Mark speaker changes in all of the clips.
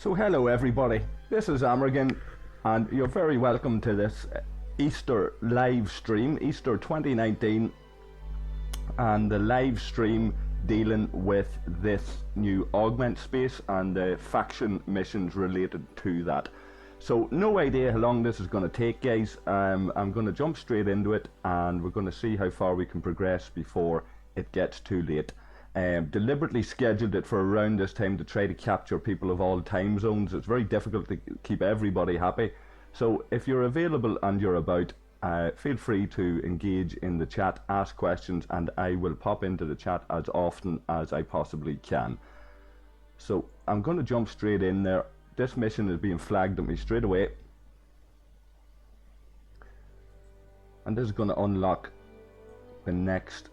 Speaker 1: So hello everybody, this is Amorgin and you're very welcome to this Easter live stream, Easter 2019, and the live stream dealing with this new Augment space and the faction missions related to that. So no idea how long this is going to take, guys. I'm going to jump straight into it and we're going to see how far we can progress before it gets too late. Deliberately scheduled it for around this time to try to capture people of all time zones. It's very difficult to keep everybody happy. So if you're available and you're about, feel free to engage in the chat, ask questions, and I will pop into the chat as often as I possibly can. So I'm going to jump straight in there. This mission is being flagged at me straight away. And this is going to unlock the next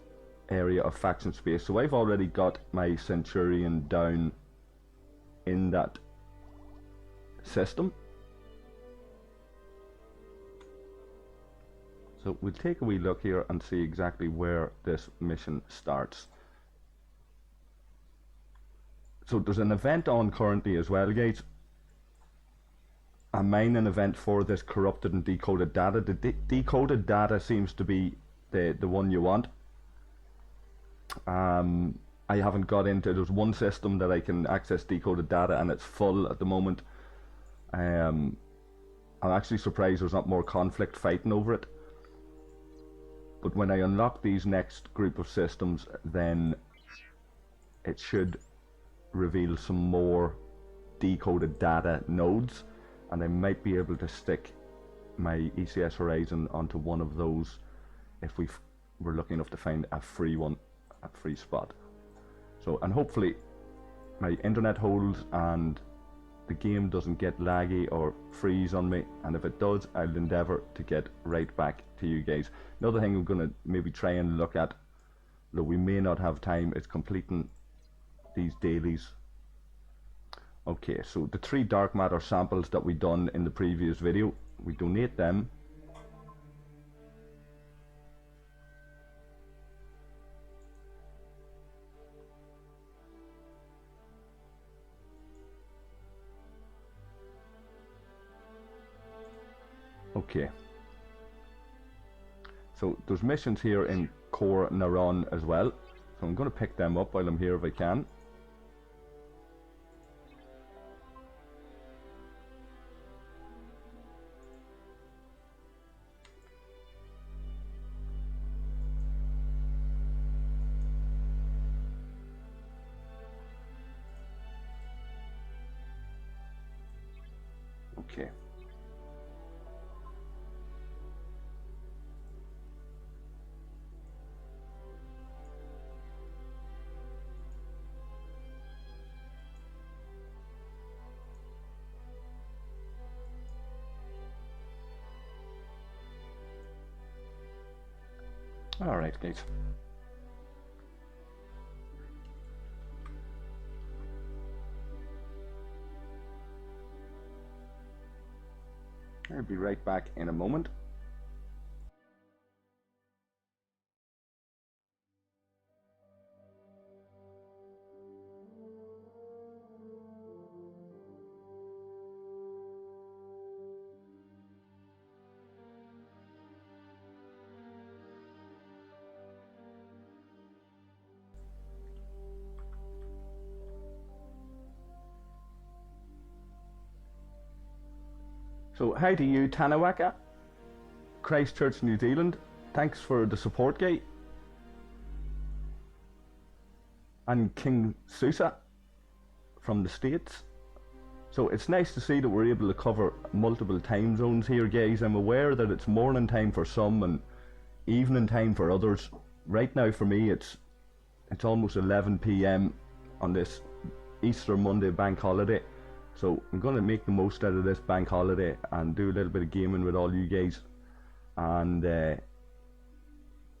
Speaker 1: area of faction space. So I've already got my Centurion down in that system. So we'll take a wee look here and see exactly where this mission starts. So there's an event on currently as well, guys. A mining event for this corrupted and decoded data. The decoded data seems to be the one you want. I haven't got into, there's one system that I can access decoded data and it's full at the moment. I'm actually surprised there's not more conflict fighting over it. But when I unlock these next group of systems, then it should reveal some more decoded data nodes, and I might be able to stick my ECS Horizon onto one of those if we're lucky enough to find a free one, a free spot. So, and hopefully my internet holds and the game doesn't get laggy or freeze on me, and if it does, I'll endeavour to get right back to you guys. Another thing I'm going to maybe try and look at, though we may not have time, is completing these dailies. Okay, so the 3 dark matter samples that we done in the previous video, we donate them. Okay, so there's missions here in Core Naron as well, so I'm going to pick them up while I'm here if I can. Okay. All right, guys. I'll be right back in a moment. So hi to you, Tanawaka, Christchurch, New Zealand. Thanks for the support, guy. And King Susa from the States. So it's nice to see that we're able to cover multiple time zones here, guys. I'm aware that it's morning time for some and evening time for others. Right now for me it's almost 11 PM on this Easter Monday bank holiday. So I'm going to make the most out of this bank holiday and do a little bit of gaming with all you guys. And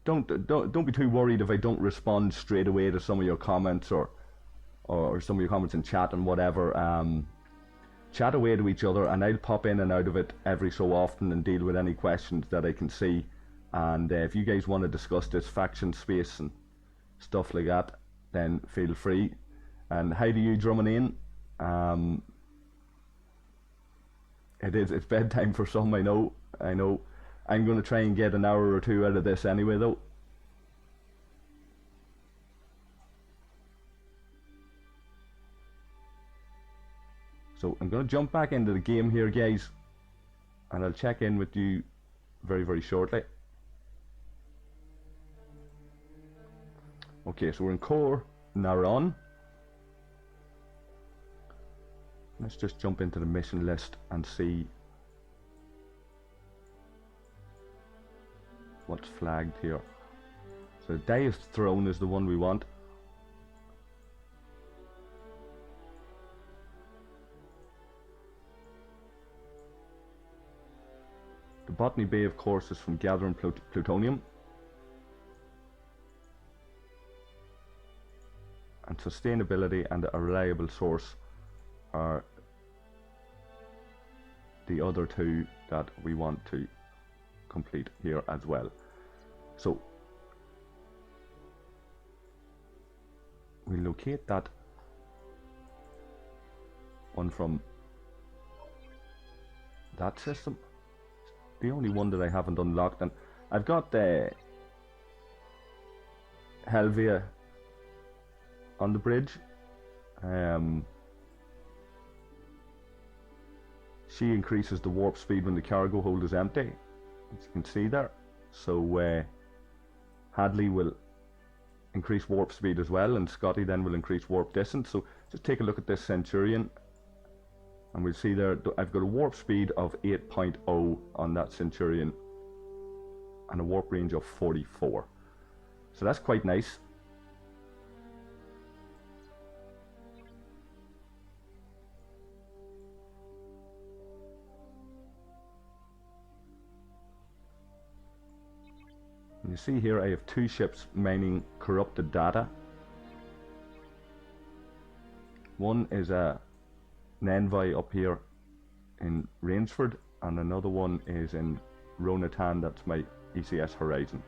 Speaker 1: don't be too worried if I don't respond straight away to some of your comments or some of your comments in chat and whatever. Chat away to each other and I'll pop in and out of it every so often and deal with any questions that I can see. And if you guys want to discuss this faction space and stuff like that, then feel free. And hi to you, Drumming In. It is. It's bedtime for some. I know. I know. I'm going to try and get an hour or two out of this anyway, though. So I'm going to jump back into the game here, guys, and I'll check in with you very, very shortly. Okay, so we're in Core Naron. Let's just jump into the mission list and see what's flagged here. So Deus Throne is the one we want. The Botany Bay, of course, is from gathering plutonium. And sustainability and a reliable source are the other two that we want to complete here as well. So we locate that one from that system. The only one that I haven't unlocked, and I've got the Helvia on the bridge. She increases the warp speed when the cargo hold is empty, as you can see there. So Hadley will increase warp speed as well, and Scotty then will increase warp distance. So just take a look at this Centurion, and we'll see there I've got a warp speed of 8.0 on that Centurion and a warp range of 44. So that's quite nice. And you see here I have two ships mining corrupted data. One is a Nenvi up here in Rainsford, and another one is in Ronatan. That's my ECS Horizon.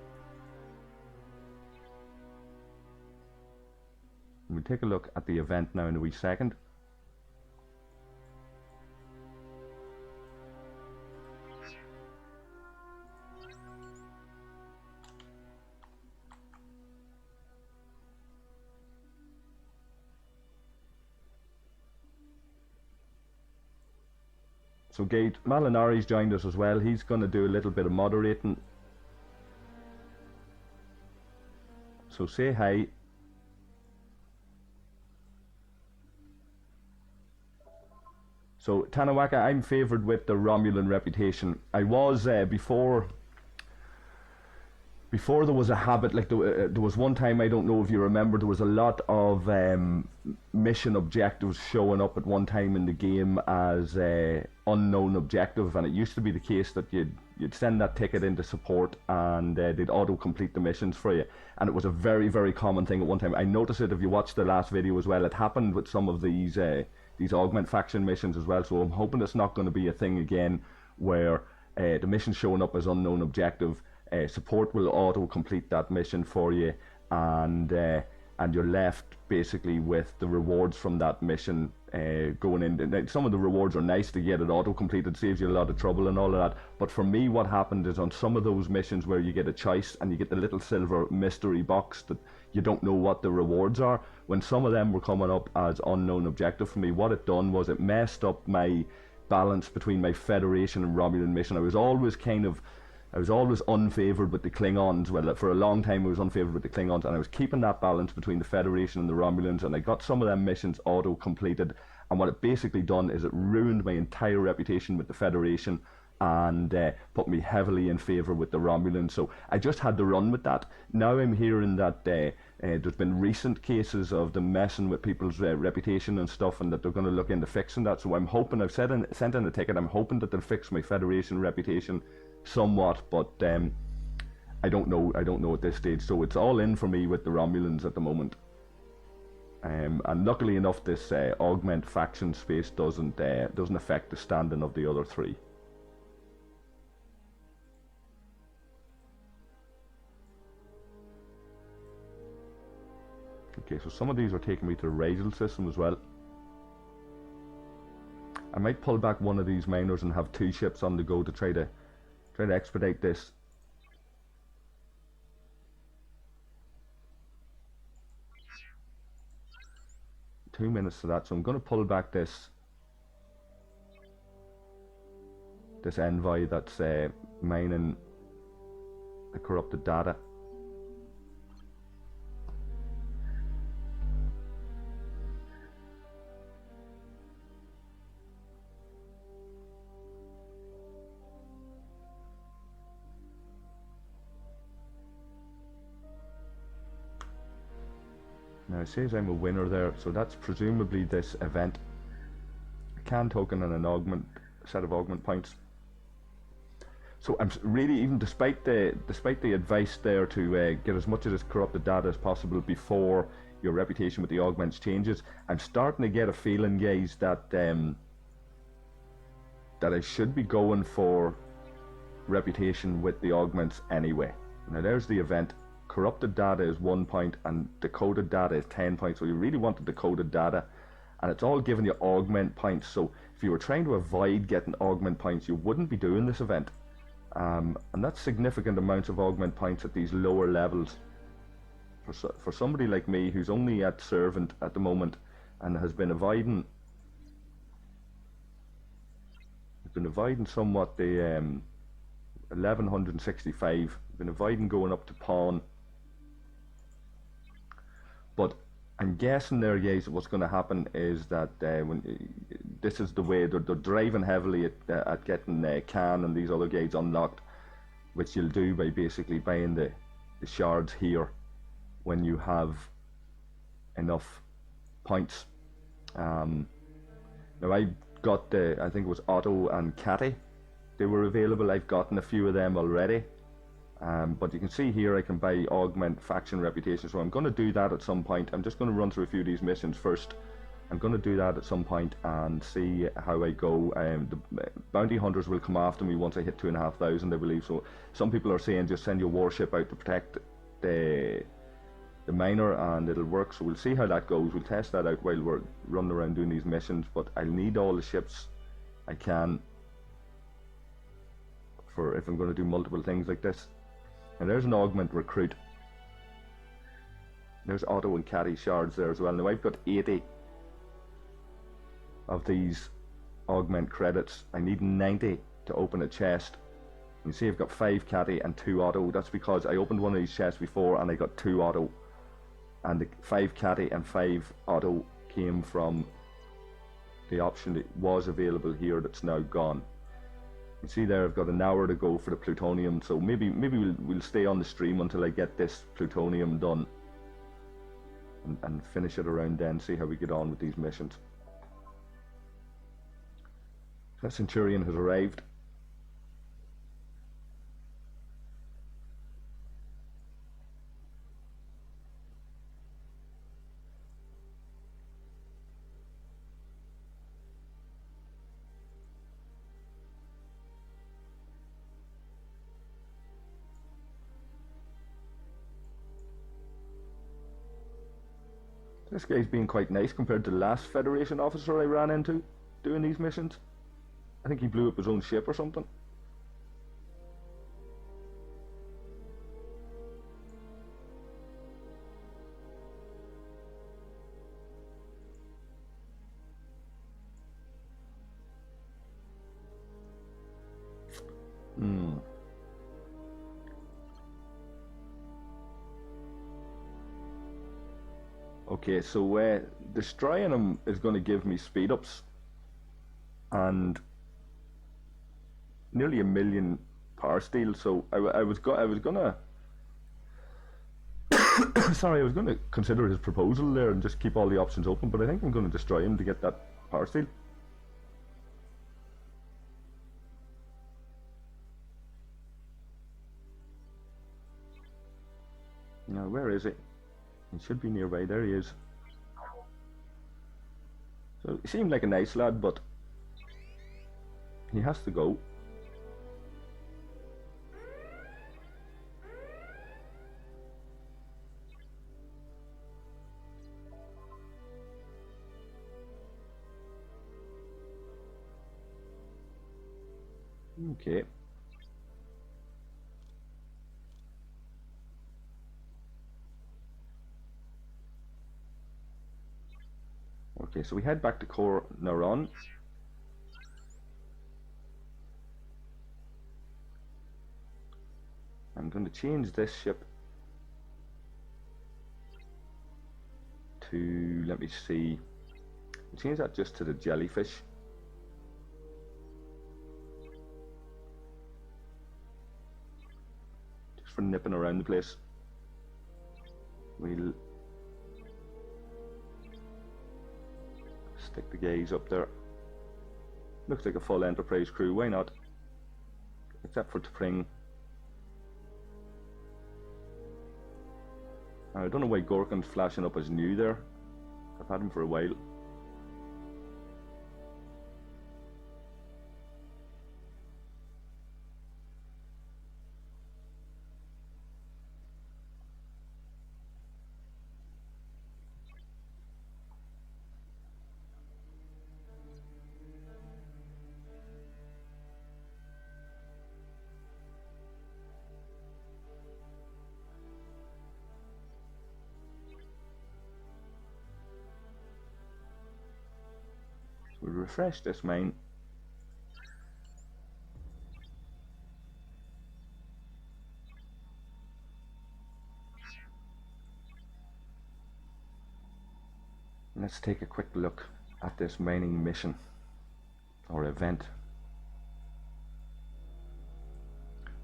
Speaker 1: We'll take a look at the event now in a wee second. So Gate Malinari's joined us as well. He's going to do a little bit of moderating. So say hi. So Tanawaka, I'm favoured with the Romulan reputation. I was before there was a habit, like there was one time, I don't know if you remember, there was a lot of mission objectives showing up at one time in the game as unknown objective, and it used to be the case that you'd send that ticket into support and they'd auto-complete the missions for you, and it was a very, very common thing at one time. I noticed it if you watched the last video as well. It happened with some of these Augment faction missions as well, so I'm hoping it's not going to be a thing again where the mission showing up as unknown objective, support will auto-complete that mission for you, and you're left basically with the rewards from that mission going in. Some of the rewards are nice to get it auto-completed, saves you a lot of trouble and all of that, but for me what happened is on some of those missions where you get a choice and you get the little silver mystery box that you don't know what the rewards are, when some of them were coming up as unknown objective for me, what it done was it messed up my balance between my Federation and Romulan mission. I was always unfavoured with the Klingons. Well, for a long time I was unfavoured with the Klingons, and I was keeping that balance between the Federation and the Romulans, and I got some of them missions auto-completed, and what it basically done is it ruined my entire reputation with the Federation and put me heavily in favour with the Romulans. So I just had to run with that. Now I'm hearing that there's been recent cases of them messing with people's reputation and stuff, and that they're going to look into fixing that. So I'm hoping, I've sent in a ticket, I'm hoping that they'll fix my Federation reputation somewhat, but I don't know at this stage. So it's all in for me with the Romulans at the moment, and luckily enough this Augment faction space doesn't affect the standing of the other three. Okay, so some of these are taking me to the Razel system as well. I might pull back one of these miners and have 2 ships on the go to try to expedite this. Two minutes to that, so I'm going to pull back this envoy that's mining the corrupted data. Now it says I'm a winner there, so that's presumably this event. A can token and an augment, set of augment points. So I'm really, even despite the advice there to get as much of this corrupted data as possible before your reputation with the augments changes, I'm starting to get a feeling, guys, that that I should be going for reputation with the augments anyway. Now there's the event. Corrupted data is 1 point and decoded data is 10 points, so you really want the decoded data, and it's all giving you augment points. So if you were trying to avoid getting augment points, you wouldn't be doing this event, and that's significant amounts of augment points at these lower levels. For somebody like me who's only at servant at the moment and has been avoiding somewhat the 1165, been avoiding going up to pawn. But I'm guessing there, guys, what's going to happen is that when this is the way they're driving heavily at getting Can and these other gates unlocked, which you'll do by basically buying the shards here when you have enough points. Now I got I think it was Otto and Catty. They were available. I've gotten a few of them already. But you can see here I can buy augment faction reputation, so I'm going to do that at some point. I'm just going to run through a few of these missions first. I'm going to do that at some point and see how I go. The bounty hunters will come after me once I hit 2,500, I believe. So some people are saying just send your warship out to protect the miner and it'll work. So we'll see how that goes. We'll test that out while we're running around doing these missions, but I'll need all the ships I can for if I'm going to do multiple things like this. And there's an augment recruit. There's Otto and Catty shards there as well. Now I've got 80 of these augment credits. I need 90 to open a chest. You see I've got 5 Catty and 2 Otto. That's because I opened one of these chests before and I got 2 Otto. And the 5 Catty and 5 Otto came from the option that was available here that's now gone. You see there I've got an hour to go for the plutonium, so maybe we'll stay on the stream until I get this plutonium done and finish it around then, see how we get on with these missions. That Centurion has arrived. This guy's being quite nice compared to the last Federation officer I ran into doing these missions. I think he blew up his own ship or something. Okay, so destroying him is going to give me speed ups and nearly 1 million power steel. So I was gonna sorry, I was gonna consider his proposal there and just keep all the options open, but I think I'm going to destroy him to get that power steel. Now where is he? He should be nearby. There he is. So he seemed like a nice lad, but he has to go. Okay. Okay, so we head back to core neuron. I'm going to change this ship to, let me see, change that just to the jellyfish. Just for nipping around the place. We'll stick the gaze up there. Looks like a full Enterprise crew, why not? Except for T'Pring. I don't know why Gorkin's flashing up as new there. I've had him for a while. We'll refresh this main. Let's take a quick look at this mining mission or event.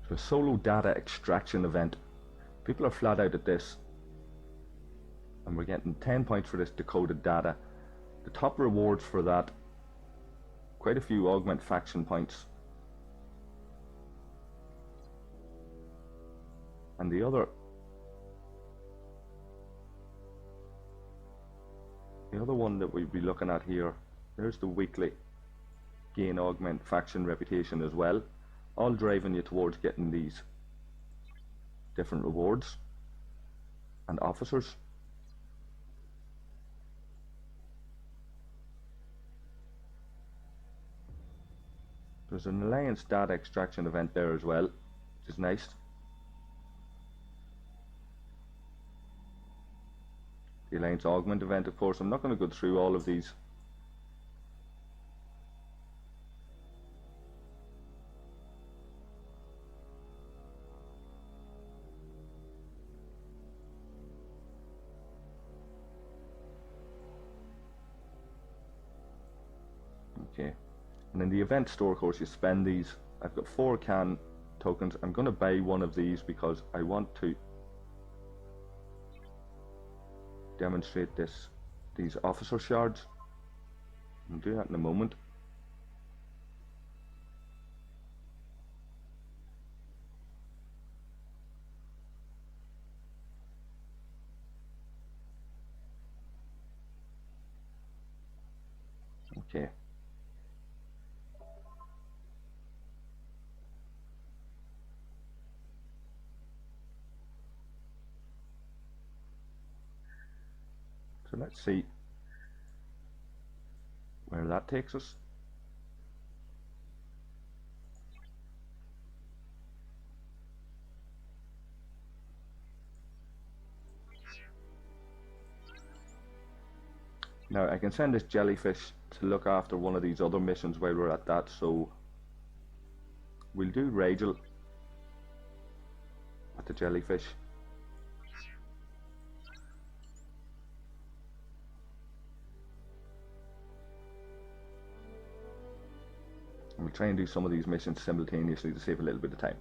Speaker 1: So a solo data extraction event. People are flat out at this, and we're getting 10 points for this decoded data. The top rewards for that, quite a few Augment faction points. And the other one that we'll be looking at here, there's the weekly gain Augment faction reputation as well, all driving you towards getting these different rewards and officers. There's an Alliance data extraction event there as well, which is nice. The Alliance Augment event, of course. I'm not going to go through all of these. Okay. And in the event store, of course, you spend these. I've got 4 can tokens. I'm going to buy one of these because I want to demonstrate these officer shards. I'll do that in a moment. Okay. So let's see where that takes us. Now I can send this jellyfish to look after one of these other missions while we're at that, so we'll do Rachel at the jellyfish. And we'll try and do some of these missions simultaneously to save a little bit of time.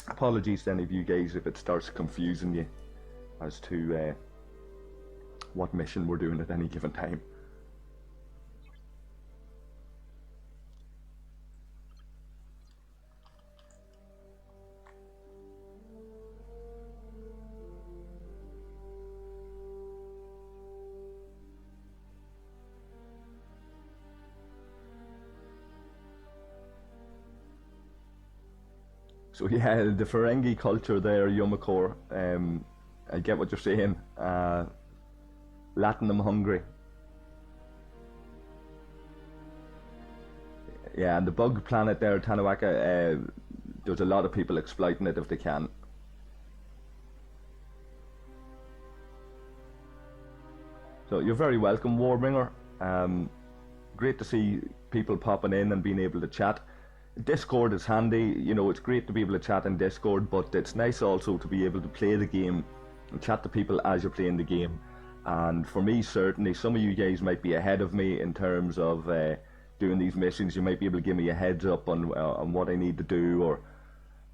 Speaker 1: Apologies to any of you guys if it starts confusing you as to what mission we're doing at any given time. So yeah, the Ferengi culture there, Yumakor, I get what you're saying. Latin them hungry. Yeah, and the bug planet there, Tanawaka, there's a lot of people exploiting it if they can. So you're very welcome, Warbringer. Great to see people popping in and being able to chat. Discord is handy, you know, it's great to be able to chat in Discord, but it's nice also to be able to play the game and chat to people as you're playing the game. And for me, certainly, some of you guys might be ahead of me in terms of doing these missions. You might be able to give me a heads up on what I need to do or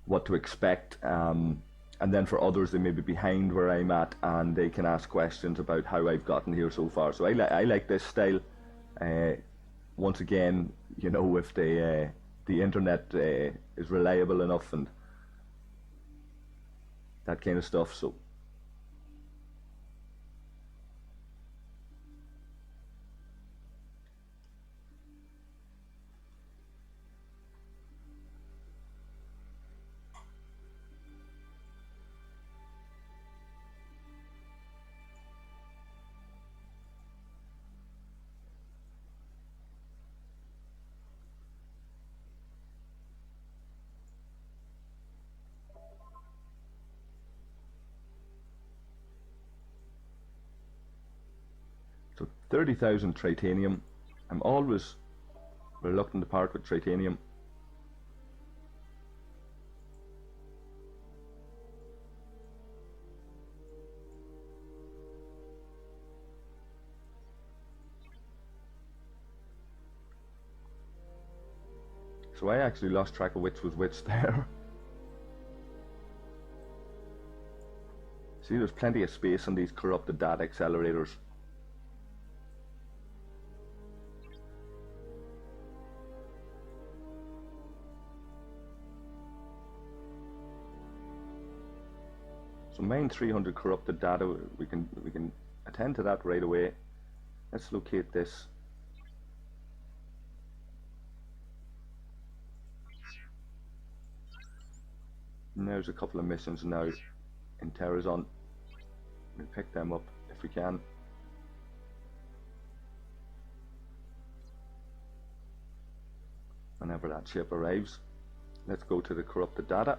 Speaker 1: what to expect. And then for others, they may be behind where I'm at and they can ask questions about how I've gotten here so far. So I like this style. Once again, you know, if the internet is reliable enough and that kind of stuff. So So 30,000 titanium. I'm always reluctant to part with titanium. So I actually lost track of which was which there. See, there's plenty of space on these corrupted data accelerators. So main 300 corrupted data, we can attend to that right away. Let's locate this. And there's a couple of missions now in Terrazon. We'll pick them up if we can. Whenever that ship arrives. Let's go to the corrupted data.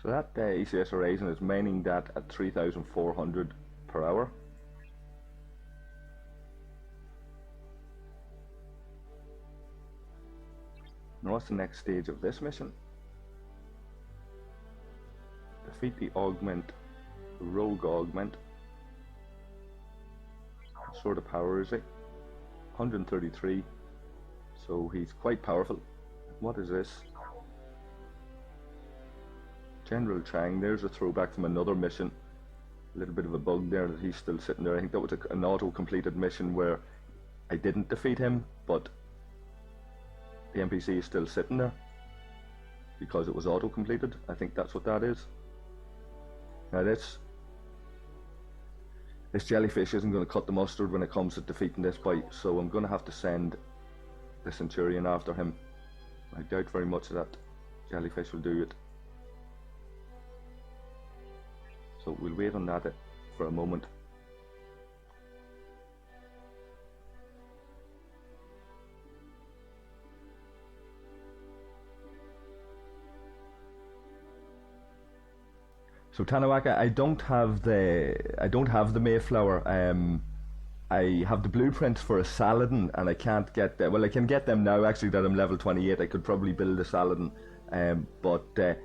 Speaker 1: So that ECS Horizon is mining that at 3,400 per hour. Now what's the next stage of this mission? Defeat the Augment, Rogue Augment. What sort of power is he? 133. So he's quite powerful. What is this? General Chang, there's a throwback from another mission. A little bit of a bug there that he's still sitting there. I think that was an auto-completed mission where I didn't defeat him, but the NPC is still sitting there because it was auto-completed. I think that's what that is. Now this jellyfish isn't going to cut the mustard when it comes to defeating this bite, so I'm going to have to send the Centurion after him. I doubt very much that jellyfish will do it. So we'll wait on that for a moment. So Tanawaka, I don't have the Mayflower. I have the blueprints for a Saladin, and I can't get them. Well, I can get them now. Actually, that I'm level 28, I could probably build a Saladin, but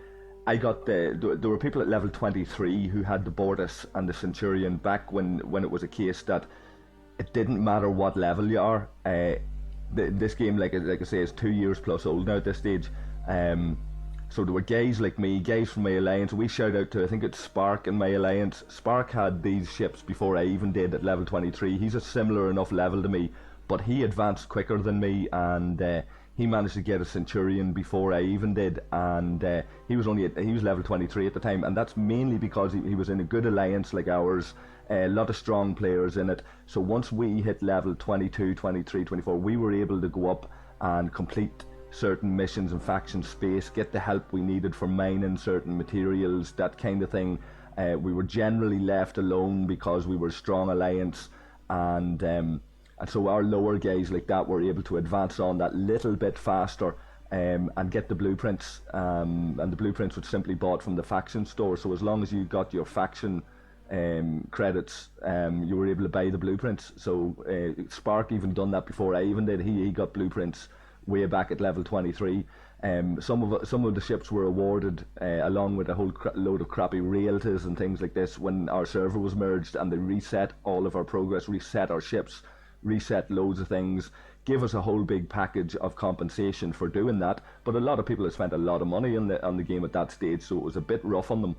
Speaker 1: I got there were people at level 23 who had the Bortus and the Centurion back when it was a case that it didn't matter what level you are. This game, like I say, is 2 years plus old now at this stage. So there were guys like me, guys from my alliance. We shout out to, I think it's Spark in my alliance. Spark had these ships before I even did at level 23. He's a similar enough level to me, but he advanced quicker than me, and he managed to get a Centurion before I even did, and he was level 23 at the time, and that's mainly because he was in a good alliance like ours, a lot of strong players in it. So once we hit level 22, 23, 24, we were able to go up and complete certain missions in faction space, get the help we needed for mining certain materials, that kind of thing. We were generally left alone because we were a strong alliance, and so our lower guys like that were able to advance on that little bit faster, and get the blueprints, and the blueprints were simply bought from the faction store. So as long as you got your faction credits, you were able to buy the blueprints. So Spark even done that before I even did. He got blueprints way back at level 23. Some of the ships were awarded, along with a whole load of crappy realties and things like this, when our server was merged, and they reset all of our progress, reset our ships, reset loads of things, give us a whole big package of compensation for doing that. But a lot of people had spent a lot of money on the game at that stage, so it was a bit rough on them.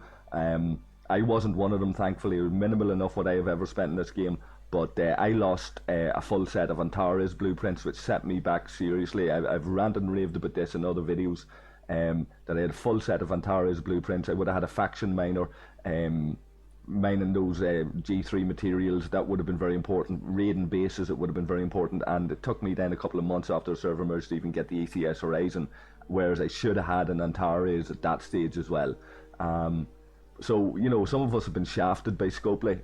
Speaker 1: I wasn't one of them, thankfully. It was minimal enough what I have ever spent in this game, but I lost a full set of Antares blueprints, which set me back seriously. I've ranted and raved about this in other videos, that I had a full set of Antares blueprints. I would have had a faction miner, mining those G3 materials. That would have been very important. Raiding bases, it would have been very important, and it took me then a couple of months after the server merged to even get the ECS Horizon, whereas I should have had an Antares at that stage as well. So, you know, some of us have been shafted by Scopely,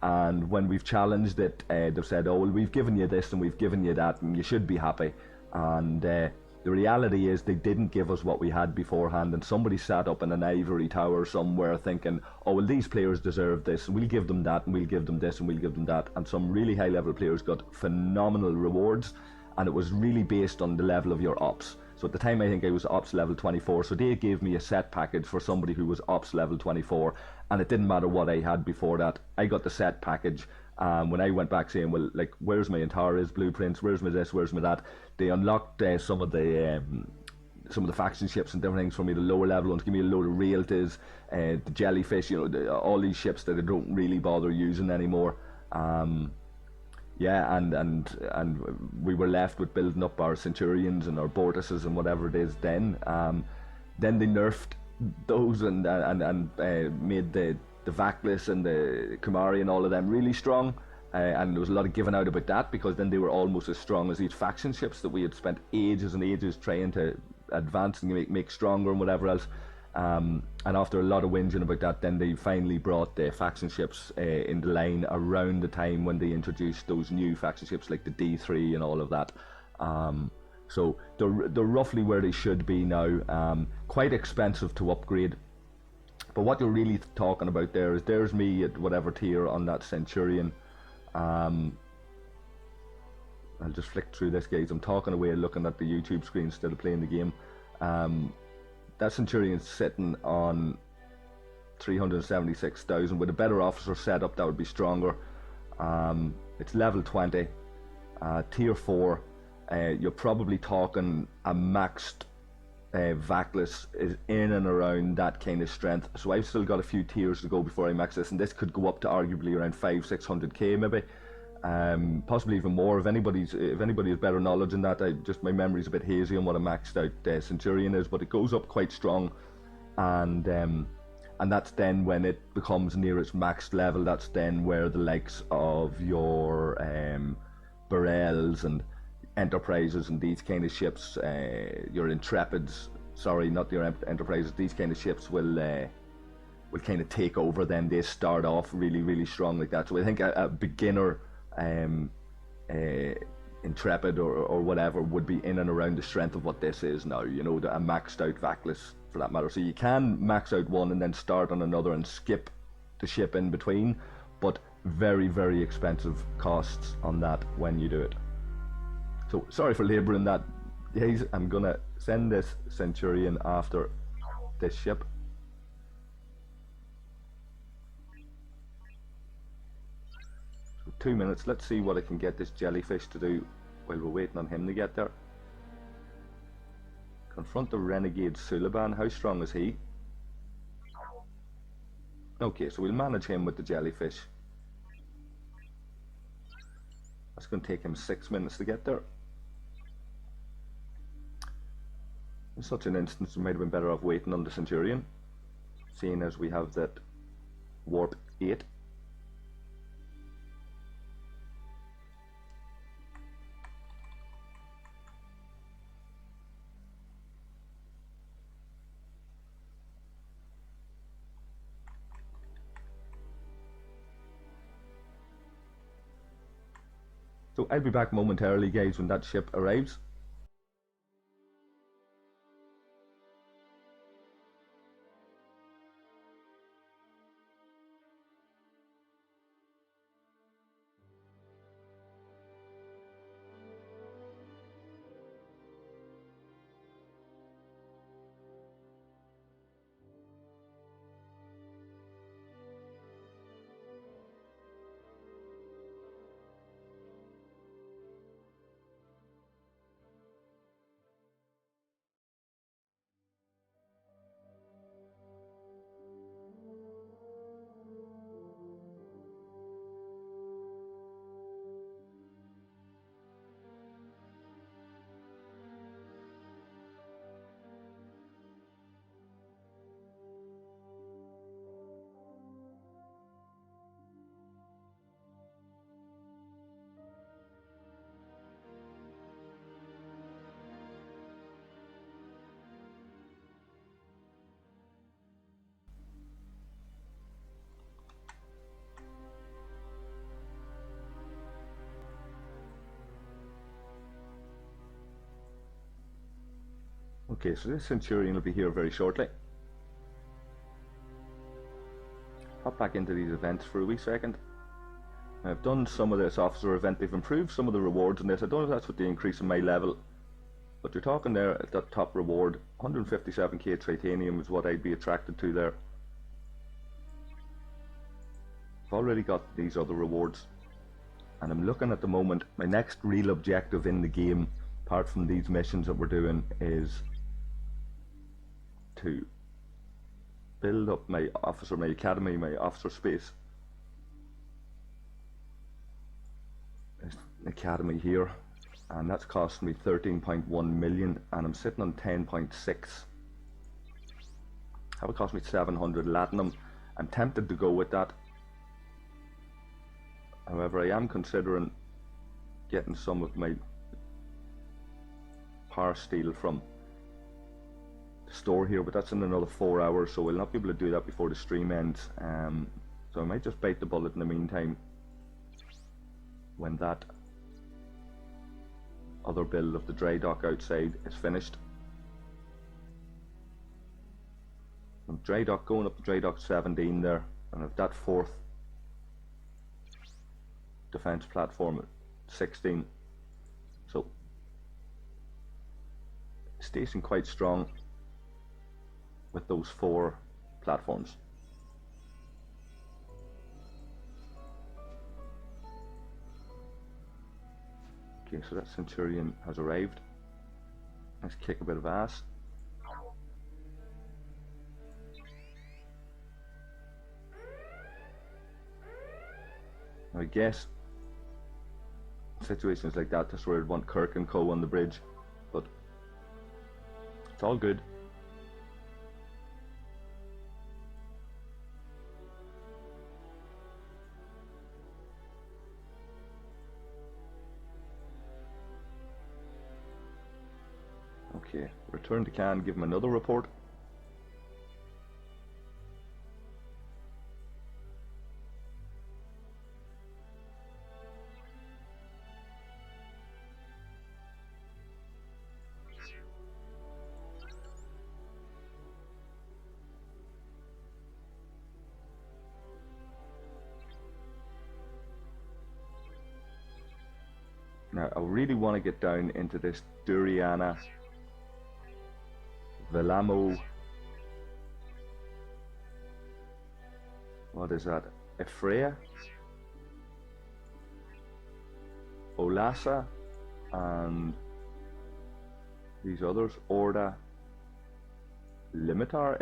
Speaker 1: and when we've challenged it, they've said, oh, well, we've given you this and we've given you that, and you should be happy. And the reality is they didn't give us what we had beforehand, and somebody sat up in an ivory tower somewhere thinking, oh, well, these players deserve this, and we'll give them that, and we'll give them this, and we'll give them that. And some really high level players got phenomenal rewards, and it was really based on the level of your ops. So at the time I think I was ops level 24, so they gave me a set package for somebody who was ops level 24, and it didn't matter what I had before that. I got the set package. When I went back saying, well, like, where's my Antares blueprints, where's my this, where's my that, they unlocked some of the faction ships and different things for me, the lower level ones, give me a load of realties, the jellyfish, you know, all these ships that I don't really bother using anymore. Yeah, and we were left with building up our Centurions and our Bortuses and whatever it is then. Then they nerfed those and made the Vaclis and the Kumari and all of them really strong, and there was a lot of giving out about that, because then they were almost as strong as these faction ships that we had spent ages and ages trying to advance and make stronger and whatever else. And after a lot of whinging about that, then they finally brought the faction ships in the line around the time when they introduced those new faction ships like the D3 and all of that. So they're roughly where they should be now. Quite expensive to upgrade. But what you're really talking about there is, there's me at whatever tier on that Centurion. I'll just flick through this, guys. I'm talking away looking at the YouTube screen instead of playing the game. That Centurion's sitting on 376,000. With a better officer setup, that would be stronger. It's level 20, tier 4. You're probably talking a maxed Vaclis is in and around that kind of strength. So I've still got a few tiers to go before I max this, and this could go up to arguably around 500-600k maybe, possibly even more. If anybody has better knowledge than that, my memory's a bit hazy on what a maxed out Centurion is, but it goes up quite strong, and that's then when it becomes near its maxed level. That's then where the likes of your Burrells and Enterprises and these kind of ships, your Intrepids, sorry, not your Enterprises, these kind of ships will kind of take over. Then they start off really, really strong like that. So I think a beginner Intrepid or whatever would be in and around the strength of what this is now, you know, a maxed out Vaclis for that matter. So you can max out one and then start on another and skip the ship in between, but very, very expensive costs on that when you do it. So sorry for labouring that, guys. I'm gonna send this Centurion after this ship. So 2 minutes. Let's see what I can get this jellyfish to do while we're waiting on him to get there. Confront the renegade Suliban. How strong is he? Okay, so we'll manage him with the jellyfish. That's going to take him 6 minutes to get there. such an instance, we might have been better off waiting on the Centurion, seeing as we have that warp 8. So I'll be back momentarily, guys, when that ship arrives. Okay, so this Centurion will be here very shortly. Hop back into these events for a wee second. I've done some of this officer event. They've improved some of the rewards in this. I don't know if that's with the increase in my level, but you're talking there at that top reward, 157k titanium is what I'd be attracted to there. I've already got these other rewards, and I'm looking at the moment, my next real objective in the game, apart from these missions that we're doing, is to build up my officer, my academy, my officer space. There's an academy here, and that's costing me 13.1 million, and I'm sitting on 10.6. That would cost me 700 latinum. I'm tempted to go with that. However, I am considering getting some of my power steel from the store here, but that's in another 4 hours, so we'll not be able to do that before the stream ends. So I might just bite the bullet in the meantime when that other build of the dry dock outside is finished. From dry dock, going up to dry dock 17 there, and if that fourth defense platform at 16, so station quite strong with those 4 platforms. Okay, so that Centurion has arrived. Let's kick a bit of ass. Now I guess situations like that, that's where I'd want Kirk and Co on the bridge, but it's all good. Okay, return to Khan, give him another report. Now, I really want to get down into this Duriana, Velamo, what is that, Ephraia, Olasa, and these others, Orda, Imitar,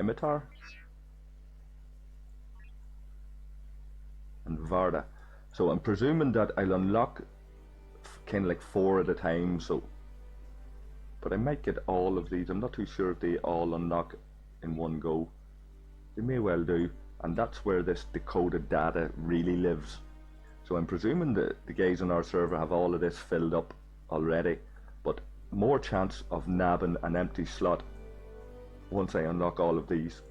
Speaker 1: and Varda. So I'm presuming that I'll unlock kind of like 4 at a time, so but I might get all of these. I'm not too sure if they all unlock in one go. They may well do, and that's where this decoded data really lives. So I'm presuming that the guys on our server have all of this filled up already, but more chance of nabbing an empty slot once I unlock all of these.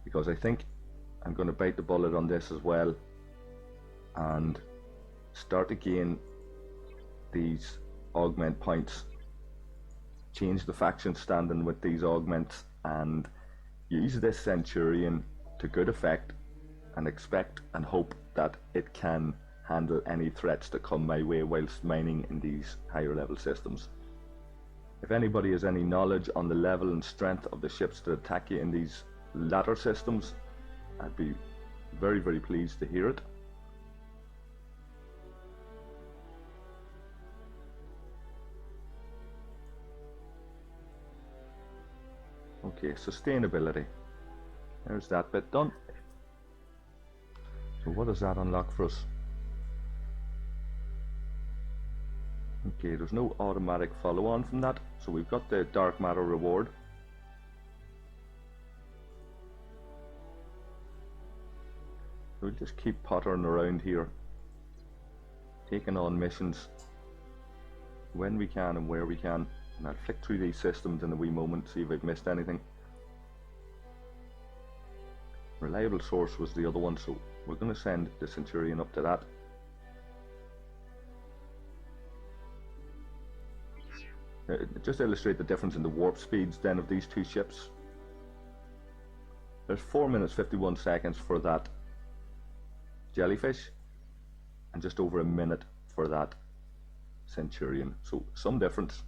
Speaker 1: Because I think I'm going to bite the bullet on this as well and start to gain these augment points, change the faction standing with these augments, and use this centurion to good effect, and expect and hope that it can handle any threats that come my way whilst mining in these higher level systems. If anybody has any knowledge on the level and strength of the ships that attack you in these latter systems, I'd be very, very pleased to hear it. Okay, sustainability. There's that bit done. So what does that unlock for us? Okay, there's no automatic follow-on from that, so we've got the dark matter reward. We'll just keep pottering around here, taking on missions when we can and where we can, and I'll flick through these systems in a wee moment, see if I've missed anything. Reliable source was the other one, so we're going to send the Centurion up to that. Just to illustrate the difference in the warp speeds then of these two ships. There's 4 minutes 51 seconds for that jellyfish, and just over a minute for that Centurion, so some difference.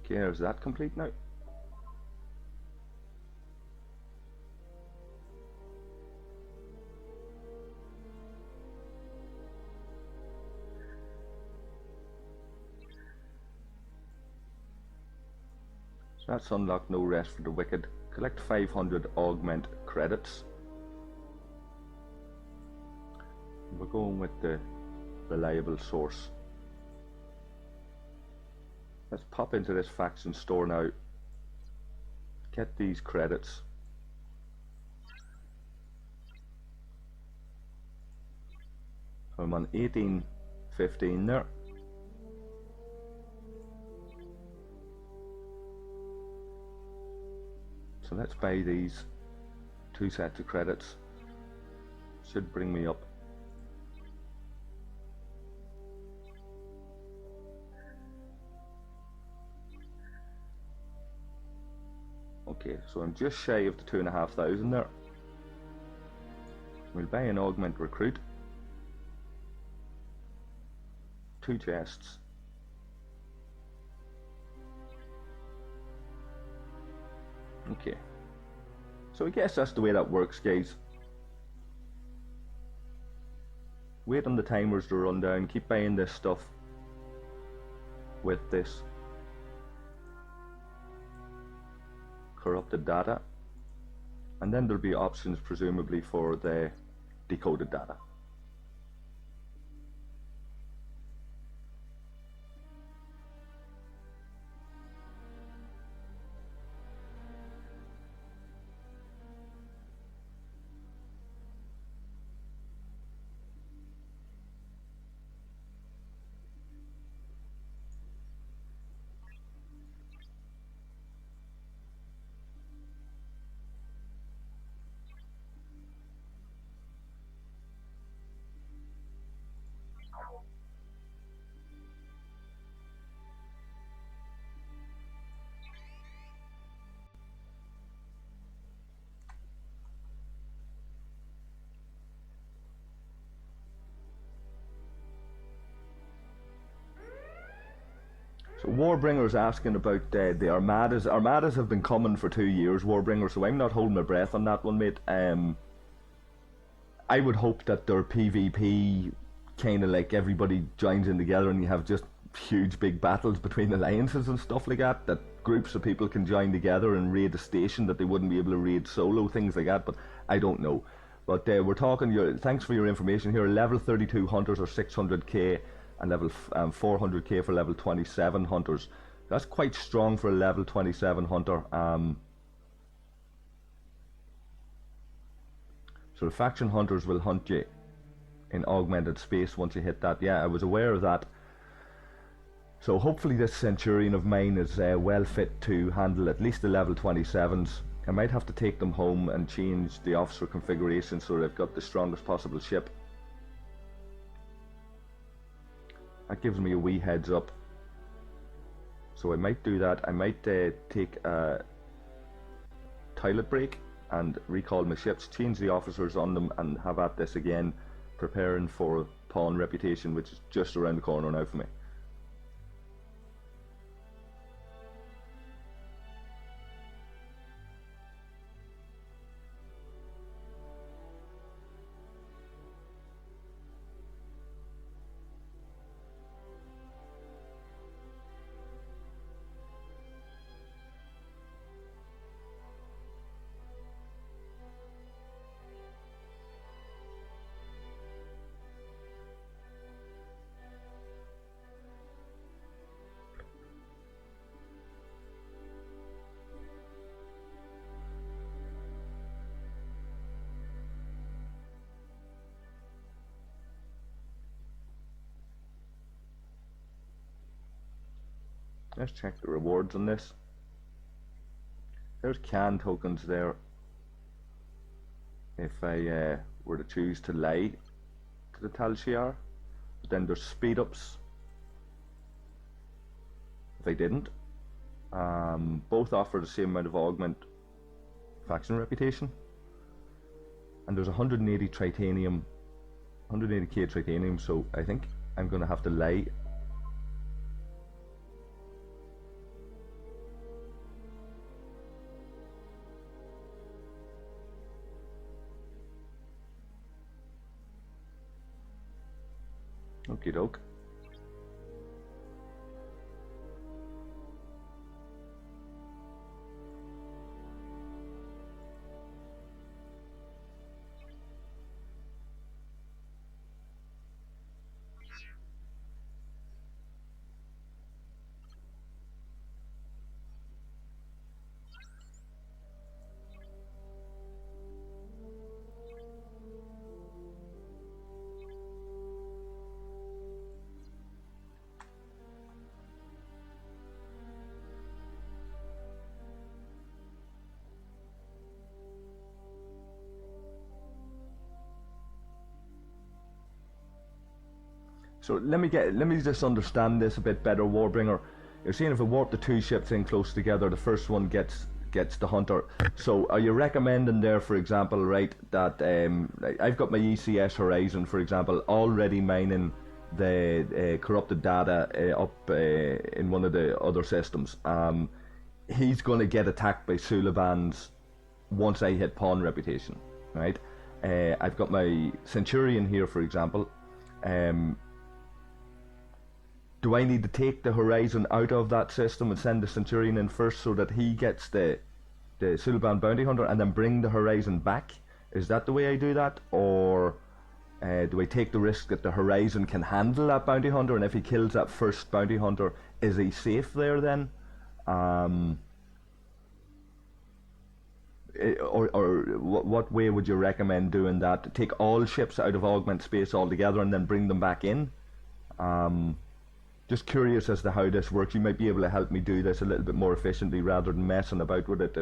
Speaker 1: Okay, is that complete now? So that's unlocked no rest for the wicked. Collect 500 augment credits. We're going with the reliable source. Let's pop into this faction store now, get these credits. I'm on 1815 there. So let's buy these 2 sets of credits. Should bring me up. Okay, so I'm just shy of the 2,500 there. We'll buy an augment recruit. 2 chests. Okay. So I guess that's the way that works, guys. Wait on the timers to run down, keep buying this stuff with this corrupted data, and then there'll be options presumably for the decoded data. Warbringer's asking about the Armadas. Armadas have been coming for 2 years, Warbringer, so I'm not holding my breath on that one, mate. I would hope that their PvP kind of like everybody joins in together and you have just huge big battles between alliances and stuff like that, that groups of people can join together and raid a station that they wouldn't be able to raid solo, things like that, but I don't know. But we're talking, thanks for your information here, level 32 hunters are 600k and level 400k for level 27 hunters. That's quite strong for a level 27 hunter. So the faction hunters will hunt you in augmented space once you hit that. Yeah, I was aware of that. So hopefully this Centurion of mine is well fit to handle at least the level 27s. I might have to take them home and change the officer configuration so they've got the strongest possible ship. That gives me a wee heads up. So I might do that. I might take a toilet break and recall my ships, change the officers on them and have at this again, preparing for pawn reputation, which is just around the corner now for me. Let's check the rewards on this. There's can tokens there. If I were to choose to lie to the Tal Shiar, then there's speed ups. If I didn't, both offer the same amount of augment faction reputation, and there's 180 titanium, 180k titanium. So I think I'm going to have to lie. Okie doke. So let me just understand this a bit better, Warbringer. You're saying if I warp the two ships in close together, the first one gets the hunter. So are you recommending there, for example, right, that I've got my ECS Horizon, for example, already mining the corrupted data up in one of the other systems. He's going to get attacked by Sullivan's once I hit pawn reputation, right? I've got my Centurion here, for example. Do I need to take the Horizon out of that system and send the Centurion in first so that he gets the Sullivan Bounty Hunter and then bring the Horizon back? Is that the way I do that? Or do I take the risk that the Horizon can handle that Bounty Hunter, and if he kills that first Bounty Hunter, is he safe there then? Or what way would you recommend doing that? Take all ships out of augment space altogether and then bring them back in? Just curious as to how this works. You might be able to help me do this a little bit more efficiently rather than messing about with it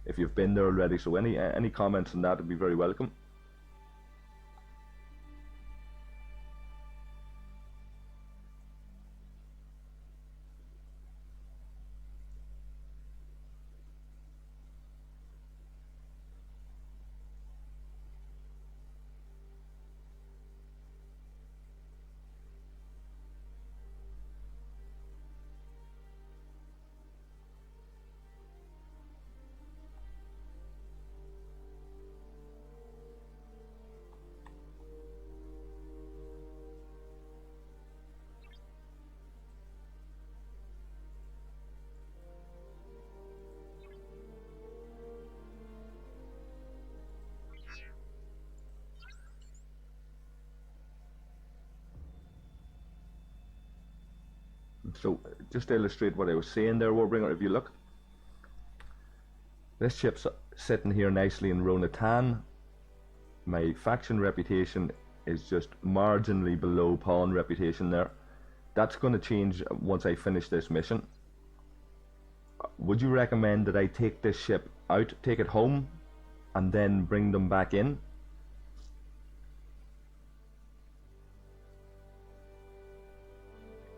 Speaker 1: if you've been there already. So any comments on that would be very welcome. So just to illustrate what I was saying there, Warbringer, if you look, this ship's sitting here nicely in Ronatan. My faction reputation is just marginally below pawn reputation there. That's going to change once I finish this mission. Would you recommend that I take this ship out, take it home, and then bring them back in?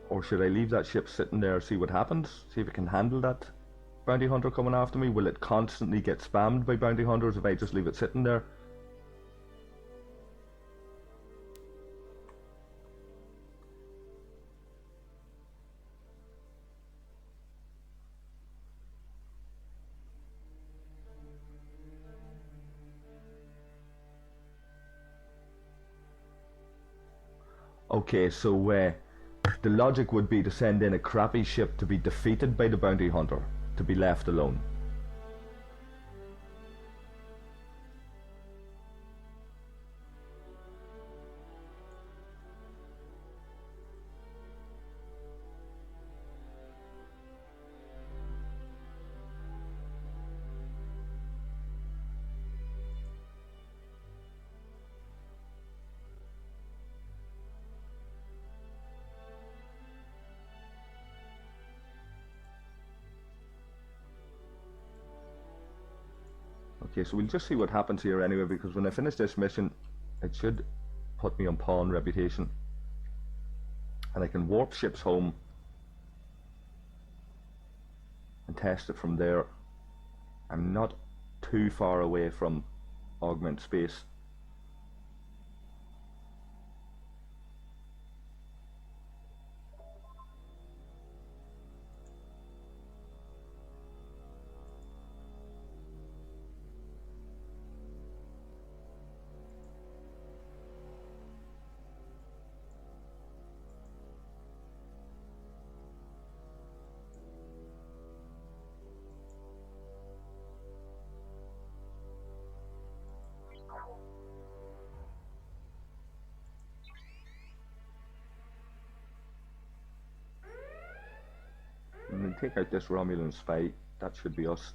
Speaker 1: Or should I leave that ship sitting there, see what happens, see if it can handle that bounty hunter coming after me? Will it constantly get spammed by bounty hunters if I just leave it sitting there? Okay, so the logic would be to send in a crappy ship to be defeated by the bounty hunter, to be left alone. Okay, so we'll just see what happens here anyway, because when I finish this mission, it should put me on pawn reputation. And I can warp ships home and test it from there. I'm not too far away from Augment space. And then take out this Romulan spy. That should be us.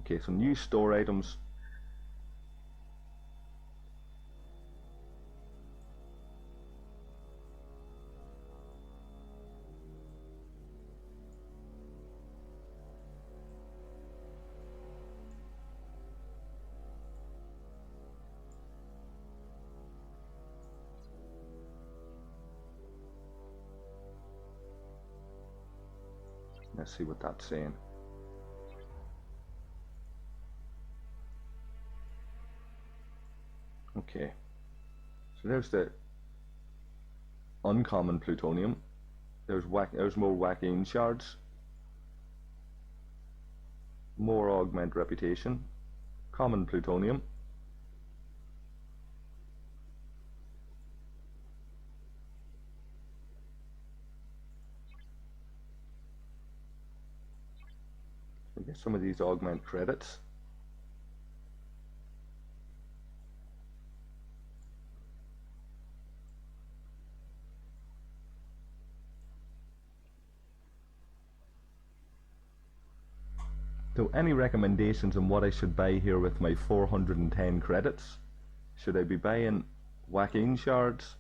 Speaker 1: Okay, so new store items. Let's see what that's saying. Okay, so there's the uncommon plutonium. There's more Wackine shards, more augment reputation, common plutonium. We get some of these augment credits. So any recommendations on what I should buy here with my 410 credits? Should I be buying Wackine shards?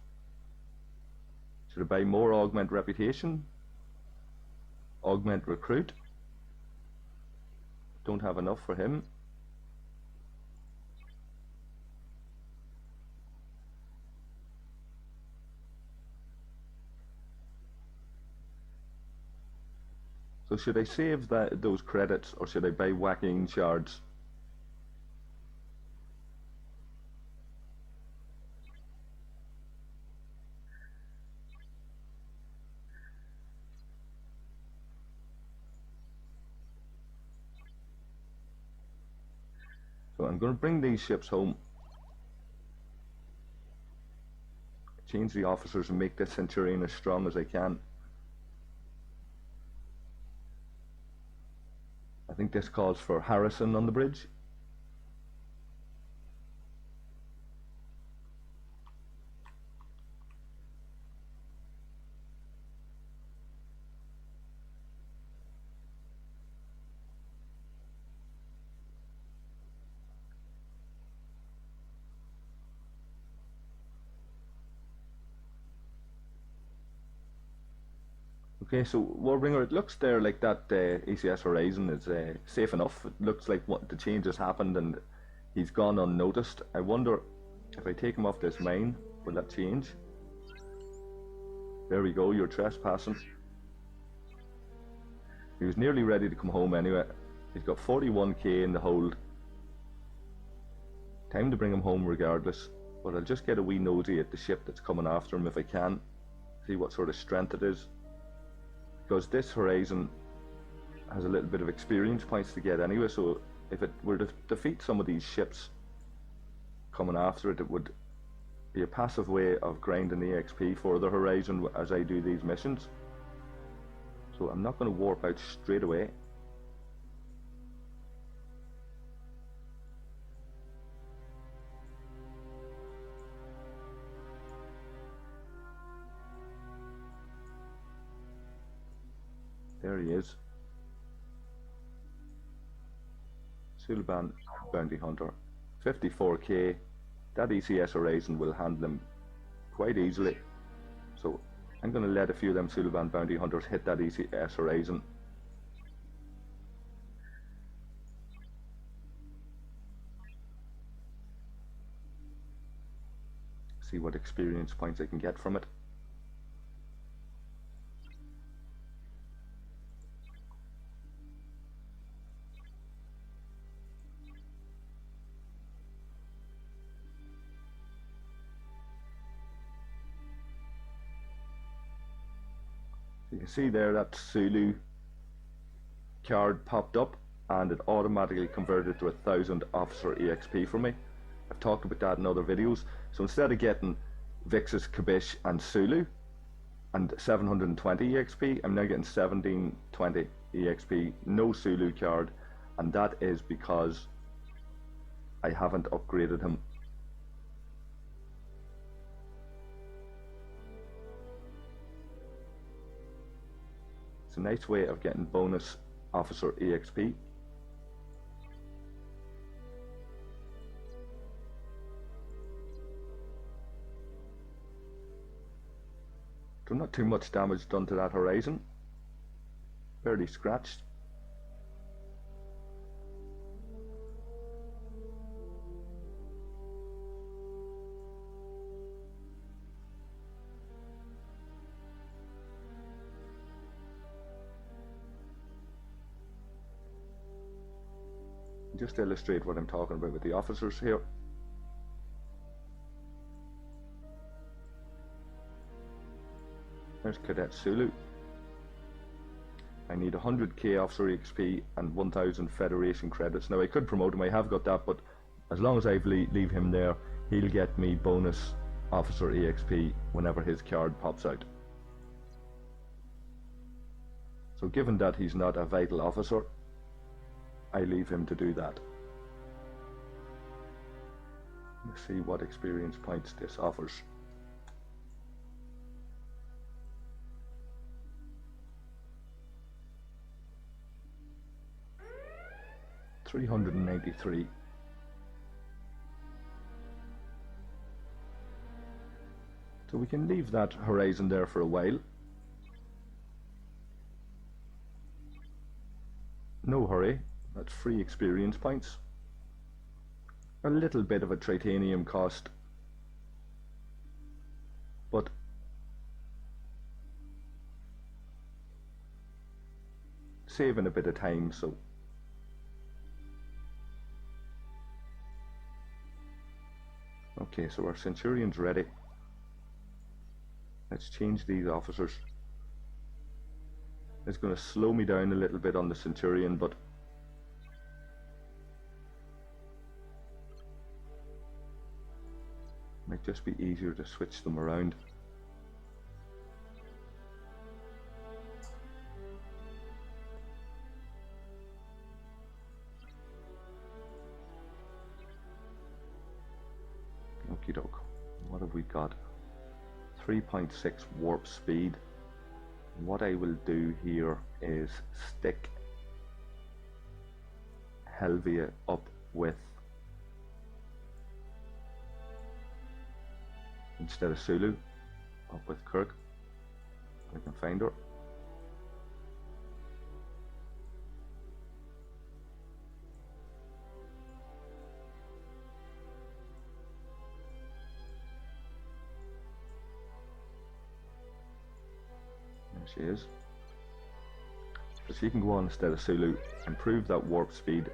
Speaker 1: Should I buy more augment reputation? Augment recruit? Don't have enough for him. So should I save those credits, or should I buy Wackine shards? So I'm going to bring these ships home. change the officers and make this Centurion as strong as I can. I think this calls for Harrison on the bridge. Okay, so Warbringer, it looks there like that ACS Horizon is safe enough. It looks like what the change has happened and he's gone unnoticed. I wonder if I take him off this mine, will that change? There we go, you're trespassing. He was nearly ready to come home anyway. He's got 41k in the hold. Time to bring him home regardless, but I'll just get a wee nosy at the ship that's coming after him if I can. See what sort of strength it is. Because this Horizon has a little bit of experience points to get anyway, so if it were to defeat some of these ships coming after it, it would be a passive way of grinding the XP for the Horizon as I do these missions. So I'm not going to warp out straight away. There he is. Sulaban Bounty Hunter. 54k. That ECS Horizon will handle him quite easily. So I'm going to let a few of them Sulaban Bounty Hunters hit that ECS Horizon. See what experience points I can get from it. You can see there that Sulu card popped up and it automatically converted to 1000 officer EXP for me. I've talked about that in other videos. So instead of getting Vixus, Kabish and Sulu and 720 EXP, I'm now getting 1720 EXP, no Sulu card, and that is because I haven't upgraded him. It's a nice way of getting bonus officer EXP. So not too much damage done to that Horizon. Barely scratched. Just to illustrate what I'm talking about with the officers here. There's Cadet Sulu. I need 100k officer EXP and 1000 Federation credits. Now I could promote him, I have got that, but as long as I leave him there, he'll get me bonus officer EXP whenever his card pops out. So given that he's not a vital officer, I leave him to do that. Let's see what experience points this offers. $393. So we can leave that Horizon there for a while. No hurry. That's free experience points. A little bit of a titanium cost, but saving a bit of time. So okay, so our Centurion's ready. Let's change these officers. It's going to slow me down a little bit on the Centurion, but my Might just be easier to switch them around. Okie doke. What have we got? 3.6 warp speed. What I will do here is stick Helvia up with, instead of Sulu, up with Kirk. I can find her. There she is. So she can go on instead of Sulu, improve that warp speed.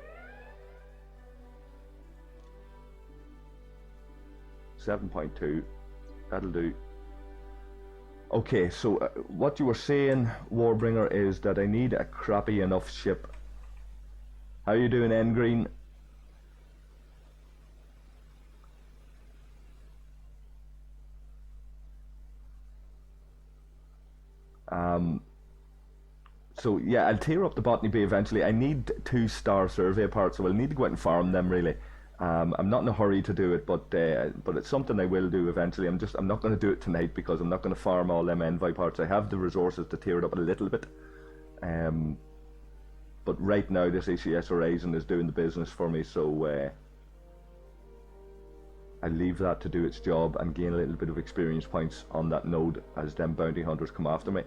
Speaker 1: 7.2, that'll do. Okay, so what you were saying, Warbringer, is that I need a crappy enough ship. How you doing, N Green? So yeah, I'll tear up the Botany Bay eventually. I need 2-star survey parts, so I'll need to go out and farm them really. I'm not in a hurry to do it, but it's something I will do eventually. I'm not going to do it tonight because I'm not going to farm all them envoy parts. I have the resources to tear it up a little bit, but right now this ACS Horizon is doing the business for me, so I leave that to do its job and gain a little bit of experience points on that node as them bounty hunters come after me.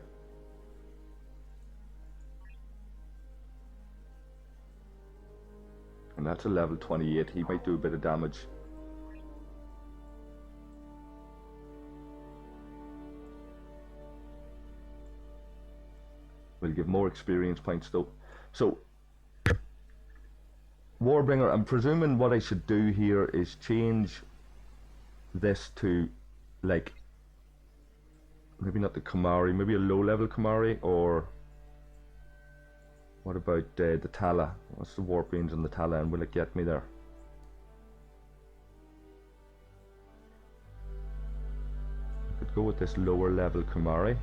Speaker 1: And that's a level 28, he might do a bit of damage. We'll give more experience points though. So, Warbringer, I'm presuming what I should do here is change this to, like, maybe not the Kamari, maybe a low level Kamari, or what about the Tala? What's the warp range on the Tala, and will it get me there? I could go with this lower level Kamari.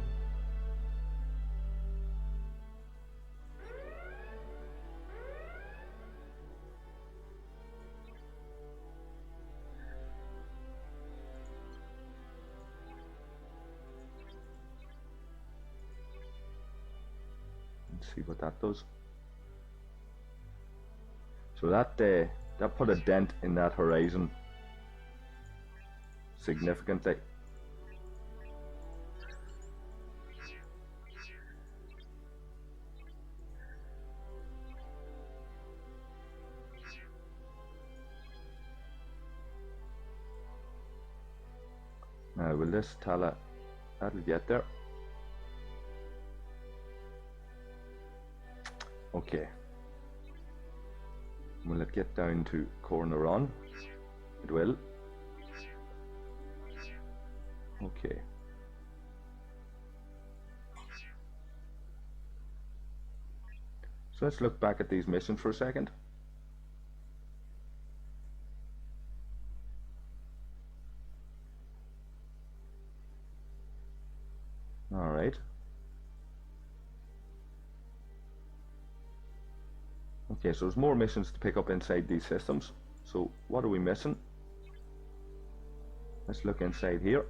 Speaker 1: See what that does. So that put a dent in that horizon significantly. Now will this Tala, that'll get there. Okay. Will it get down to Corneron? It will. Okay. So let's look back at these missions for a second. All right. Okay, so there's more missions to pick up inside these systems. So what are we missing? Let's look inside here.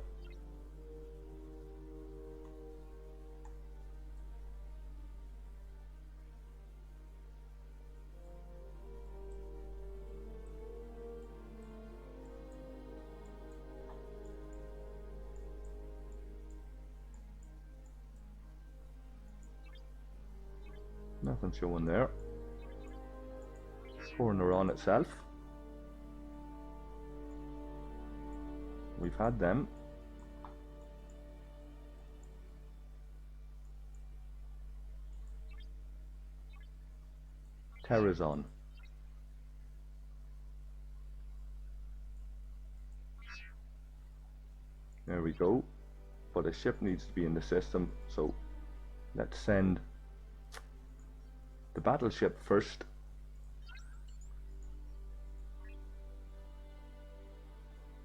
Speaker 1: Nothing showing there. Neuron itself. We've had them. Terrazon. There we go. But a ship needs to be in the system, so let's send the battleship first.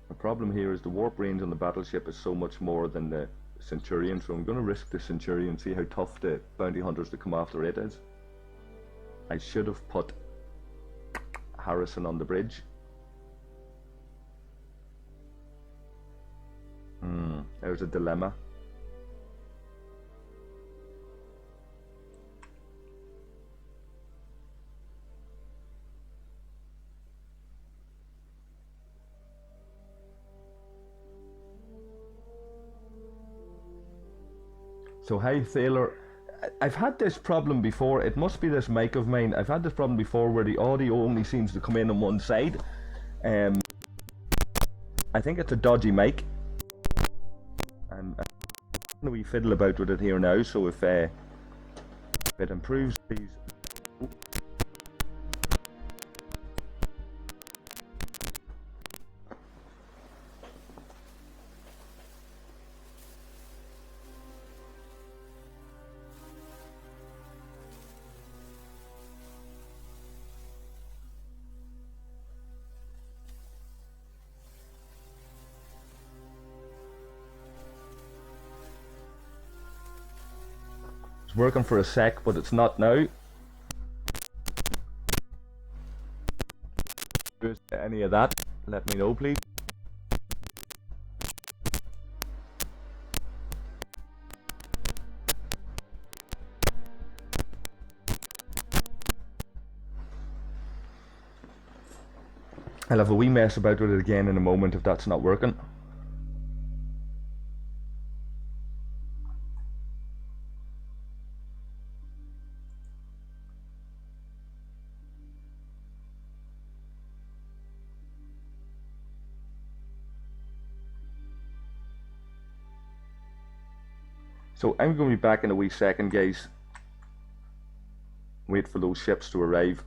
Speaker 1: The problem here is the warp range on the battleship is so much more than the Centurion, so I'm going to risk the Centurion, see how tough the bounty hunters that come after it is. I should have put Harrison on the bridge. There's a dilemma. So hi Thaler, I've had this problem before. It must be this mic of mine. I've had this problem before where the audio only seems to come in on one side. I think it's a dodgy mic. I'm a wee fiddle about with it here now, so if it improves, please. Ooh. It's working for a sec, but it's not now. Any of that, let me know please. I'll have a wee mess about with it again in a moment if that's not working. So I'm going to be back in a wee second, guys. Wait for those ships to arrive.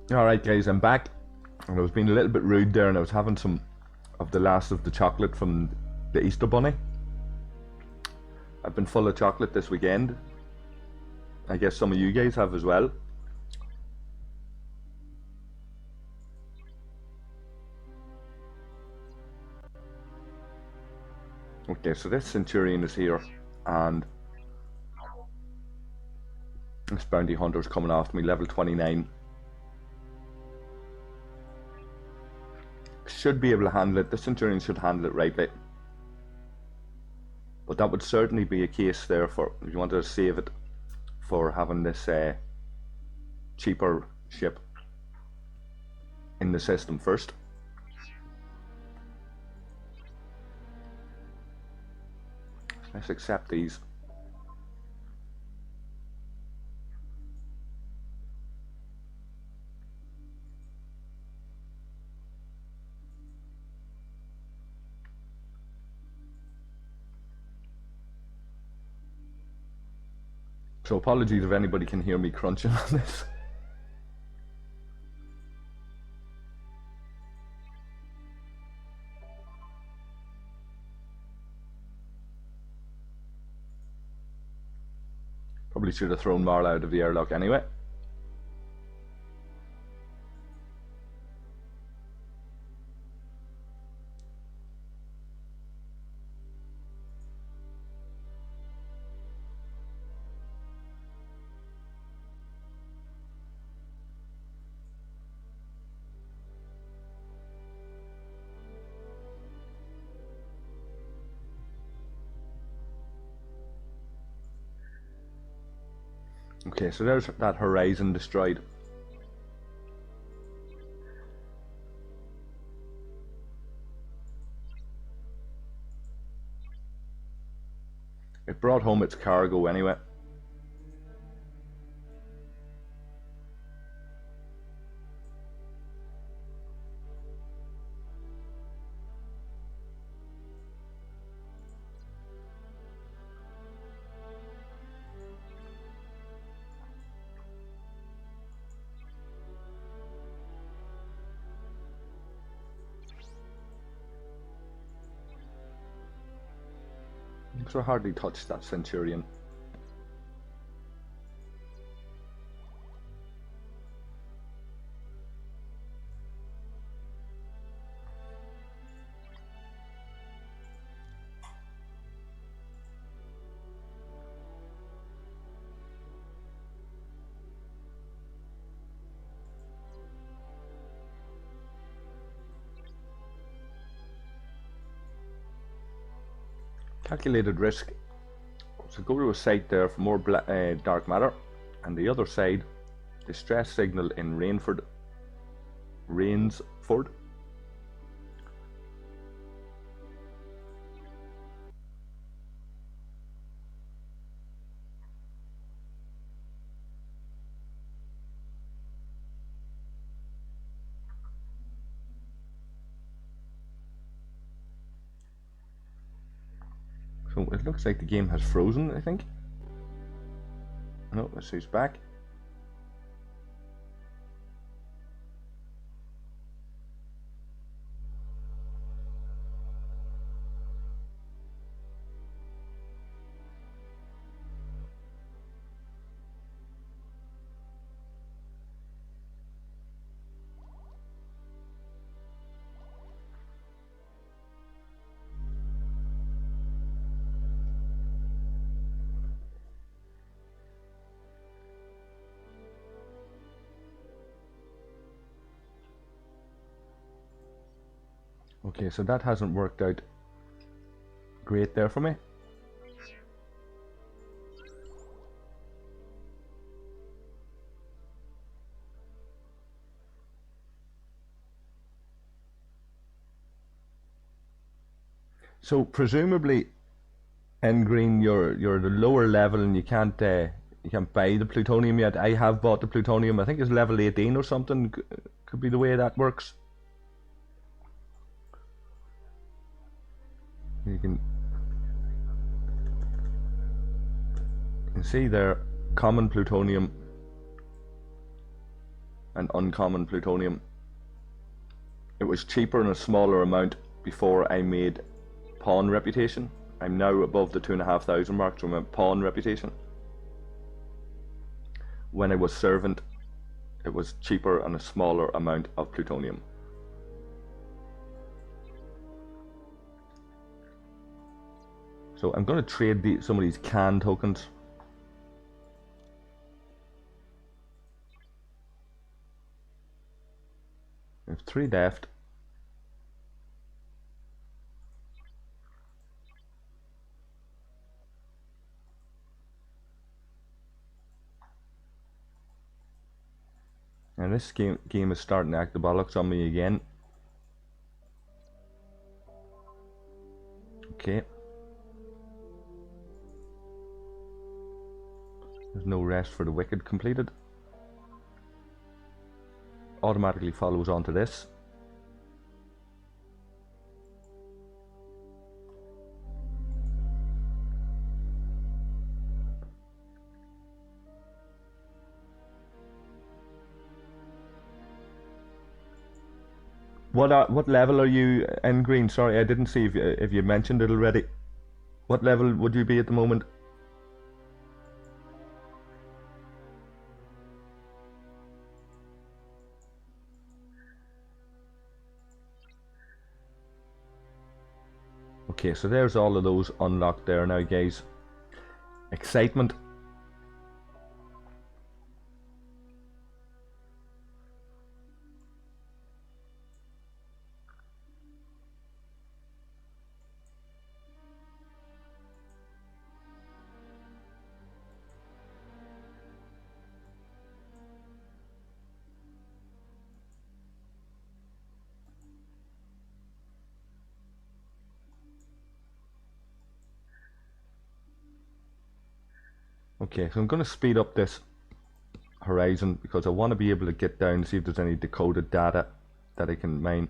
Speaker 1: Alright guys, I'm back. And I was being a little bit rude there and I was having some of the last of the chocolate from the Easter Bunny. I've been full of chocolate this weekend. I guess some of you guys have as well. Okay, so this Centurion is here, and this Bounty Hunter's coming after me, level 29. Should be able to handle it. The Centurion should handle it rightly. But that would certainly be a case there for, if you wanted to save it, for having this cheaper ship in the system first. Let's accept these. So apologies if anybody can hear me crunching on this. Probably should have thrown Marla out of the airlock anyway. Okay, so there's that Horizon destroyed. It brought home its cargo anyway. So I hardly touched that Centurion. Calculated risk. So go to a site there for more dark matter, and the other side, distress signal in Rainsford. So it looks like the game has frozen, I think. No, let's see, it's back. Okay, so that hasn't worked out great there for me. So presumably in green you're at a lower level and you can't buy the plutonium yet. I have bought the plutonium. I think it's level 18 or something. Could be the way that works. You can see there common plutonium and uncommon plutonium. It was cheaper in a smaller amount before I made pawn reputation. I'm now above the 2,500 mark, so I'm at pawn reputation. When I was servant, it was cheaper and a smaller amount of plutonium. So I'm going to trade some of these canned tokens. I have 3 left. And this game is starting to act the bollocks on me again. Okay. There's no rest for the wicked completed. Automatically follows on to this. What level are you in, Green? Sorry, I didn't see if you mentioned it already. What level would you be at the moment? Okay, so there's all of those unlocked there now, guys. Excitement. Okay, so I'm going to speed up this horizon because I want to be able to get down and see if there's any decoded data that I can mine.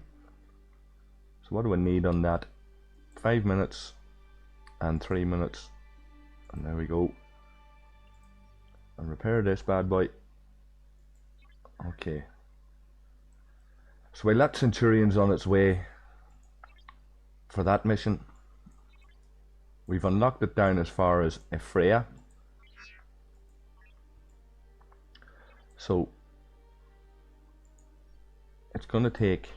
Speaker 1: So what do I need on that? 5 minutes and 3 minutes, and there we go. And repair this bad boy. Okay, so while that Centurion's on its way for that mission, we've unlocked it down as far as Ephraia. So it's going to take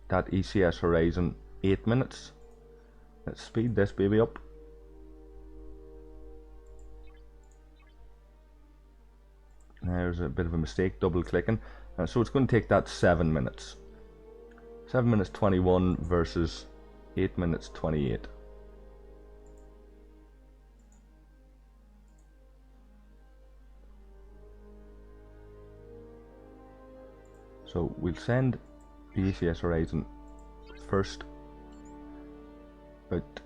Speaker 1: that ECS horizon 8 minutes. Let's speed this baby up. There's a bit of a mistake, double clicking. So it's going to take that 7 minutes. 7 minutes 21 versus 8 minutes 28. So we'll send the ECS horizon first. About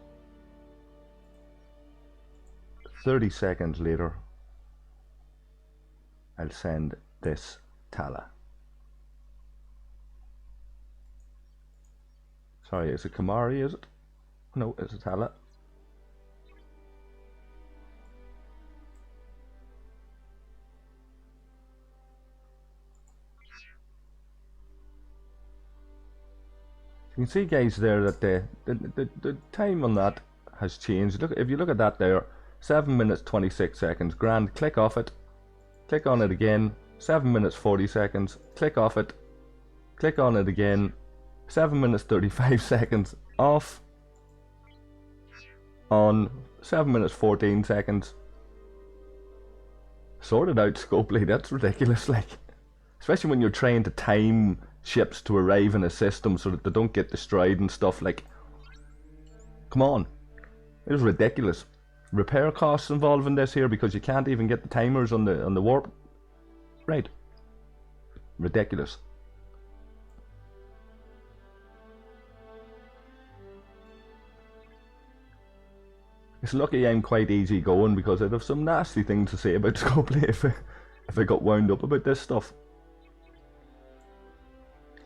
Speaker 1: 30 seconds later, I'll send this Tala. Sorry, is it Kamari, is it? No, it's a Tala. You can see, guys, there that the time on that has changed. Look, if you look at that there, 7 minutes 26 seconds, grand, click off it, click on it again, 7 minutes 40 seconds, click off it, click on it again, 7 minutes 35 seconds, off, on, 7 minutes 14 seconds. Sorted out Scopely, that's ridiculous, like, especially when you're trying to time ships to arrive in a system so that they don't get destroyed and stuff. Like, come on, it is ridiculous. Repair costs involved in this here because you can't even get the timers on the warp. Right, ridiculous. It's lucky I'm quite easy going because I'd have some nasty things to say about Scopely if I got wound up about this stuff.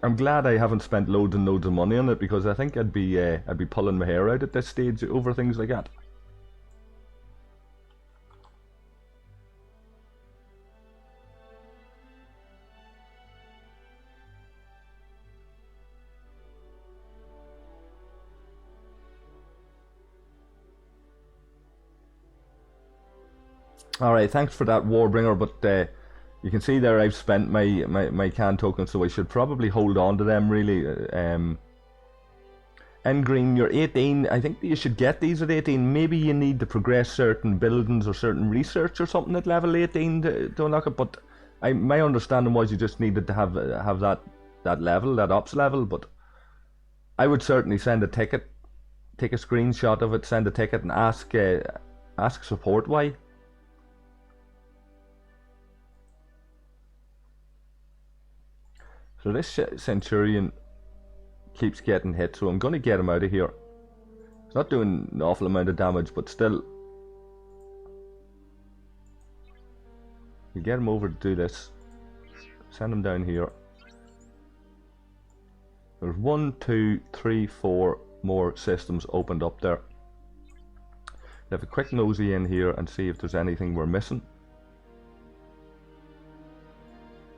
Speaker 1: I'm glad I haven't spent loads and loads of money on it because I think I'd be pulling my hair out at this stage over things like that. Alright, thanks for that, Warbringer, but you can see there I've spent my can tokens, so I should probably hold on to them, really. And green, you're 18. I think you should get these at 18. Maybe you need to progress certain buildings or certain research or something at level 18 to unlock it, but my understanding was you just needed to have that level, that ops level. But I would certainly send a ticket, take a screenshot of it, send a ticket, and ask support why. So this Centurion keeps getting hit, so I'm going to get him out of here. It's not doing an awful amount of damage, but still. You get him over to do this. Send him down here. There's 1, 2, 3, 4 more systems opened up there. Have a quick nosy in here and see if there's anything we're missing.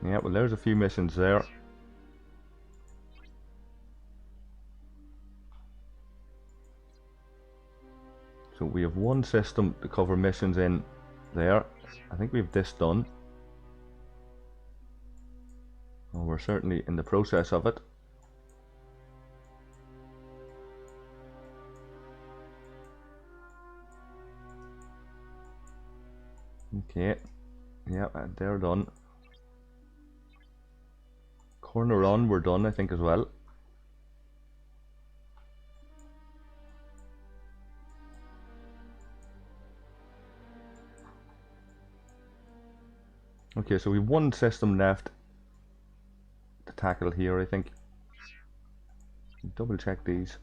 Speaker 1: Yeah, well, there's a few missions there. So we have one system to cover missions in there. I think we have this done. Well, we're certainly in the process of it. Okay, yeah, they're done. Corner on, we're done, I think, as well. Okay, so we have one system left to tackle here, I think. Double check these.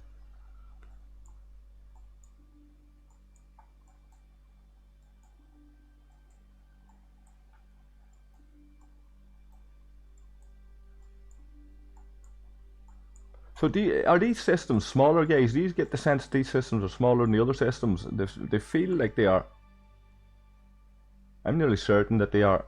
Speaker 1: So are these systems smaller, guys? Do you get the sense these systems are smaller than the other systems? They feel like they are. I'm nearly certain that they are.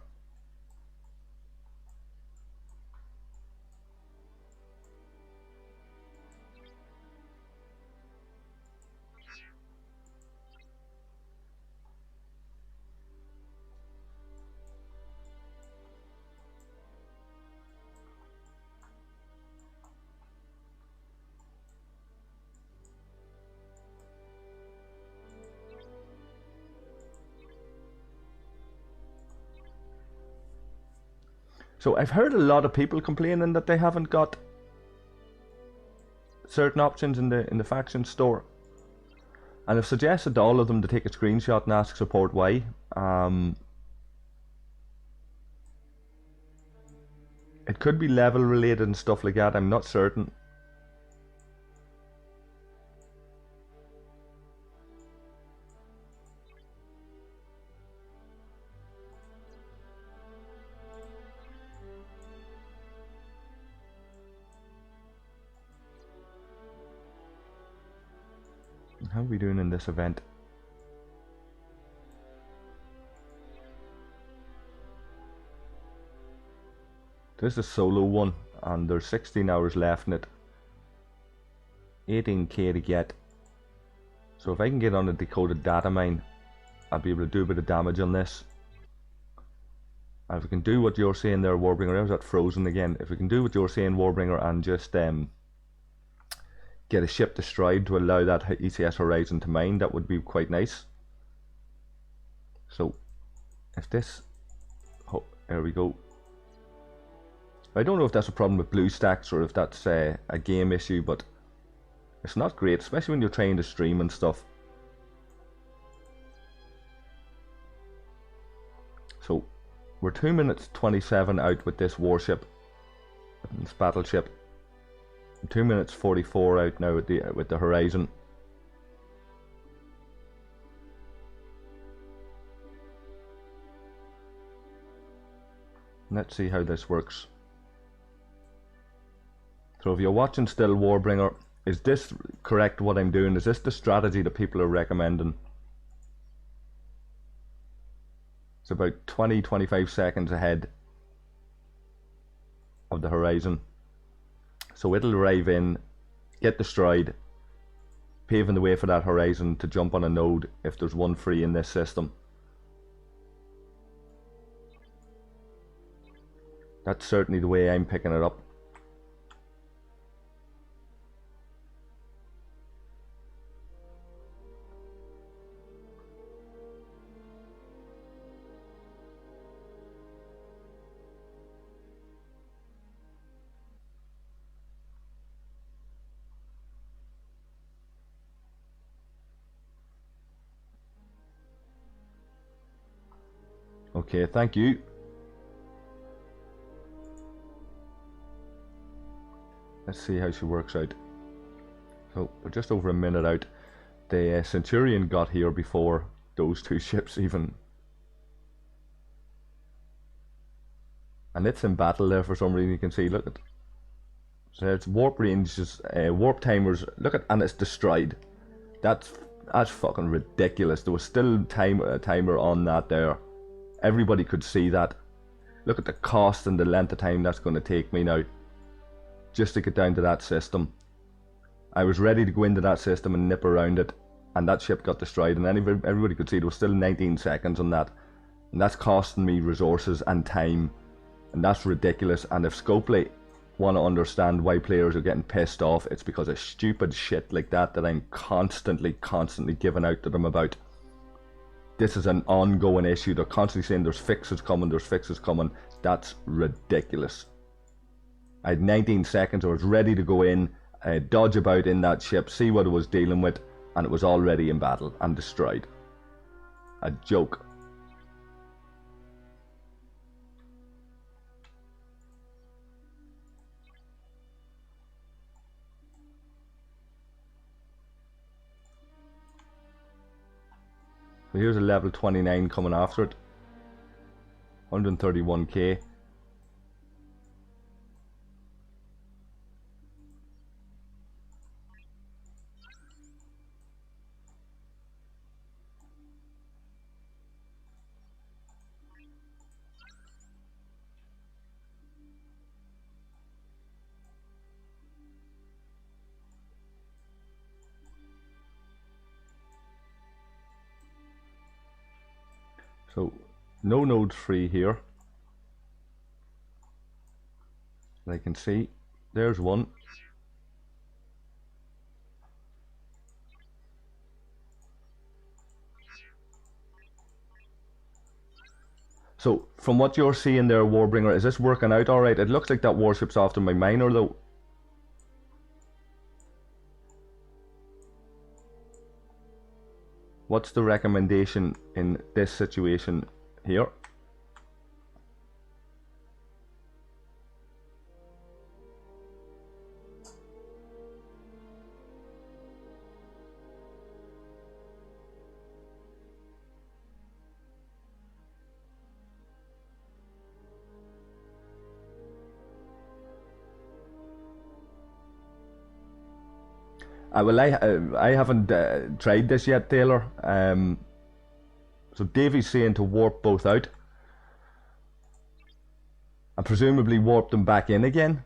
Speaker 1: So I've heard a lot of people complaining that they haven't got certain options in the faction store, and I've suggested to all of them to take a screenshot and ask support why. It could be level related and stuff like that, I'm not certain. How are we doing in this event? This is a solo one, and there's 16 hours left in it. 18k to get. So if I can get on a decoded data mine, I'll be able to do a bit of damage on this. And if we can do what you're saying there, Warbringer, I was at frozen again. If we can do what you're saying, Warbringer, and just get a ship destroyed to allow that ECS Horizon to mine, that would be quite nice. So if this, oh, there we go. I don't know if that's a problem with BlueStacks or if that's a game issue, but it's not great, especially when you're trying to stream and stuff. So we're 2 minutes 27 out with this warship, this battleship. 2 minutes 44 out now with the Horizon. Let's see how this works. So if you're watching still, Warbringer, is this correct what I'm doing? Is this the strategy that people are recommending? It's about 20-25 seconds ahead of the Horizon. So it'll arrive in, get destroyed, paving the way for that Horizon to jump on a node if there's one free in this system. That's certainly the way I'm picking it up. Okay, thank you. Let's see how she works out. So we're just over a minute out. The Centurion got here before those two ships even. And it's in battle there for some reason. You can see, look at. So it's warp ranges, warp timers. Look at, and it's destroyed. That's fucking ridiculous. There was still a timer on that there. Everybody could see that. Look at the cost and the length of time that's going to take me now, just to get down to that system. I was ready to go into that system and nip around it, and that ship got destroyed, and everybody could see there was still 19 seconds on that, and that's costing me resources and time, and that's ridiculous. And if Scopely want to understand why players are getting pissed off, it's because of stupid shit like that I'm constantly giving out to them about. This is an ongoing issue. They're constantly saying there's fixes coming. That's ridiculous. I had 19 seconds. I was ready to go in, dodge about in that ship, see what it was dealing with, and it was already in battle and destroyed. A joke. So here's a level 29 coming after it. 131k. So no nodes free here. I can see there's one. So from what you're seeing there, Warbringer, is this working out alright? It looks like that warship's after my miner though. What's the recommendation in this situation here? Well, I haven't tried this yet, Taylor. So Davy's saying to warp both out, and presumably warp them back in again.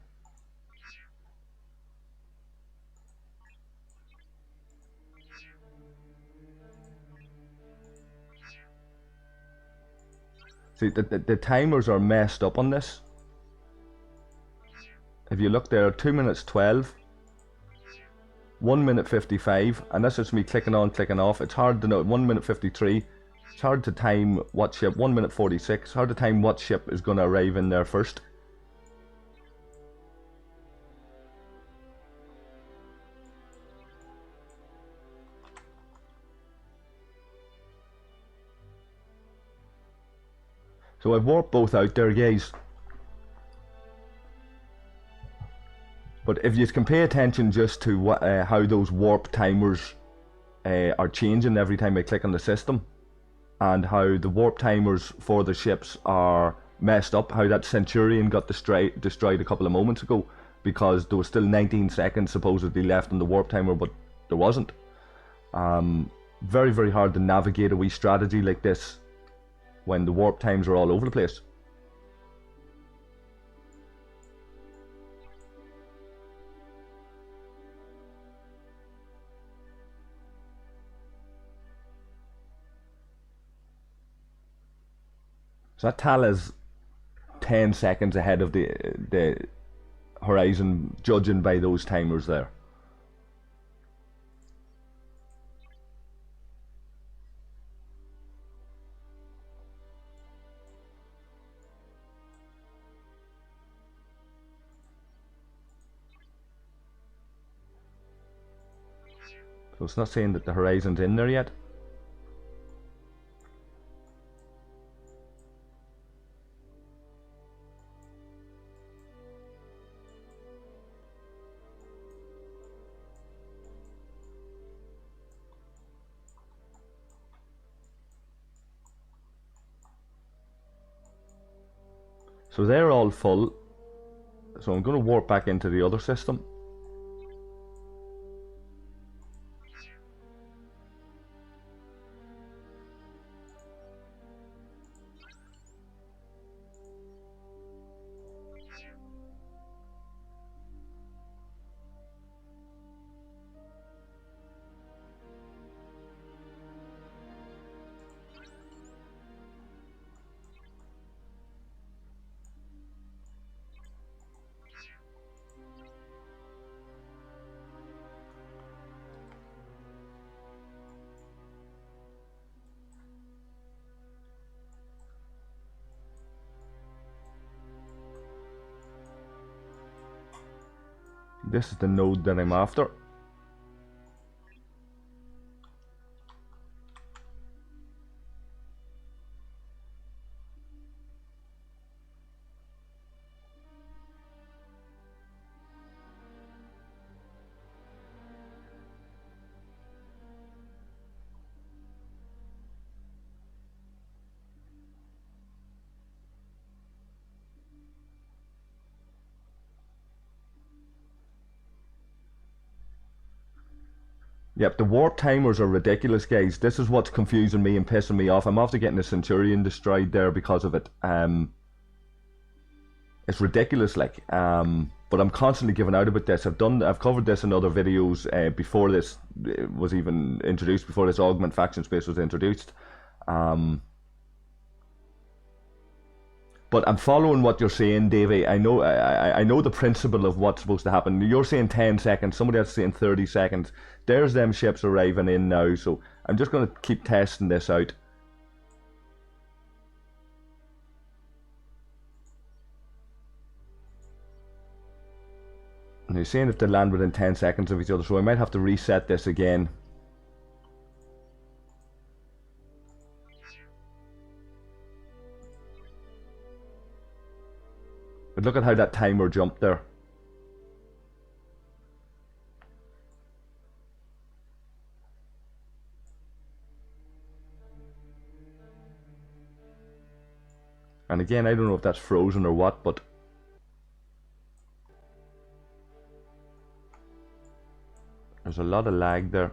Speaker 1: See, the timers are messed up on this. If you look there, 2 minutes 12, 1 minute 55, and that's just me clicking on, clicking off. It's hard to know. 1 minute 53. It's hard to time what ship. 1 minute 46. Hard to time what ship is going to arrive in there first. So I've warped both out there, guys. But if you can pay attention just to what, how those warp timers are changing every time I click on the system, and how the warp timers for the ships are messed up, how that Centurion got destroyed a couple of moments ago because there was still 19 seconds supposedly left on the warp timer, but there wasn't. Very, very hard to navigate a wee strategy like this when the warp times are all over the place. So that Tal is 10 seconds ahead of the horizon, judging by those timers there. So it's not saying that the horizon's in there yet. So they're all full. So I'm going to warp back into the other system. This is the node that I'm after. Yep, the warp timers are ridiculous, guys. This is what's confusing me and pissing me off. I'm after getting the Centurion destroyed there because of it. It's ridiculous, like. But I'm constantly giving out about this. I've covered this in other videos before this was even introduced, before this Augment faction space was introduced. But I'm following what you're saying, Davey. I know the principle of what's supposed to happen. You're saying 10 seconds, somebody else is saying 30 seconds. There's them ships arriving in now, so I'm just going to keep testing this out. And he's saying if they land within 10 seconds of each other, so I might have to reset this again. But look at how that timer jumped there. And again, I don't know if that's frozen or what, but there's a lot of lag there.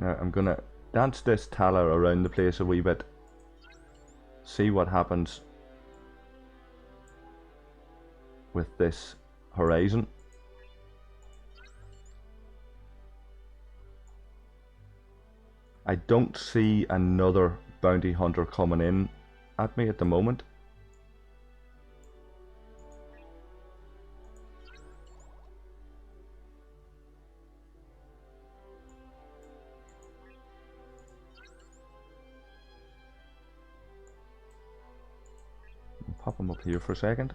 Speaker 1: Now I'm gonna dance this Tala around the place a wee bit, see what happens with this horizon. I don't see another bounty hunter coming in at me at the moment. Pop him up here for a second.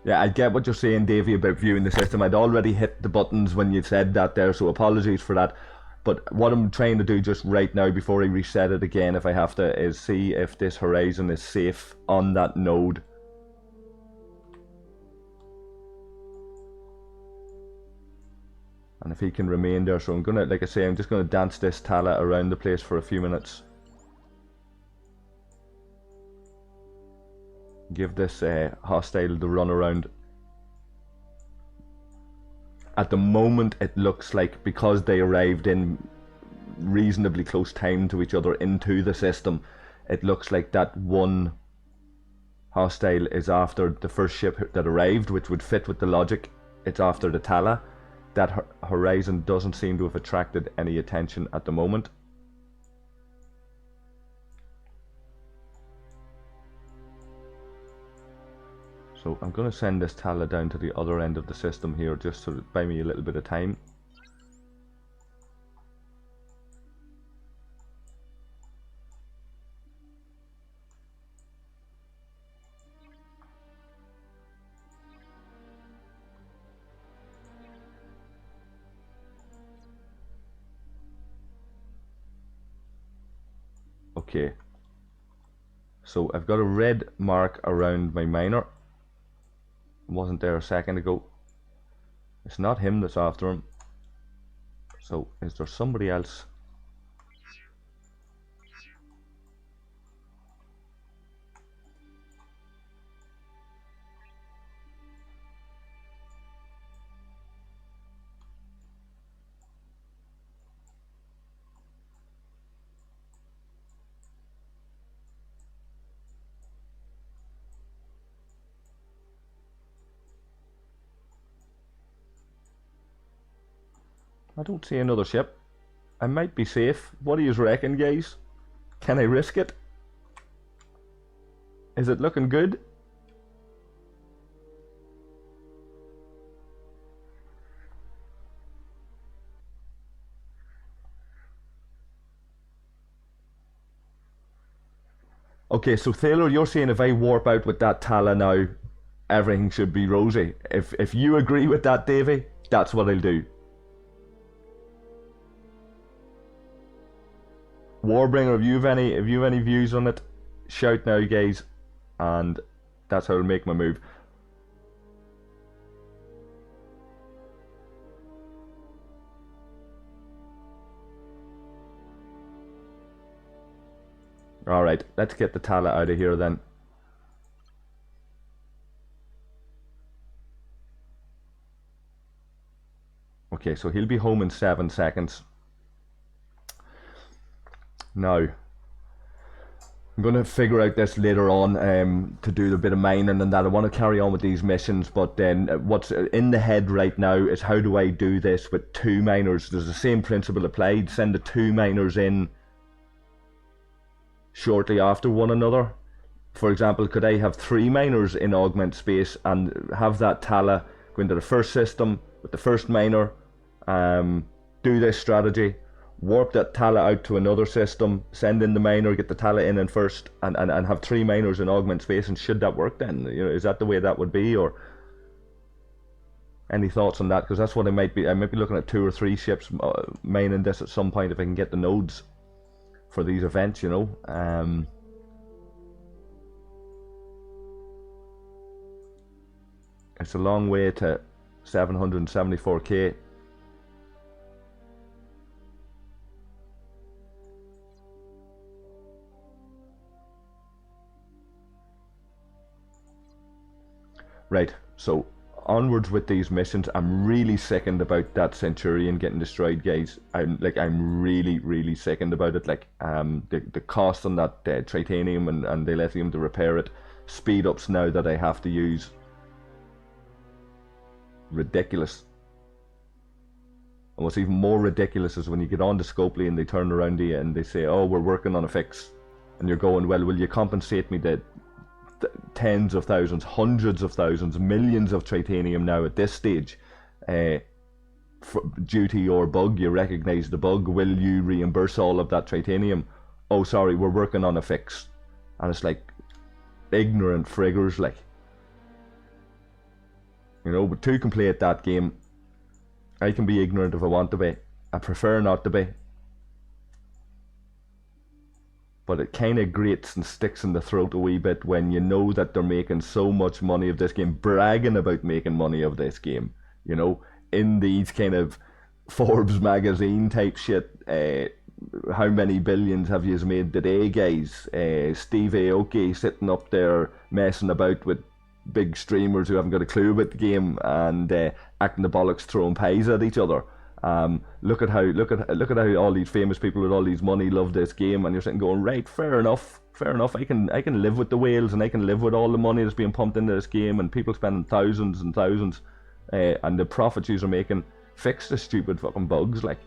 Speaker 1: Yeah, I get what you're saying, Davey, about viewing the system. I'd already hit the buttons when you said that there, so apologies for that. But what I'm trying to do just right now, before I reset it again, if I have to, is see if this horizon is safe on that node. And if he can remain there, so I'm gonna, like I say, I'm just gonna dance this Tala around the place for a few minutes. Give this hostile the run around. At the moment it looks like, because they arrived in reasonably close time to each other into the system, it looks like that one hostile is after the first ship that arrived, which would fit with the logic. It's after the Tala. That horizon doesn't seem to have attracted any attention at the moment. So I'm going to send this Tala down to the other end of the system here, just to buy me a little bit of time. Okay, so I've got a red mark around my miner. It wasn't there a second ago. It's not him that's after him. So is there somebody else? I don't see another ship. I might be safe. What do you reckon, guys? Can I risk it? Is it looking good? Okay, so Thaler, you're saying if I warp out with that Tala now, everything should be rosy. If you agree with that, Davey, that's what I'll do. Warbringer, have you any views on it? Shout now, guys, and that's how I'll make my move. Alright, let's get the Tala out of here then. Okay, so he'll be home in 7 seconds. Now, I'm going to figure out this later on to do a bit of mining and that. I want to carry on with these missions, but then what's in the head right now is how do I do this with 2 miners? There's the same principle applied. Send the 2 miners in shortly after one another. For example, could I have 3 miners in Augment space and have that Tala go into the first system with the first miner, do this strategy, warp that Tala out to another system, send in the miner, get the Tala in first, and have 3 miners in Augment space? And should that work then? You know, is that the way that would be, or any thoughts on that? Because that's what I might be looking at 2 or 3 ships mining this at some point if I can get the nodes for these events, you know. It's a long way to 774k. Right, so onwards with these missions. I'm really sickened about that Centurion getting destroyed, guys. I'm really sickened about it. Like the cost on that titanium and the lithium to repair it, speed ups now that I have to use, ridiculous. And what's even more ridiculous is when you get on to Scopely and they turn around to you and they say, oh, we're working on a fix, and you're going, well, will you compensate me the tens of thousands, hundreds of thousands, millions of titanium now at this stage due to your bug? You recognize the bug, will you reimburse all of that titanium? Oh sorry, we're working on a fix. And it's like ignorant friggers, like, you know. But to complete that game, I can be ignorant if I want to be. I prefer not to be, but it kind of grates and sticks in the throat a wee bit when you know that they're making so much money of this game, bragging about making money of this game, you know, in these kind of Forbes magazine type shit. How many billions have you made today, guys? Steve Aoki sitting up there messing about with big streamers who haven't got a clue about the game and acting the bollocks, throwing pies at each other. Look at how all these famous people with all these money love this game, and you're sitting going, right, fair enough, fair enough. I can live with the whales, and I can live with all the money that's being pumped into this game, and people spending thousands and thousands, and the profits you're making. Fix the stupid fucking bugs, like,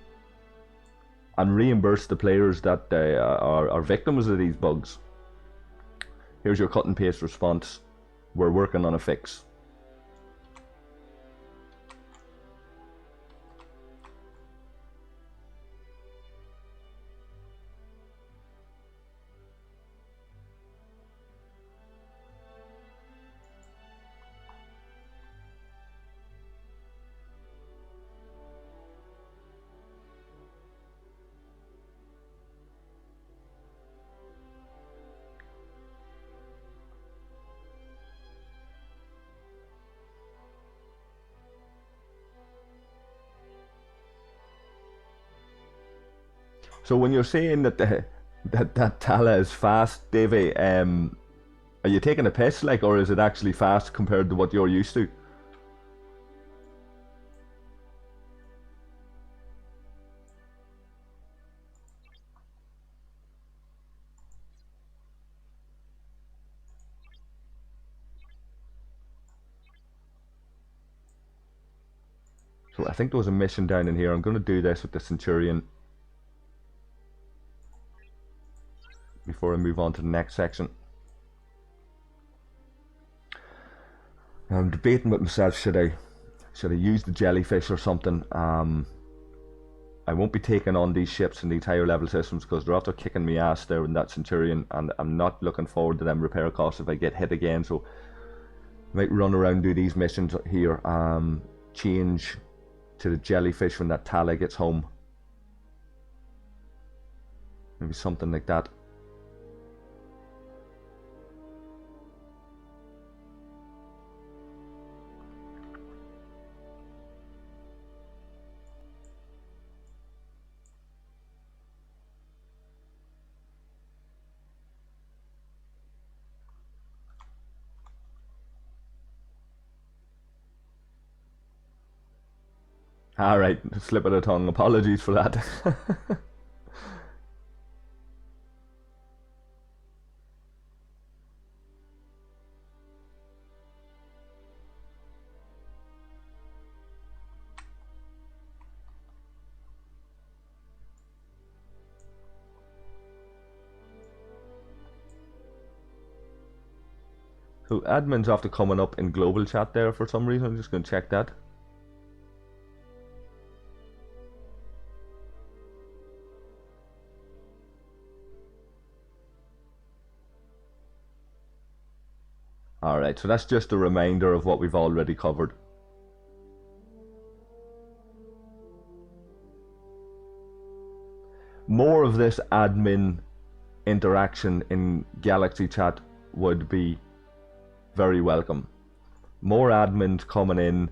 Speaker 1: and reimburse the players that are victims of these bugs. Here's your cut and paste response. We're working on a fix. So when you're saying that that Tala is fast, Davey, are you taking a piss, like, or is it actually fast compared to what you're used to? So I think there was a mission down in here. I'm going to do this with the Centurion before I move on to the next section. I'm debating with myself, should I use the jellyfish or something? I won't be taking on these ships in these higher level systems because they're after kicking me ass there in that Centurion, and I'm not looking forward to them repair costs if I get hit again. So I might run around, do these missions here, change to the jellyfish when that Tala gets home. Maybe something like that. Alright, slip of the tongue, apologies for that. So admin's after coming up in global chat there for some reason. I'm just going to check that. Alright, so that's just a reminder of what we've already covered. More of this admin interaction in Galaxy chat would be very welcome. More admins coming in,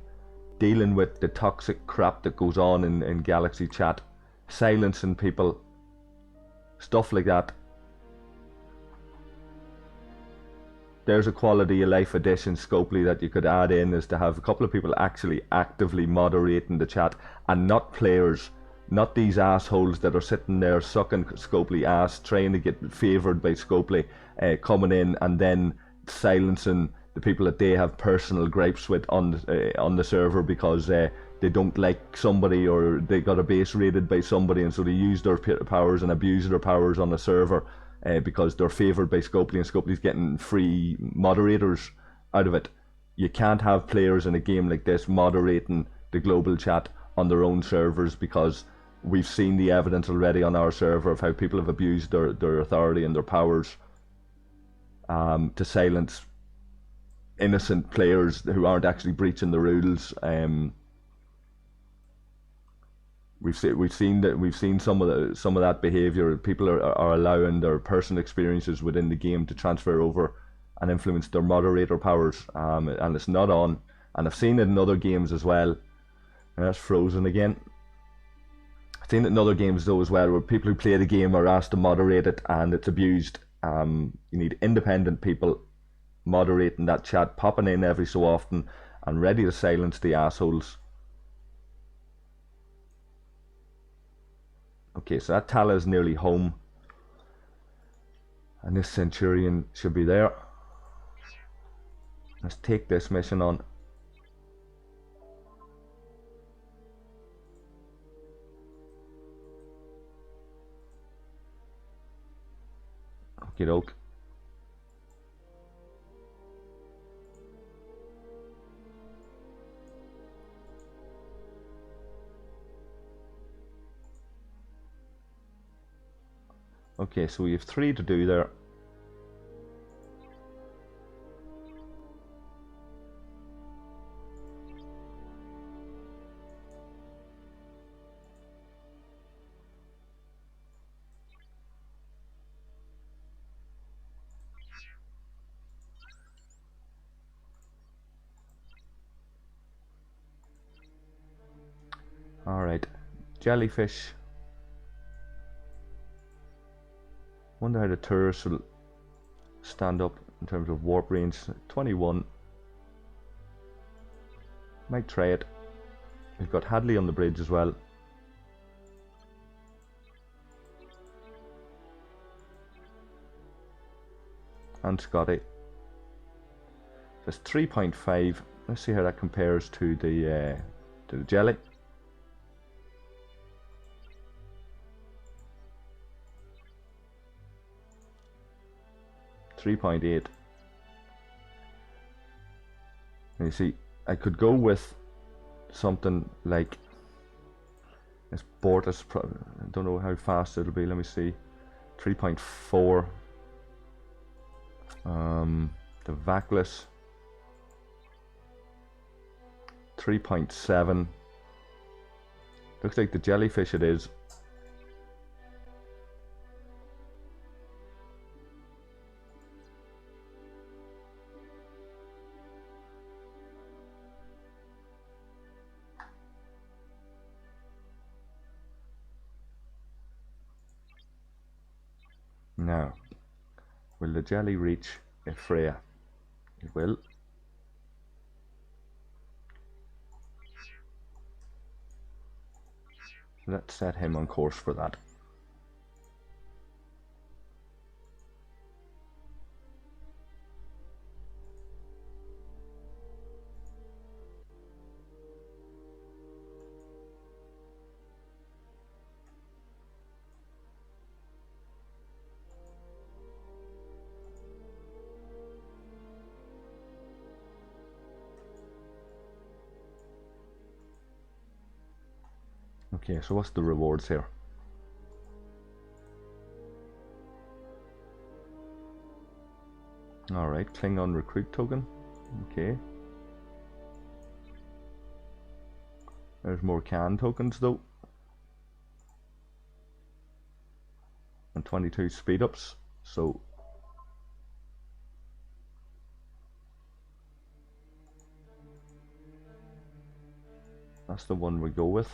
Speaker 1: dealing with the toxic crap that goes on in Galaxy chat, silencing people, stuff like that. There's a quality of life addition, Scopely, that you could add in, is to have a couple of people actually actively moderating the chat, and not players, not these assholes that are sitting there sucking Scopely ass, trying to get favoured by Scopely, coming in and then silencing the people that they have personal gripes with on the server because they don't like somebody, or they got a base raided by somebody, and so they use their powers and abuse their powers on the server. Because they're favoured by Scopely, and Scopely's getting free moderators out of it. You can't have players in a game like this moderating the global chat on their own servers, because we've seen the evidence already on our server of how people have abused their authority and their powers to silence innocent players who aren't actually breaching the rules. We've seen some of that behaviour. People are allowing their personal experiences within the game to transfer over and influence their moderator powers, and it's not on. And I've seen it in other games as well. And that's frozen again. I've seen it in other games though as well, where people who play the game are asked to moderate it and it's abused. You need independent people moderating that chat, popping in every so often and ready to silence the assholes. Okay, so that Tala is nearly home. And this Centurion should be there. Let's take this mission on. Okie doke. Okay, so we have 3 to do there. Alright, jellyfish. Wonder how the tourists will stand up in terms of warp range. 21. Might try it. We've got Hadley on the bridge as well. And Scotty. That's 3.5. Let's see how that compares to the jelly. .8. And you see, I could go with something like this Bortus. I don't know how fast it'll be. Let me see. 3.4. The Vaclus 3.7. Looks like the jellyfish it is. Now, will the jelly reach Freya? It will. Let's set him on course for that. Okay, so what's the rewards here? Alright, Klingon recruit token. Okay. There's more can tokens though. And 22 speed ups. So that's the one we go with.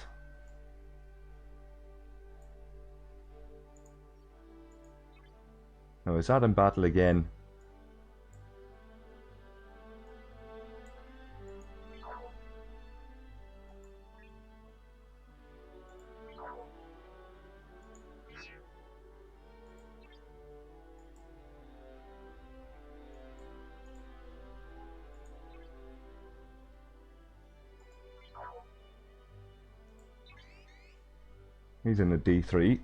Speaker 1: Now is that in battle again? He's in a D3.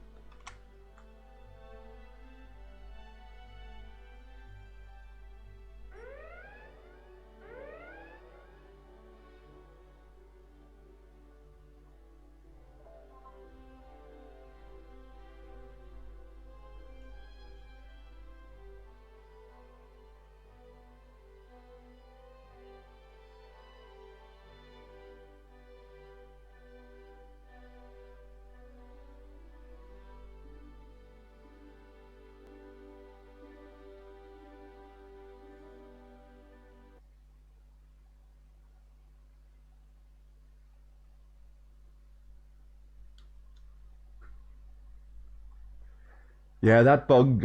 Speaker 1: Yeah, that bug,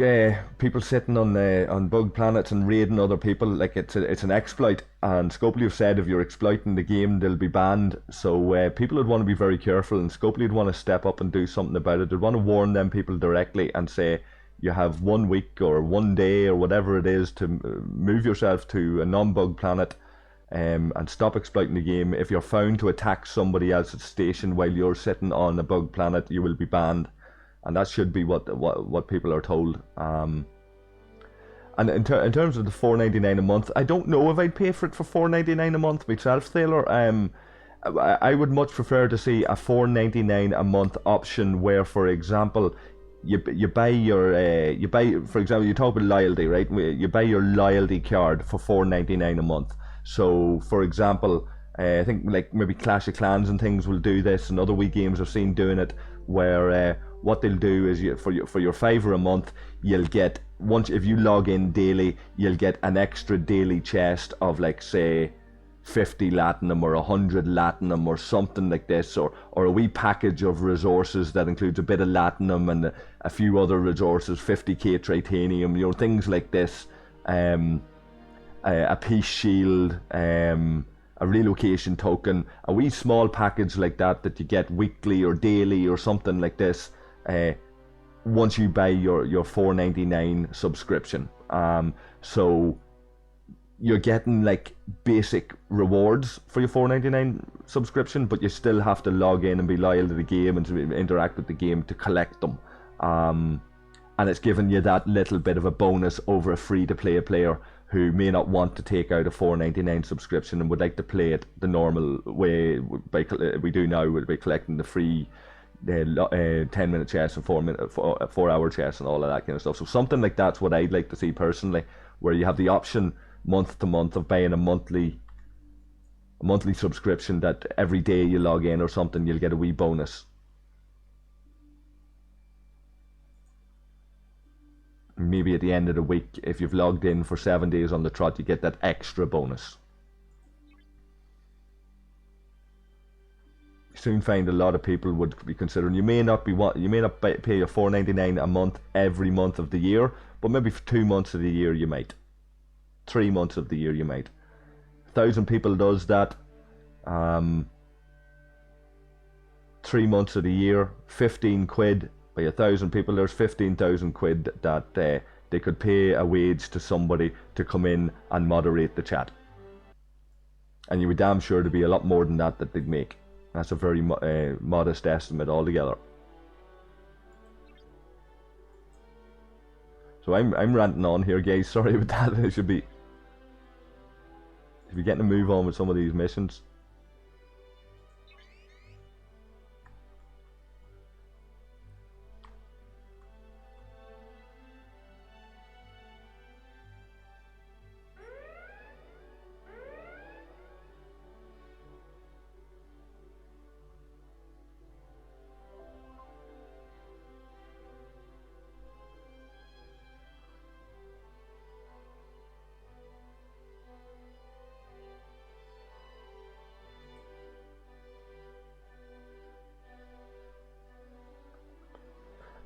Speaker 1: people sitting on bug planets and raiding other people, like it's an exploit. And Scopely have said if you're exploiting the game, they'll be banned. So people would want to be very careful, and Scopely would want to step up and do something about it. They'd want to warn them people directly and say you have 1 week or 1 day or whatever it is to move yourself to a non-bug planet, and stop exploiting the game. If you're found to attack somebody else's station while you're sitting on a bug planet, you will be banned, and that should be what people are told. And in terms of the $4.99 a month, I don't know if I'd pay for it for $4.99 a month myself, Taylor. I would much prefer to see a $4.99 a month option where, for example, you buy you buy, for example, you talk about loyalty, right? You buy your loyalty card for $4.99 a month. So, for example, I think like maybe Clash of Clans and things will do this, and other Wii games I've seen doing it, where what they'll do is for your fiver a month, you'll get, once if you log in daily, you'll get an extra daily chest of, like, say 50 latinum or 100 latinum or something like this, or a wee package of resources that includes a bit of latinum and a few other resources, 50k titanium, things like this. A peace shield, a relocation token, a wee small package like that you get weekly or daily or something like this, once you buy your $4.99 subscription. So you're getting like basic rewards for your $4.99 subscription, but you still have to log in and be loyal to the game and to interact with the game to collect them. And it's giving you that little bit of a bonus over a free-to-play player who may not want to take out a $4.99 subscription and would like to play it the normal way we do now, by collecting the free 10-minute chests and 4-hour chests and all of that kind of stuff. So something like that's what I'd like to see personally, where you have the option month to month of buying a monthly subscription that every day you log in or something, you'll get a wee bonus. Maybe at the end of the week, if you've logged in for 7 days on the trot, you get that extra bonus. You soon find a lot of people would be considering, you may not pay your $4.99 a month every month of the year, but maybe for 2 months of the year you might. 3 months of the year you might. 1,000 people does that. 3 months of the year, 15 quid. By 1,000 people, there's 15,000 quid that they could pay a wage to somebody to come in and moderate the chat. And you would damn sure to be a lot more than that they'd make. That's a very modest estimate altogether. So I'm ranting on here, guys. Sorry about that. I should be getting to move on with some of these missions.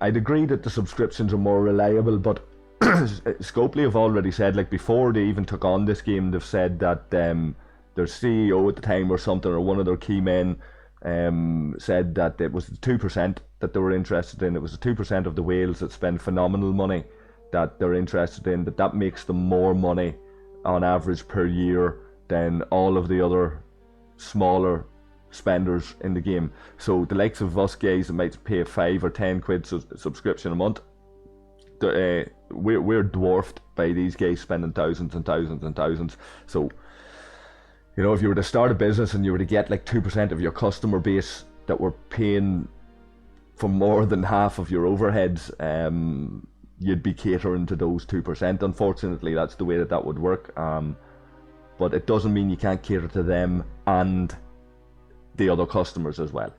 Speaker 1: I'd agree that the subscriptions are more reliable, but Scopely have already said, like before they even took on this game, they've said that their CEO at the time or something, or one of their key men, said that it was the 2% that they were interested in. It was the 2% of the whales that spend phenomenal money that they're interested in, that makes them more money on average per year than all of the other smaller spenders in the game. So the likes of us guys that might pay a 5 or 10 quid subscription a month, we're dwarfed by these guys spending thousands and thousands and thousands. So, if you were to start a business and you were to get like 2% of your customer base that were paying for more than half of your overheads, you'd be catering to those 2%. Unfortunately, that's the way that would work. But it doesn't mean you can't cater to them and the other customers as well.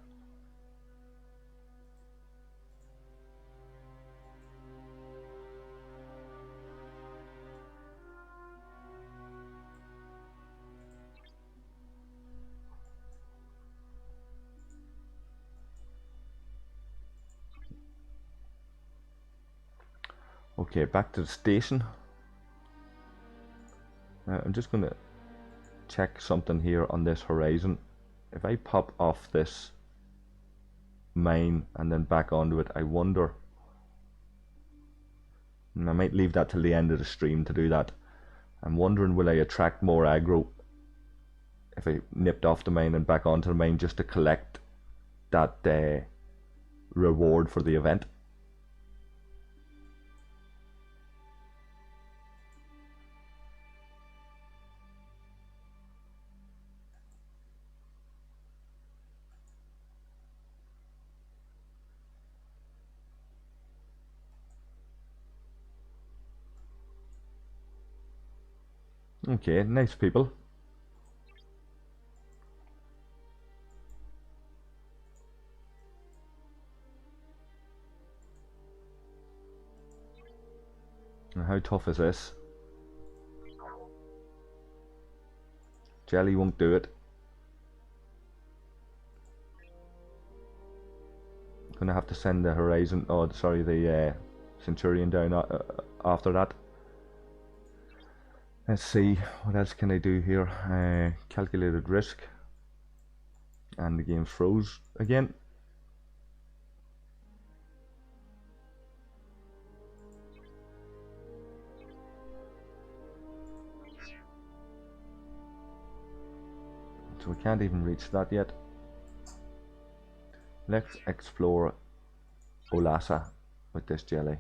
Speaker 1: Okay, back to the station. I'm just going to check something here on this horizon. If I pop off this mine and then back onto it, I wonder, and I might leave that till the end of the stream to do that. I'm wondering, will I attract more aggro if I nipped off the mine and back onto the mine just to collect that reward for the event? Okay, nice people. How tough is this? Jelly won't do it. Gonna have to send the Horizon, oh sorry, the Centurion down after that. Let's see, what else can I do here? Calculated risk. And the game froze again. So we can't even reach that yet. Let's explore Olasa with this jelly.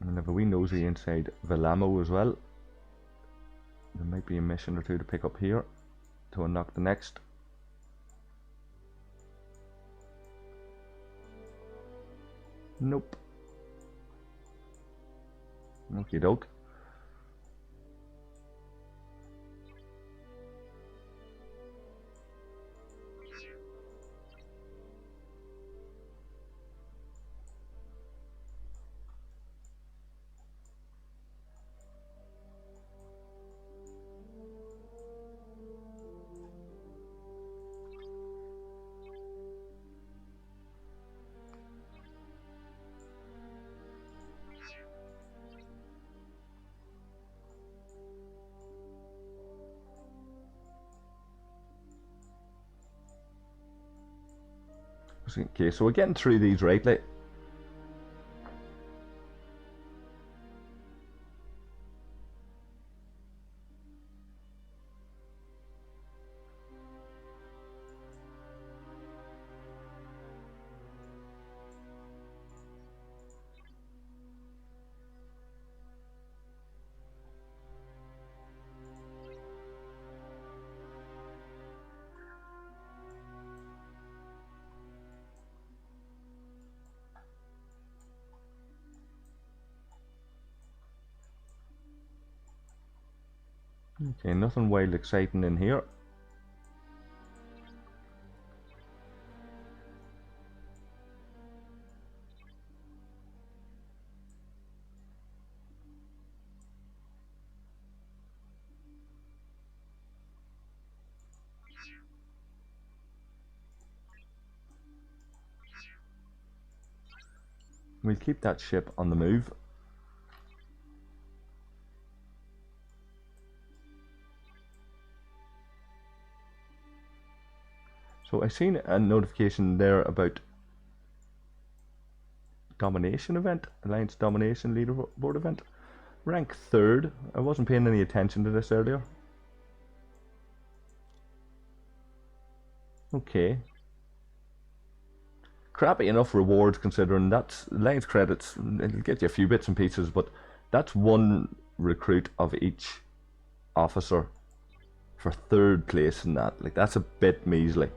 Speaker 1: And have a wee nosy inside Velamo as well. There might be a mission or two to pick up here to unlock the next. Nope. Okie doke. Okay, so we're getting through these rightly. Okay, nothing wild exciting in here. We'll keep that ship on the move. So I seen a notification there about domination event, Alliance domination leaderboard event. Rank 3rd. I wasn't paying any attention to this earlier. Okay. Crappy enough rewards considering that's Alliance credits. It'll get you a few bits and pieces, but that's one recruit of each officer for 3rd place in that. Like, that's a bit measly.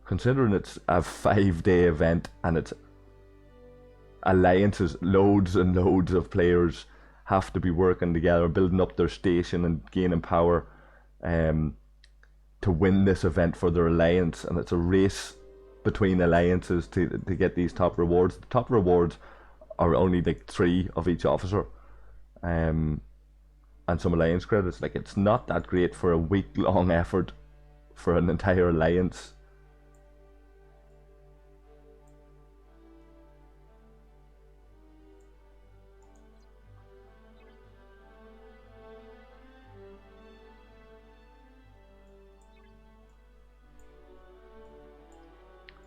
Speaker 1: Considering it's a 5-day event and it's alliances, loads and loads of players have to be working together, building up their station and gaining power to to win this event for their alliance, and it's a race between alliances to get these top rewards. The top rewards are only like 3 of each officer, and some alliance credits. Like, it's not that great for a week-long effort for an entire alliance.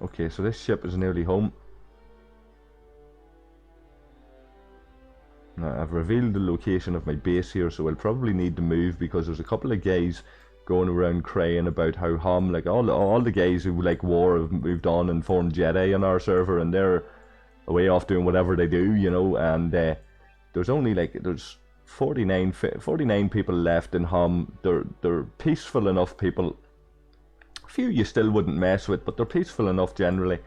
Speaker 1: Okay, so this ship is nearly home. Now, I've revealed the location of my base here, so I'll probably need to move, because there's a couple of guys going around crying about how like all the guys who like war have moved on and formed Jedi on our server, and they're away off doing whatever they do, you know. And there's only there's 49 people left in Hom. They're peaceful enough people. A few you still wouldn't mess with, but they're peaceful enough generally.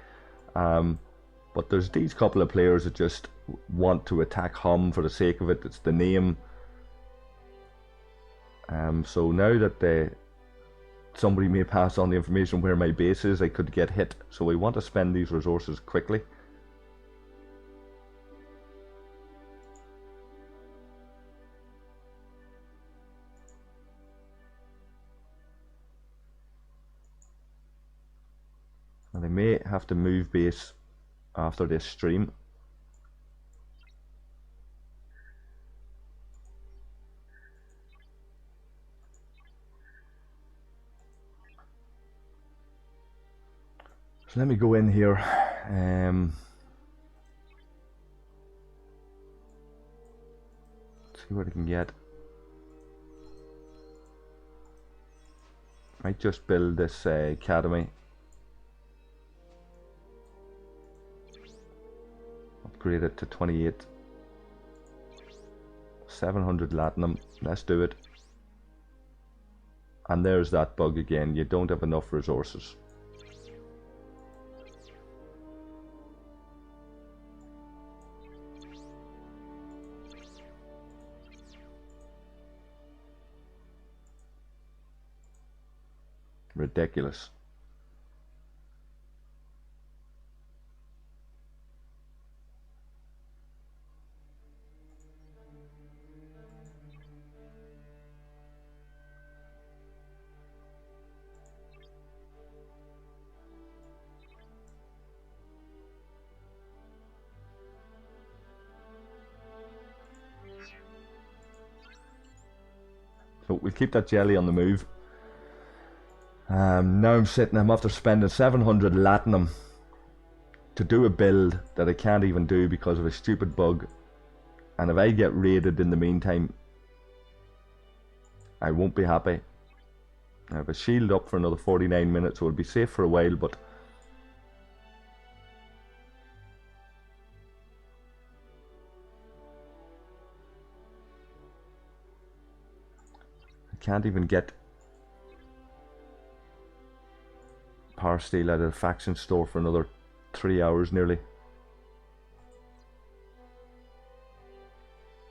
Speaker 1: But there's these couple of players that just want to attack Hom for the sake of it. It's the name. So now that somebody may pass on the information where my base is, I could get hit. So we want to spend these resources quickly. And I may have to move base after this stream. So let me go in here. See what I can get. Might just build this academy. Upgrade it to 28. 700 latinum. Let's do it. And there's that bug again. You don't have enough resources. Ridiculous. So we'll keep that jelly on the move. Now I'm after spending 700 latinum to do a build that I can't even do because of a stupid bug. And if I get raided in the meantime, I won't be happy. I have a shield up for another 49 minutes, so it'll be safe for a while, but I can't even get power steel out of the faction store for another 3 hours nearly.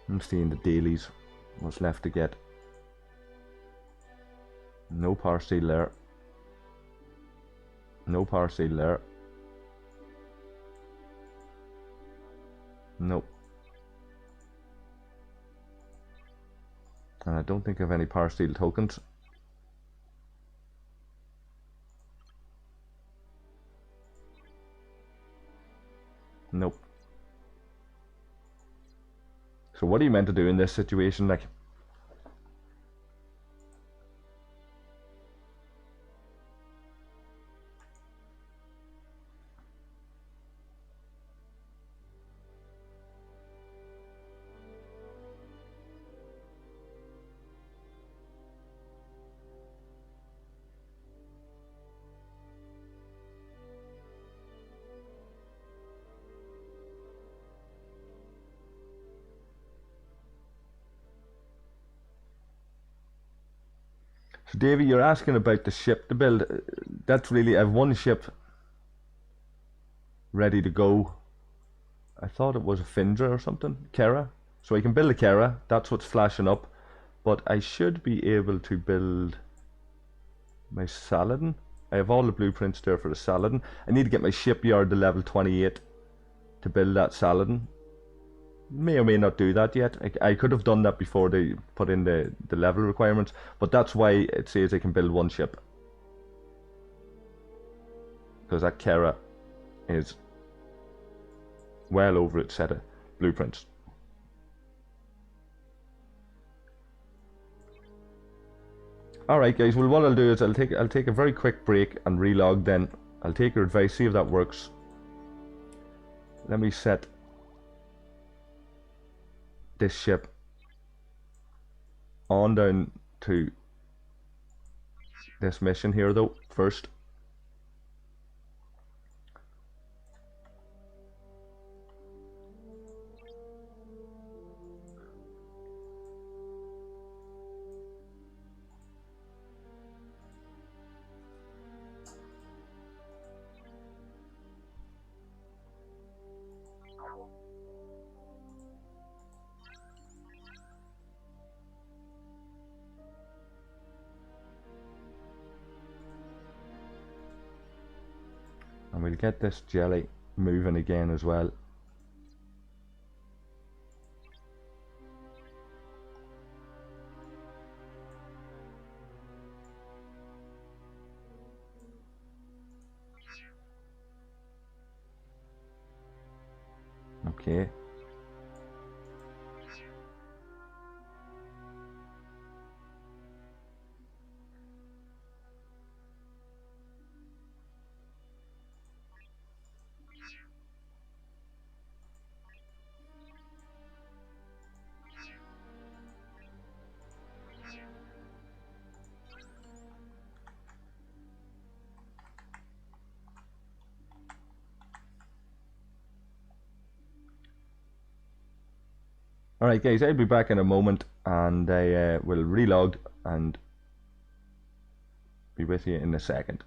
Speaker 1: I'm seeing the dailies, what's left to get. No power steel there. No power steel there. Nope. And I don't think I have any power steel tokens. Nope. So what are you meant to do in this situation, like? So Davey, you're asking about the ship to build. That's really, I have one ship ready to go. I thought it was a Findra or something, Kera. So I can build a Kera, that's what's flashing up. But I should be able to build my Saladin. I have all the blueprints there for the Saladin. I need to get my shipyard to level 28 to build that Saladin. May or may not do that yet. I could have done that before they put in the level requirements, but that's why it says I can build one ship. Because that Kera is well over its set of blueprints. Alright guys, well what I'll do is I'll take a very quick break and relog then. I'll take your advice, see if that works. Let me set this ship on down to this mission here though first. And we'll get this jelly moving again as well. Okay. Alright guys, I'll be back in a moment and I will relog and be with you in a second.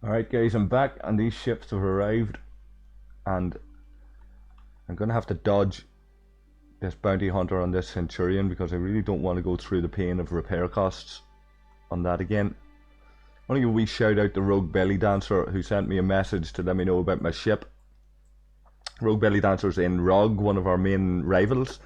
Speaker 1: Alright guys, I'm back and these ships have arrived, and I'm gonna have to dodge this bounty hunter on this Centurion because I really don't want to go through the pain of repair costs on that again. I want to give a wee shout out to Rogue Belly Dancer, who sent me a message to let me know about my ship. Rogue Belly Dancer's in ROG, one of our main rivals.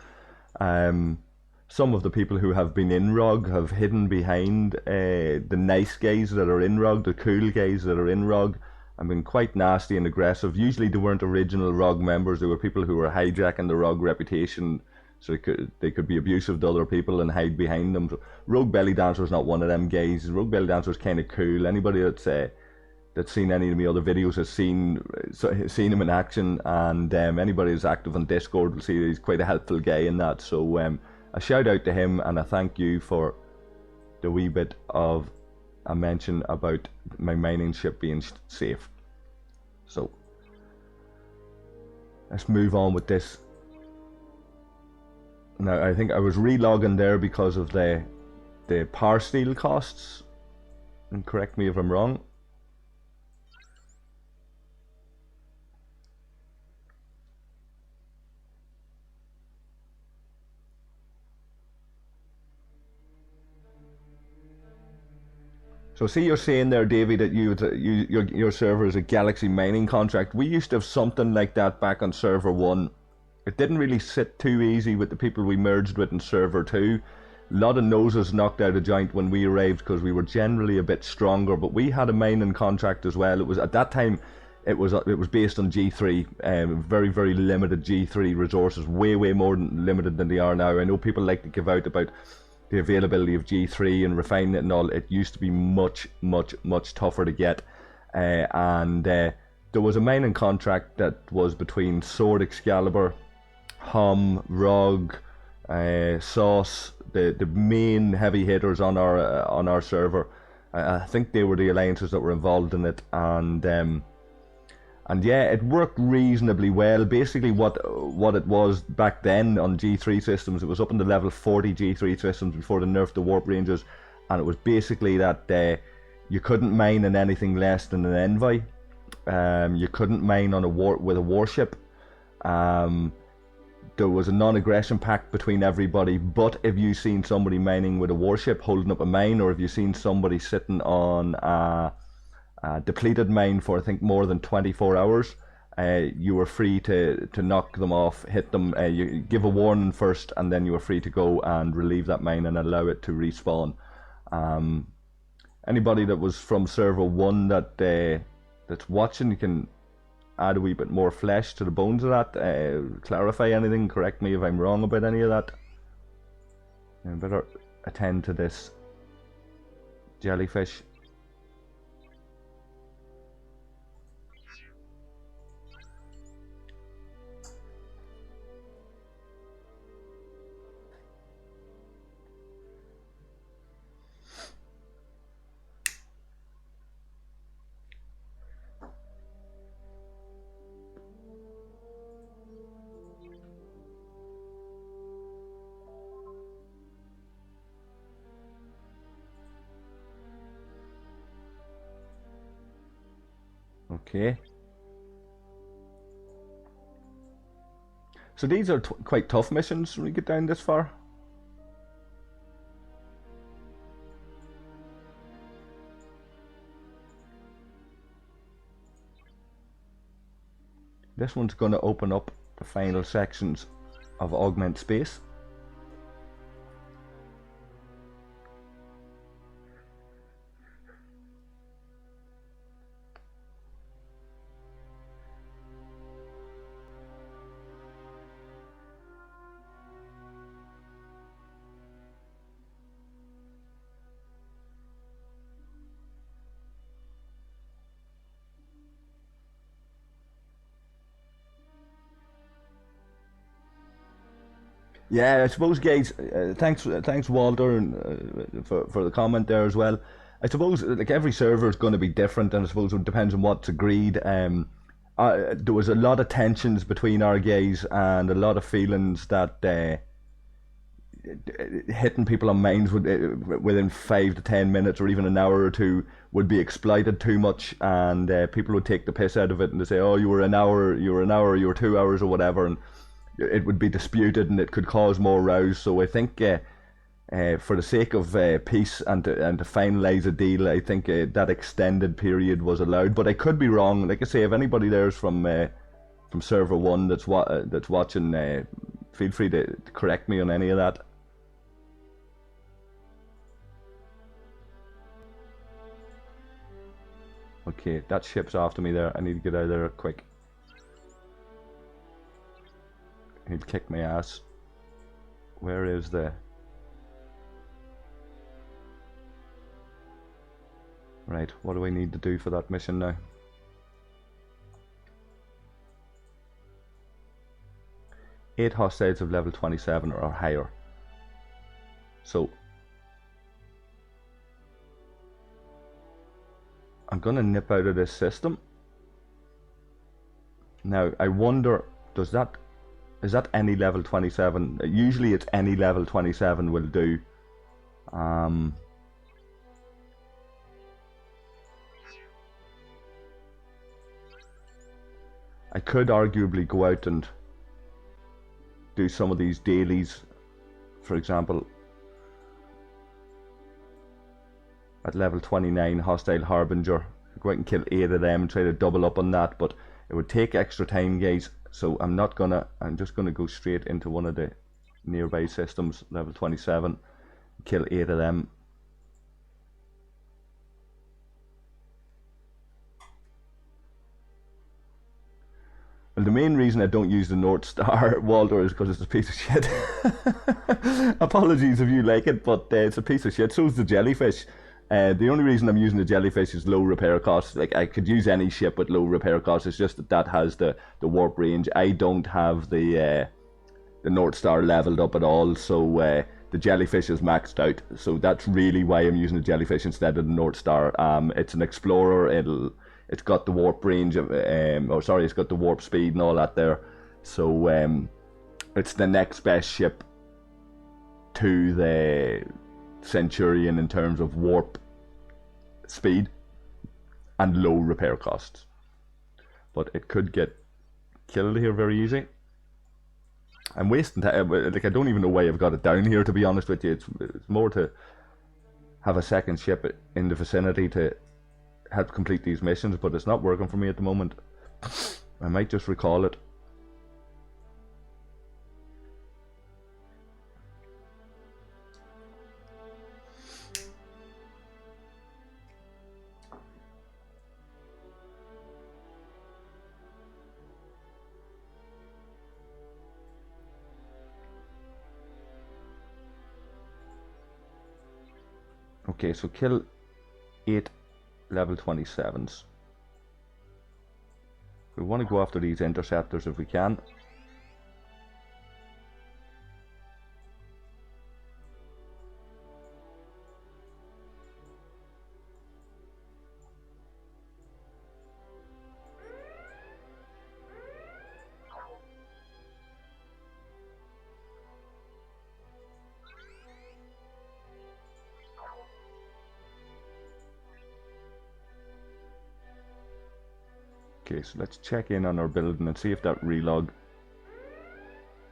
Speaker 1: Some of the people who have been in ROG have hidden behind the nice guys that are in ROG, the cool guys that are in ROG, and been quite nasty and aggressive. Usually they weren't original ROG members, they were people who were hijacking the ROG reputation so they could be abusive to other people and hide behind them. So Rogue Belly Dancer's not one of them guys. Rogue Belly Dancer's kind of cool. Anybody that's seen any of my other videos has seen him in action, and anybody who's active on Discord will see he's quite a helpful guy in that. So a shout out to him, and a thank you for the wee bit of a mention about my mining ship being safe. So let's move on with this. Now I think I was relogging there because of the power steel costs, and correct me if I'm wrong. So see, you're saying there, Davey, that your server is a Galaxy mining contract. We used to have something like that back on server 1. It didn't really sit too easy with the people we merged with in server 2. A lot of noses knocked out of joint when we arrived because we were generally a bit stronger, but we had a mining contract as well. It was at that time, it was based on G3, very, very limited G3 resources, way more limited than they are now. I know people like to give out about the availability of G3 and refining it and all. It used to be much tougher to get, and there was a mining contract that was between Sword Excalibur, Hum, ROG, Sauce, the main heavy hitters on our server. I think they were the alliances that were involved in it, and yeah, it worked reasonably well. Basically what it was back then on G3 systems, it was up in the level 40 G3 systems before they nerfed the warp ranges, and it was basically that you couldn't mine in anything less than an envoy. You couldn't mine on with a warship. There was a non-aggression pact between everybody, but if you seen somebody mining with a warship holding up a mine, or if you seen somebody sitting on a depleted mine for I think more than 24 hours, you were free to knock them off, hit them, you give a warning first, and then you were free to go and relieve that mine and allow it to respawn. Anybody that was from server 1 that's watching, you can add a wee bit more flesh to the bones of that, clarify anything, correct me if I'm wrong about any of that. I better attend to this jellyfish. Okay. So these are quite tough missions when we get down this far. This one's going to open up the final sections of Augment space. Yeah, I suppose, guys. Thanks, Walter, and for the comment there as well. I suppose like every server is going to be different, and I suppose it depends on what's agreed. There was a lot of tensions between our guys and a lot of feelings that hitting people on mines within 5 to 10 minutes or even an hour or two would be exploited too much, and people would take the piss out of it and they say, "Oh, you were an hour, you were 2 hours or whatever," and it would be disputed and it could cause more rows. So I think for the sake of peace and to finalise a deal, I think that extended period was allowed. But I could be wrong. Like I say, if anybody there's from server 1 that's watching, feel free to correct me on any of that. Okay, that ship's after me there. I need to get out of there quick. He'll kick my ass. Where is the... Right, what do I need to do for that mission now? Eight hostiles of level 27 or higher. So I'm gonna nip out of this system. Now I wonder, is that any level 27? Usually it's any level 27 will do. I could arguably go out and do some of these dailies, for example, at level 29, Hostile Harbinger. Go out and kill 8 of them and try to double up on that, but it would take extra time, guys, so I'm just gonna go straight into one of the nearby systems, level 27, kill 8 of them. Well, the main reason I don't use the North Star, Walter, is because it's a piece of shit. Apologies if you like it, but it's a piece of shit. So is the jellyfish. The only reason I'm using the jellyfish is low repair costs. Like, I could use any ship with low repair costs. It's just that has the warp range. I don't have the North Star leveled up at all, so the jellyfish is maxed out. So that's really why I'm using the jellyfish instead of the North Star. It's an explorer. It's got the warp range of, it's got the warp speed and all that there. So it's the next best ship to the Centurion in terms of warp speed and low repair costs. But it could get killed here very easy. I'm wasting time. Like, I don't even know why I've got it down here, to be honest with you. It's more to have a second ship in the vicinity to help complete these missions, but it's not working for me at the moment. I might just recall it. Okay, so kill 8 level 27s. We want to go after these interceptors if we can. Okay, so let's check in on our building and see if that relog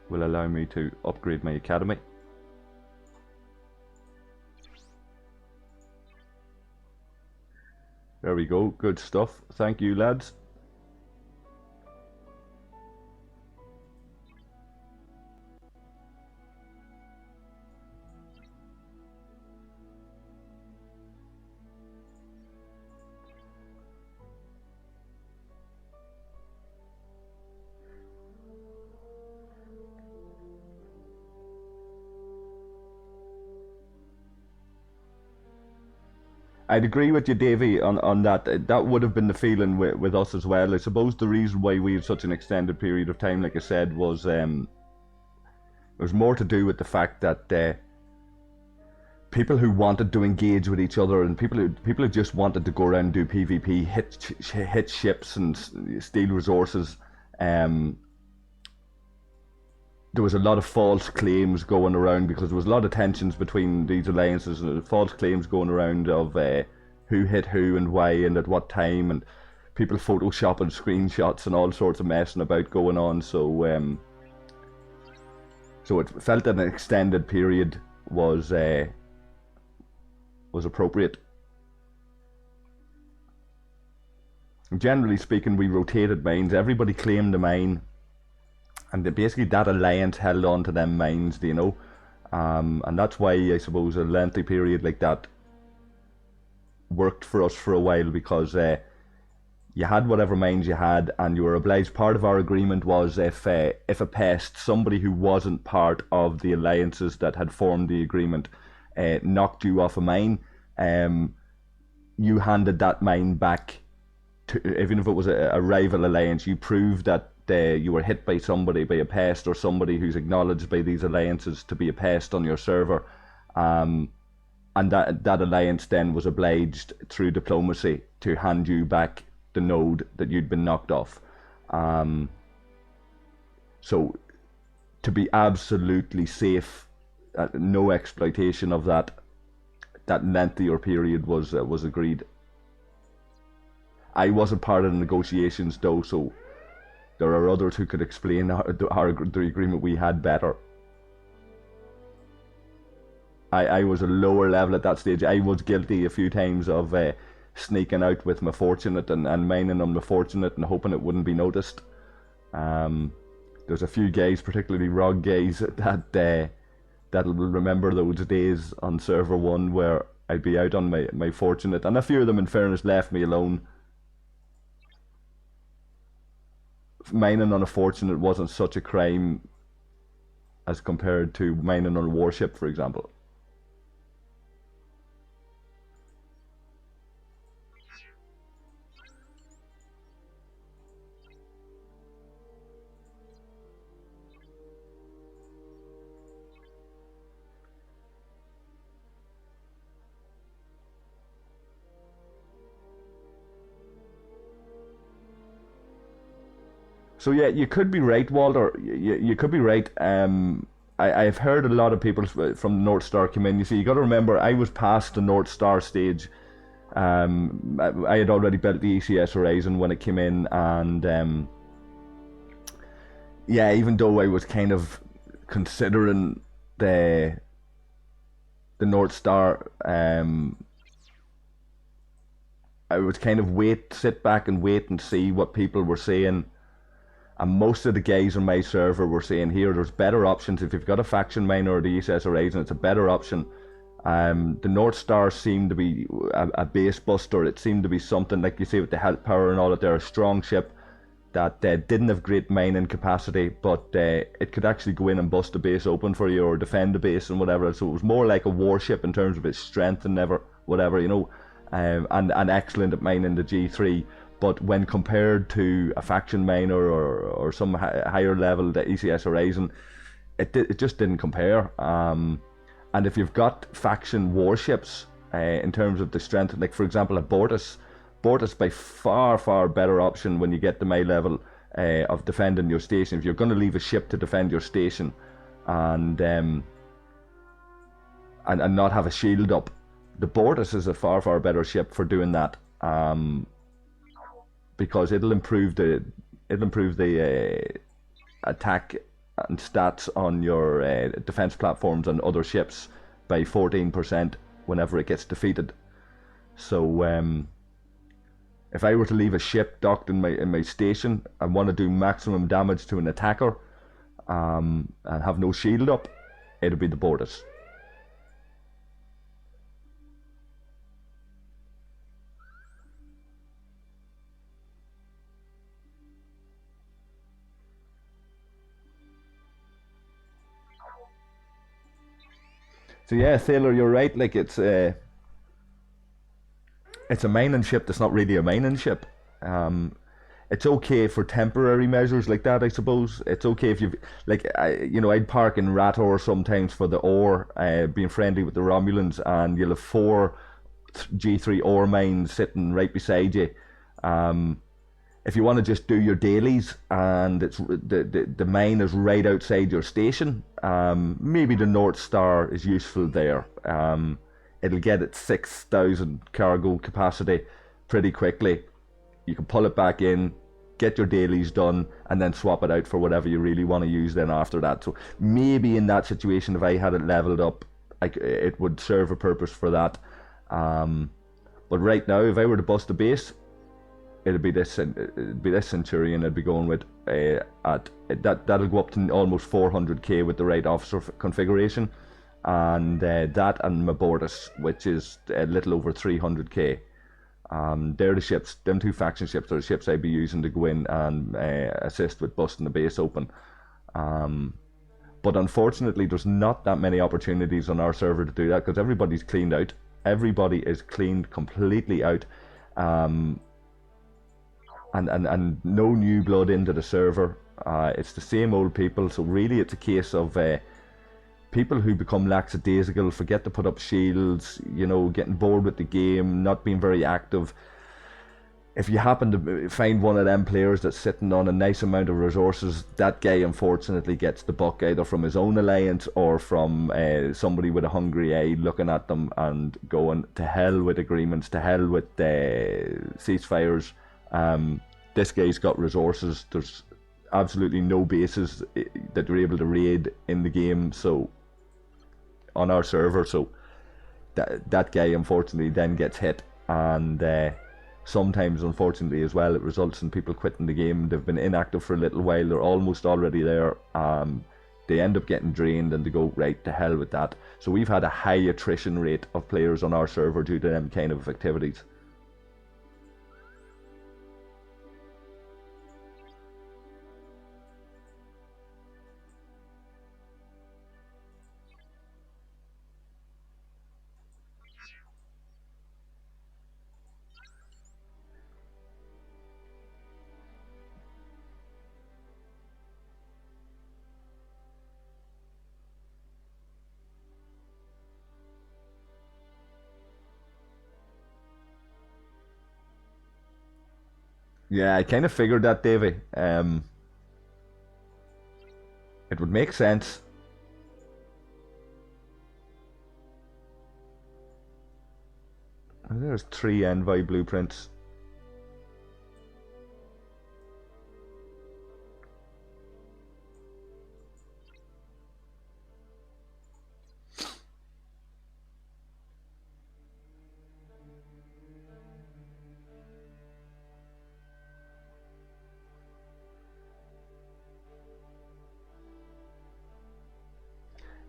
Speaker 1: will allow me to upgrade my academy. There we go, good stuff. Thank you, lads. I'd agree with you, Davey, on that. That would have been the feeling with us as well. I suppose the reason why we had such an extended period of time, like I said, was it was more to do with the fact that people who wanted to engage with each other and people who just wanted to go around and do PvP, hit ships and steal resources, there was a lot of false claims going around because there was a lot of tensions between these alliances, and false claims going around of who hit who and why and at what time, and people photoshopping screenshots and all sorts of messing about going on. So it felt that an extended period was appropriate. Generally speaking, we rotated mines. Everybody claimed a mine, and basically that alliance held on to them mines, you know. And that's why I suppose a lengthy period like that worked for us for a while, because you had whatever mines you had, and you were obliged. Part of our agreement was if a pest, somebody who wasn't part of the alliances that had formed the agreement, knocked you off a mine, you handed that mine back to, even if it was a rival alliance. You proved that you were hit by somebody, by a pest, or somebody who's acknowledged by these alliances to be a pest on your server, and that alliance then was obliged through diplomacy to hand you back the node that you'd been knocked off. So to be absolutely safe, no exploitation of that lengthier period was agreed. I wasn't part of the negotiations though, so there are others who could explain the agreement we had better. I was a lower level at that stage. I was guilty a few times of sneaking out with my fortunate and mining on my fortunate and hoping it wouldn't be noticed. There's a few guys, particularly ROG guys, that'll remember those days on server 1 where I'd be out on my fortunate, and a few of them in fairness left me alone. Mining on a fortunate wasn't such a crime as compared to mining on a warship, for example. So yeah, you could be right, Walter. You could be right. I've heard a lot of people from the North Star come in. You see, you got to remember, I was past the North Star stage. I had already built the ECS Horizon when it came in, and yeah, even though I was kind of considering the North Star, I would kind of sit back and wait and see what people were saying. And most of the guys on my server were saying, here, there's better options. If you've got a faction miner or the ESS Horizon, it's a better option. The North Star seemed to be a base buster. It seemed to be something, like you say, with the health power and all that, they're a strong ship that didn't have great mining capacity, but it could actually go in and bust a base open for you or defend the base and whatever. So it was more like a warship in terms of its strength and whatever, you know, and excellent at mining the G3. But when compared to a faction miner or some higher level, the ECS Horizon, it just didn't compare. And if you've got faction warships, in terms of the strength, like for example a Bortus by far better option when you get to my level of defending your station. If you're going to leave a ship to defend your station and not have a shield up, the Bortus is a far better ship for doing that. Because it'll improve the attack and stats on your defense platforms and other ships by 14% whenever it gets defeated. So if I were to leave a ship docked in my station and want to do maximum damage to an attacker, and have no shield up, it'll be the Bortus. So yeah, Sailor, you're right. Like it's a mining ship that's not really a mining ship. It's okay for temporary measures like that, I suppose. It's okay if you've, like, I'd park in Rator sometimes for the ore, being friendly with the Romulans, and you'll have 4 G3 ore mines sitting right beside you. If you want to just do your dailies and it's the mine is right outside your station, maybe the North Star is useful there. It'll get its 6,000 cargo capacity pretty quickly. You can pull it back in, get your dailies done, and then swap it out for whatever you really want to use then after that. So maybe in that situation, if I had it leveled up, it would serve a purpose for that. But right now, if I were to bust a base, it'd be this Centurion I'd be going with. That'll go up to almost 400k with the right officer configuration, and that and my Mortis, which is a little over 300k. They're the ships, them two faction ships are the ships I'd be using to go in and assist with busting the base open. But unfortunately, there's not that many opportunities on our server to do that because everybody's cleaned out. Everybody is cleaned completely out. And no new blood into the server. It's the same old people, so really it's a case of people who become lackadaisical, forget to put up shields, you know, getting bored with the game, not being very active. If you happen to find one of them players that's sitting on a nice amount of resources, that guy unfortunately gets the buck either from his own alliance or from somebody with a hungry eye looking at them and going, to hell with agreements, to hell with ceasefires. This guy's got resources. There's absolutely no bases that you're able to raid in the game, so on our server, so that guy unfortunately then gets hit, and sometimes unfortunately as well it results in people quitting the game. They've been inactive for a little while, they're almost already there, they end up getting drained and they go, right, to hell with that. So we've had a high attrition rate of players on our server due to them kind of activities. Yeah, I kind of figured that, Davey. It would make sense. And there's 3 envoy blueprints.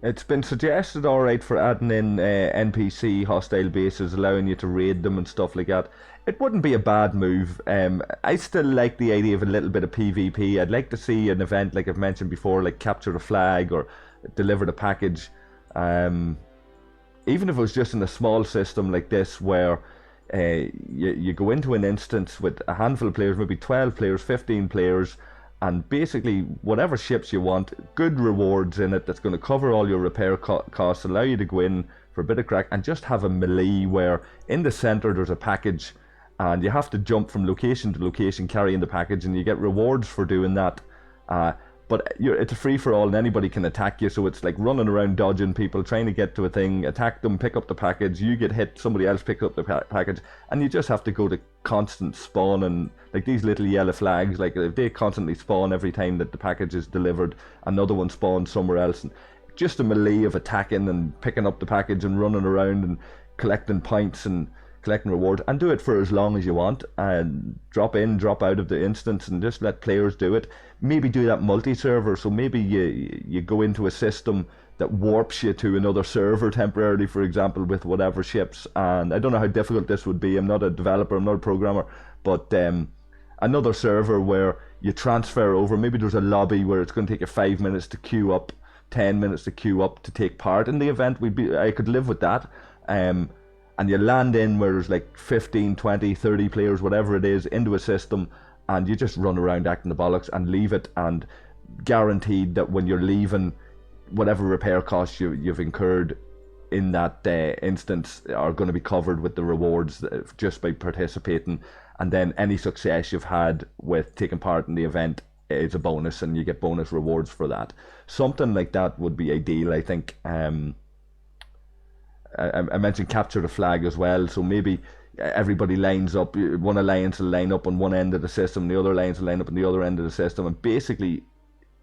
Speaker 1: It's been suggested, alright, for adding in NPC hostile bases, allowing you to raid them and stuff like that. It wouldn't be a bad move. I still like the idea of a little bit of PvP. I'd like to see an event, like I've mentioned before, like capture a flag or deliver the package. Even if it was just in a small system like this, where you go into an instance with a handful of players, maybe 12 players, 15 players, and basically whatever ships you want, good rewards in it that's going to cover all your repair costs, allow you to go in for a bit of crack, and just have a melee where in the center there's a package and you have to jump from location to location carrying the package, and you get rewards for doing that. But it's a free-for-all and anybody can attack you, so it's like running around dodging people, trying to get to a thing, attack them, pick up the package, you get hit, somebody else picks up the package, and you just have to go to constant spawn. And like these little yellow flags, like if they constantly spawn every time that the package is delivered, another one spawns somewhere else, and just a melee of attacking and picking up the package and running around and collecting points and collecting rewards, and do it for as long as you want, and drop in, drop out of the instance, and just let players do it. Maybe do that multi-server, so maybe you go into a system that warps you to another server temporarily, for example, with whatever ships. And I don't know how difficult this would be, I'm not a developer, I'm not a programmer, but another server where you transfer over. Maybe there's a lobby where it's going to take you 5 minutes to queue up, 10 minutes to queue up to take part in the event. I could live with that. And you land in where there's like 15, 20, 30 players, whatever it is, into a system, and you just run around acting the bollocks and leave it, and guaranteed that when you're leaving, whatever repair costs you've incurred in that instance are going to be covered with the rewards just by participating. and then any success you've had with taking part in the event is a bonus, and you get bonus rewards for that. Something like that would be ideal, I think. I mentioned capture the flag as well, so maybe everybody lines up. One alliance will line up on one end of the system, the other alliance will line up on the other end of the system, and basically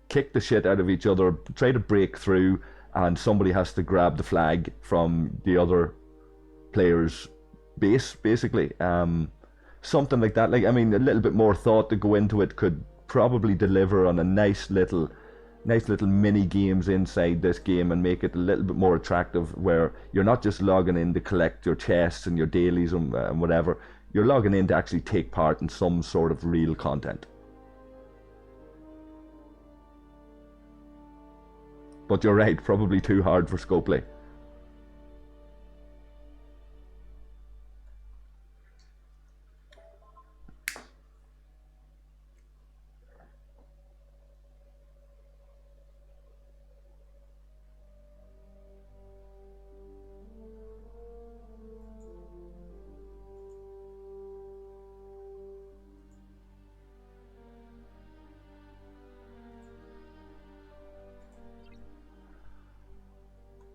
Speaker 1: kick the shit out of each other, try to break through, and somebody has to grab the flag from the other player's base, basically. Something like that. Like, I mean, a little bit more thought to go into it could probably deliver on a nice little mini games inside this game and make it a little bit more attractive, where you're not just logging in to collect your chests and your dailies and whatever. You're logging in to actually take part in some sort of real content. But you're right, probably too hard for Scopely.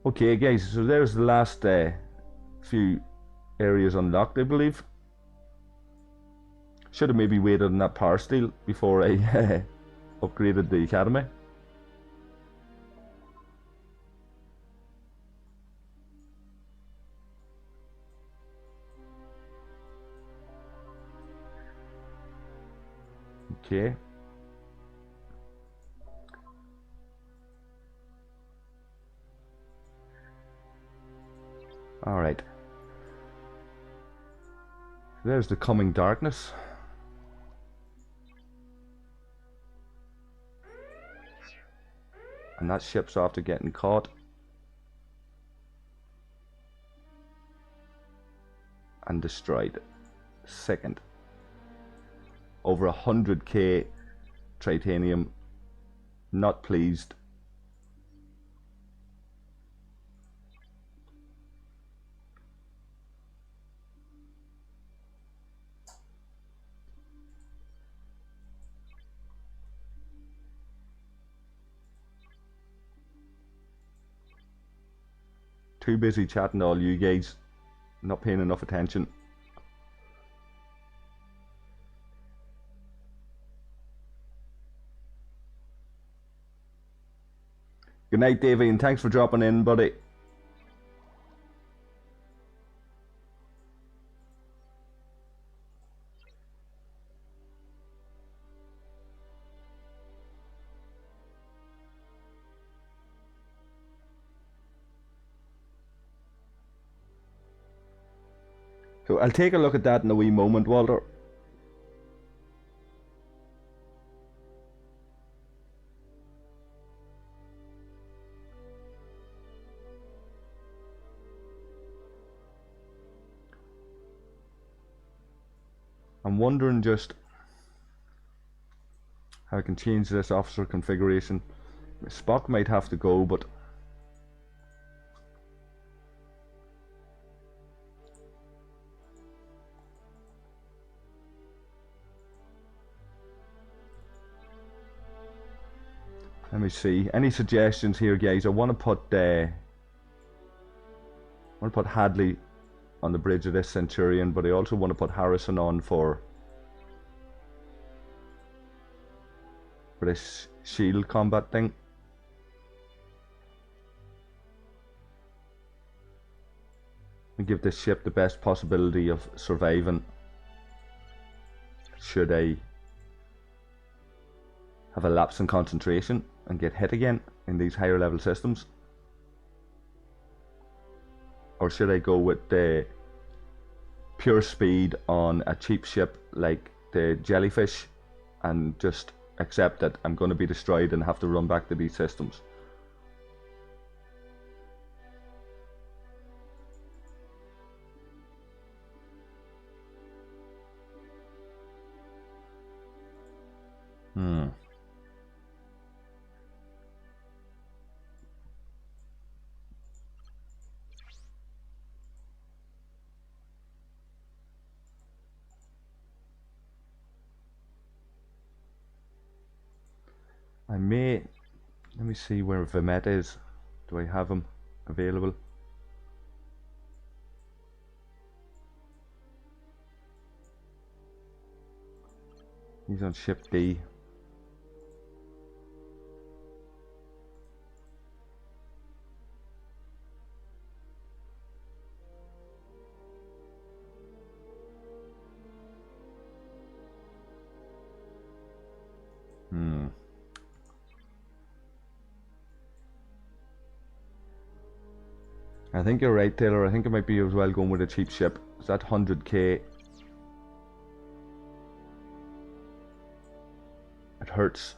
Speaker 1: Okay, guys, so there's the last few areas unlocked, I believe. Should have maybe waited on that power steel before I upgraded the academy. Okay. Alright. There's the coming darkness. And that ship's after getting caught. And destroyed. Second. Over 100k titanium. Not pleased. Too busy chatting to all you guys. Not paying enough attention. Good night, Davey, and thanks for dropping in, buddy. So I'll take a look at that in a wee moment, Walter. I'm wondering just how I can change this officer configuration. Spock might have to go, but let me see. Any suggestions here, guys? I want to put Hadley on the bridge of this Centurion, but I also want to put Harrison on for this shield combat thing. And give this ship the best possibility of surviving should I have a lapse in concentration and get hit again in these higher level systems. Or should I go with the pure speed on a cheap ship like the Jellyfish and just accept that I'm going to be destroyed and have to run back to these systems? I may, let me see where Vimet is. Do I have him available? He's on ship D. I think you're right, Taylor. I think it might be as well going with a cheap ship. Is that 100k? It hurts.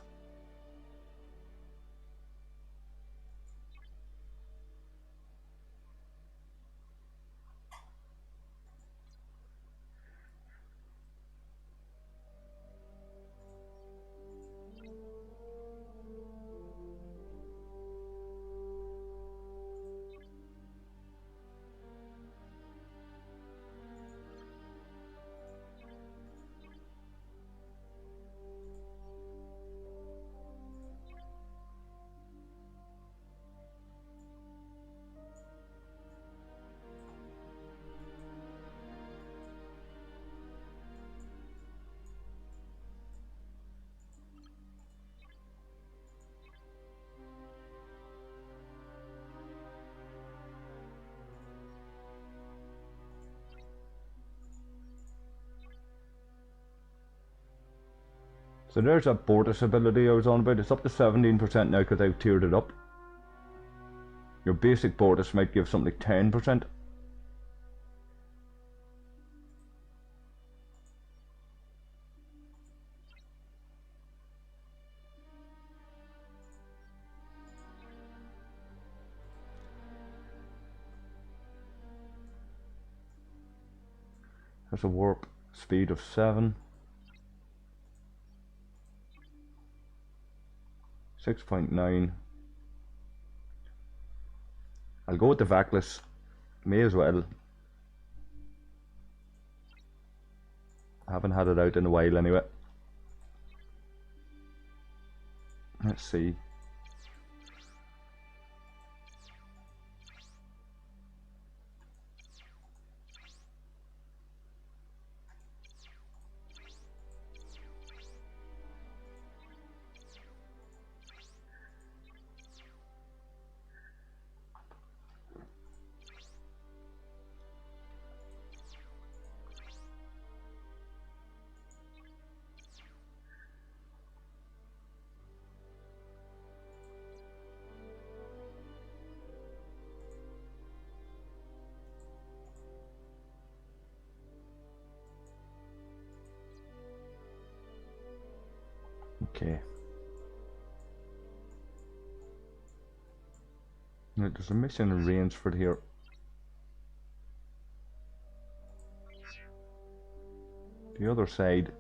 Speaker 1: So there's that Bortus ability I was on about. It's up to 17% now because I've tiered it up. Your basic Bortus might give something like 10%. There's a warp speed of 7. 6.9. I'll go with the Vacless. May as well. I haven't had it out in a while anyway. Let's see. Okay. Now there's a mission in Rainsford here. The other side.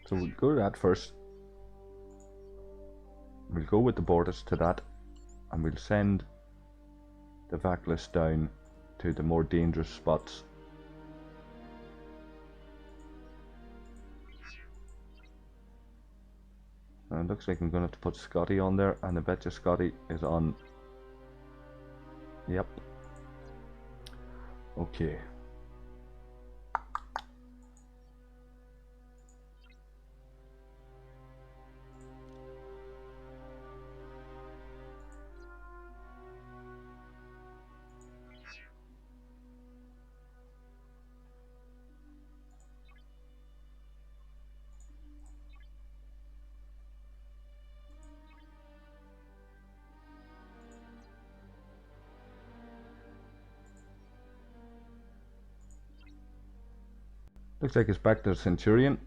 Speaker 1: So we'll go to that first. We'll go with the Bortus to that, and we'll send the Vacless down to the more dangerous spots. And it looks like I'm going to have to put Scotty on there, and I bet you Scotty is on. Yep. Okay. Looks like it's back to the Centurion.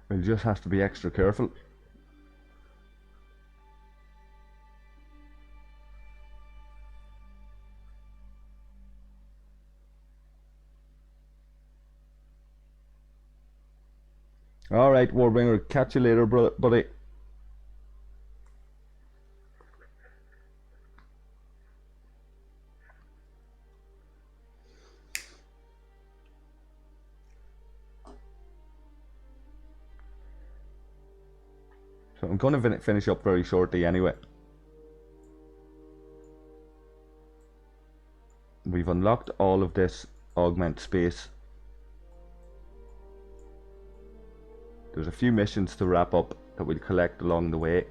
Speaker 1: We'll just have to be extra careful. Alright, Warbringer, catch you later, buddy. So I'm going to finish up very shortly anyway. We've unlocked all of this augment space. There's a few missions to wrap up that we'll collect along the way.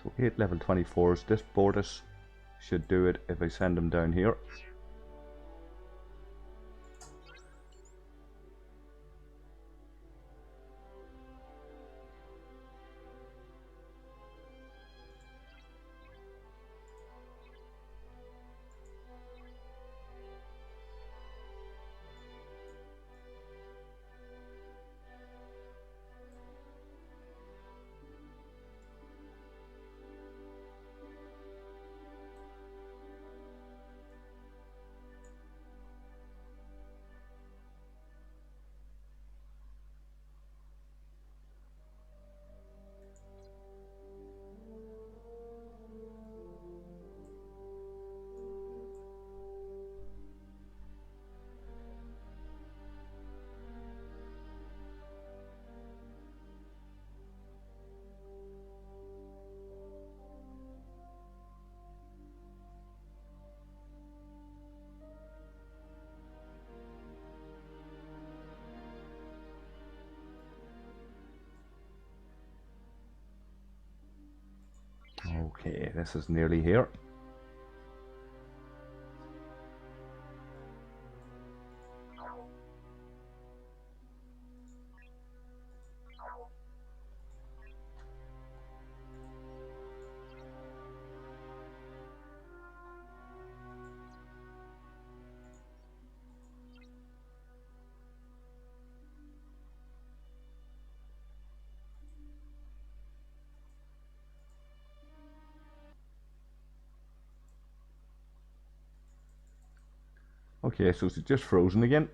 Speaker 1: So 8 level 24s. This Bortus should do it if I send him down here. Okay, this is nearly here. Okay, so it's just frozen again.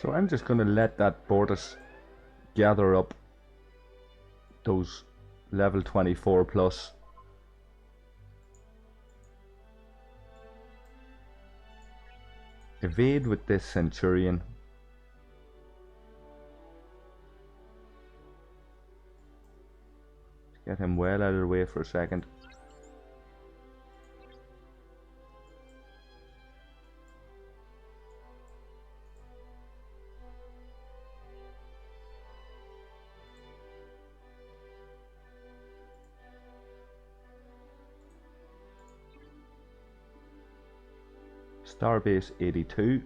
Speaker 1: So I'm just going to let that Bortus gather up those level 24 plus. Evade with this Centurion. Get him well out of the way for a second. Starbase 82.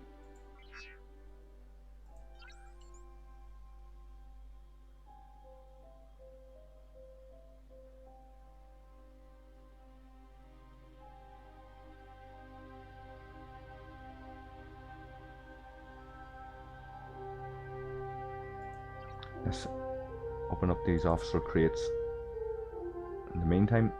Speaker 1: Let's open up these officer crates in the meantime.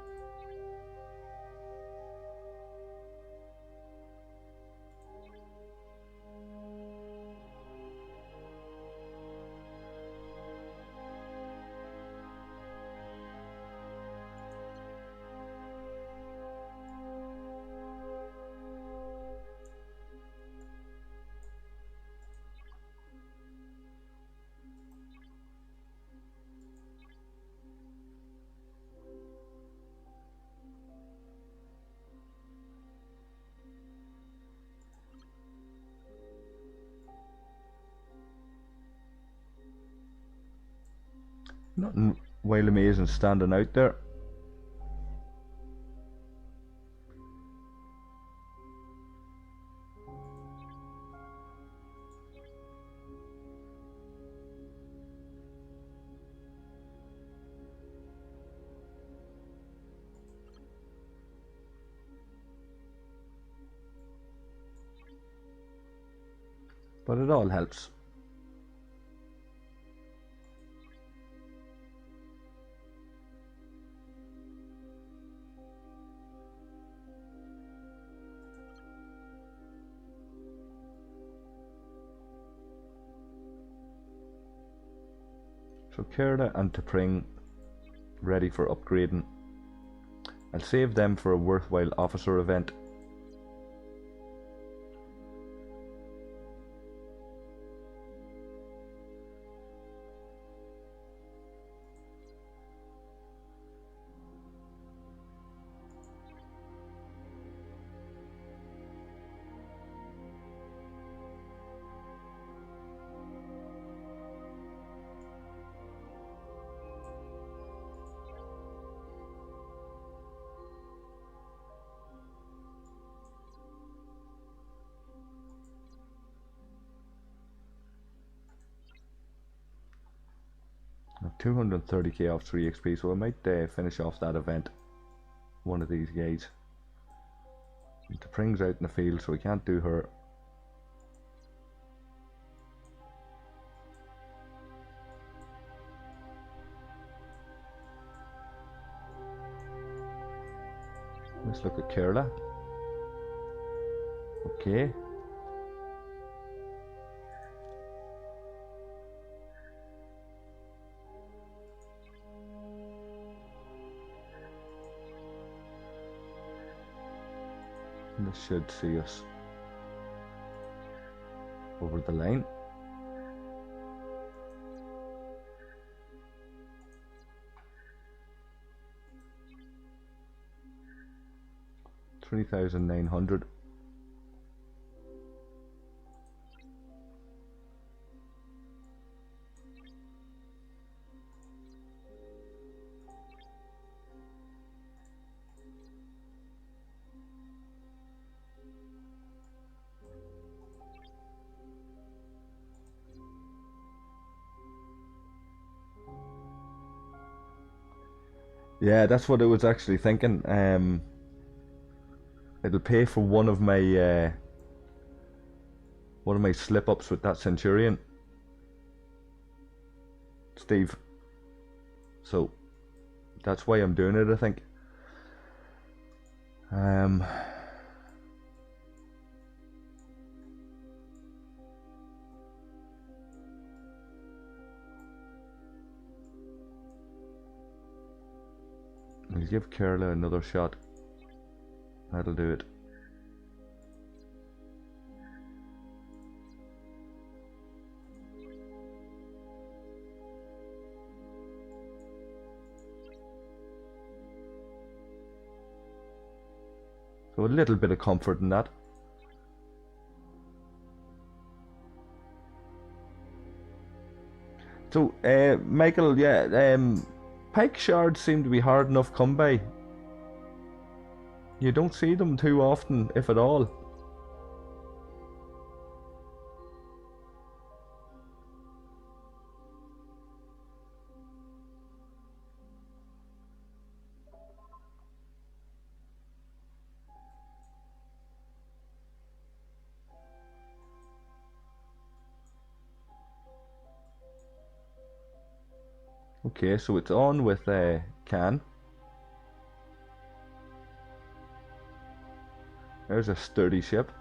Speaker 1: Nothing wild amazing standing out there. But it all helps. So Kerda and T'Pring ready for upgrading. I'll save them for a worthwhile officer event. I've 230k off 3 XP, so I might finish off that event. One of these guys. T'Pring's out in the field, so we can't do her. Let's look at Kerala. Okay. This should see us over the line. $3,900. Yeah, that's what I was actually thinking. It'll pay for one of my slip ups with that Centurion, Steve. So that's why I'm doing it, I think. We'll give Kerla another shot. That'll do it. So a little bit of comfort in that. So, Michael, yeah, pike shards seem to be hard enough come by. You don't see them too often, if at all. Okay, so it's on with Can. There's a sturdy ship.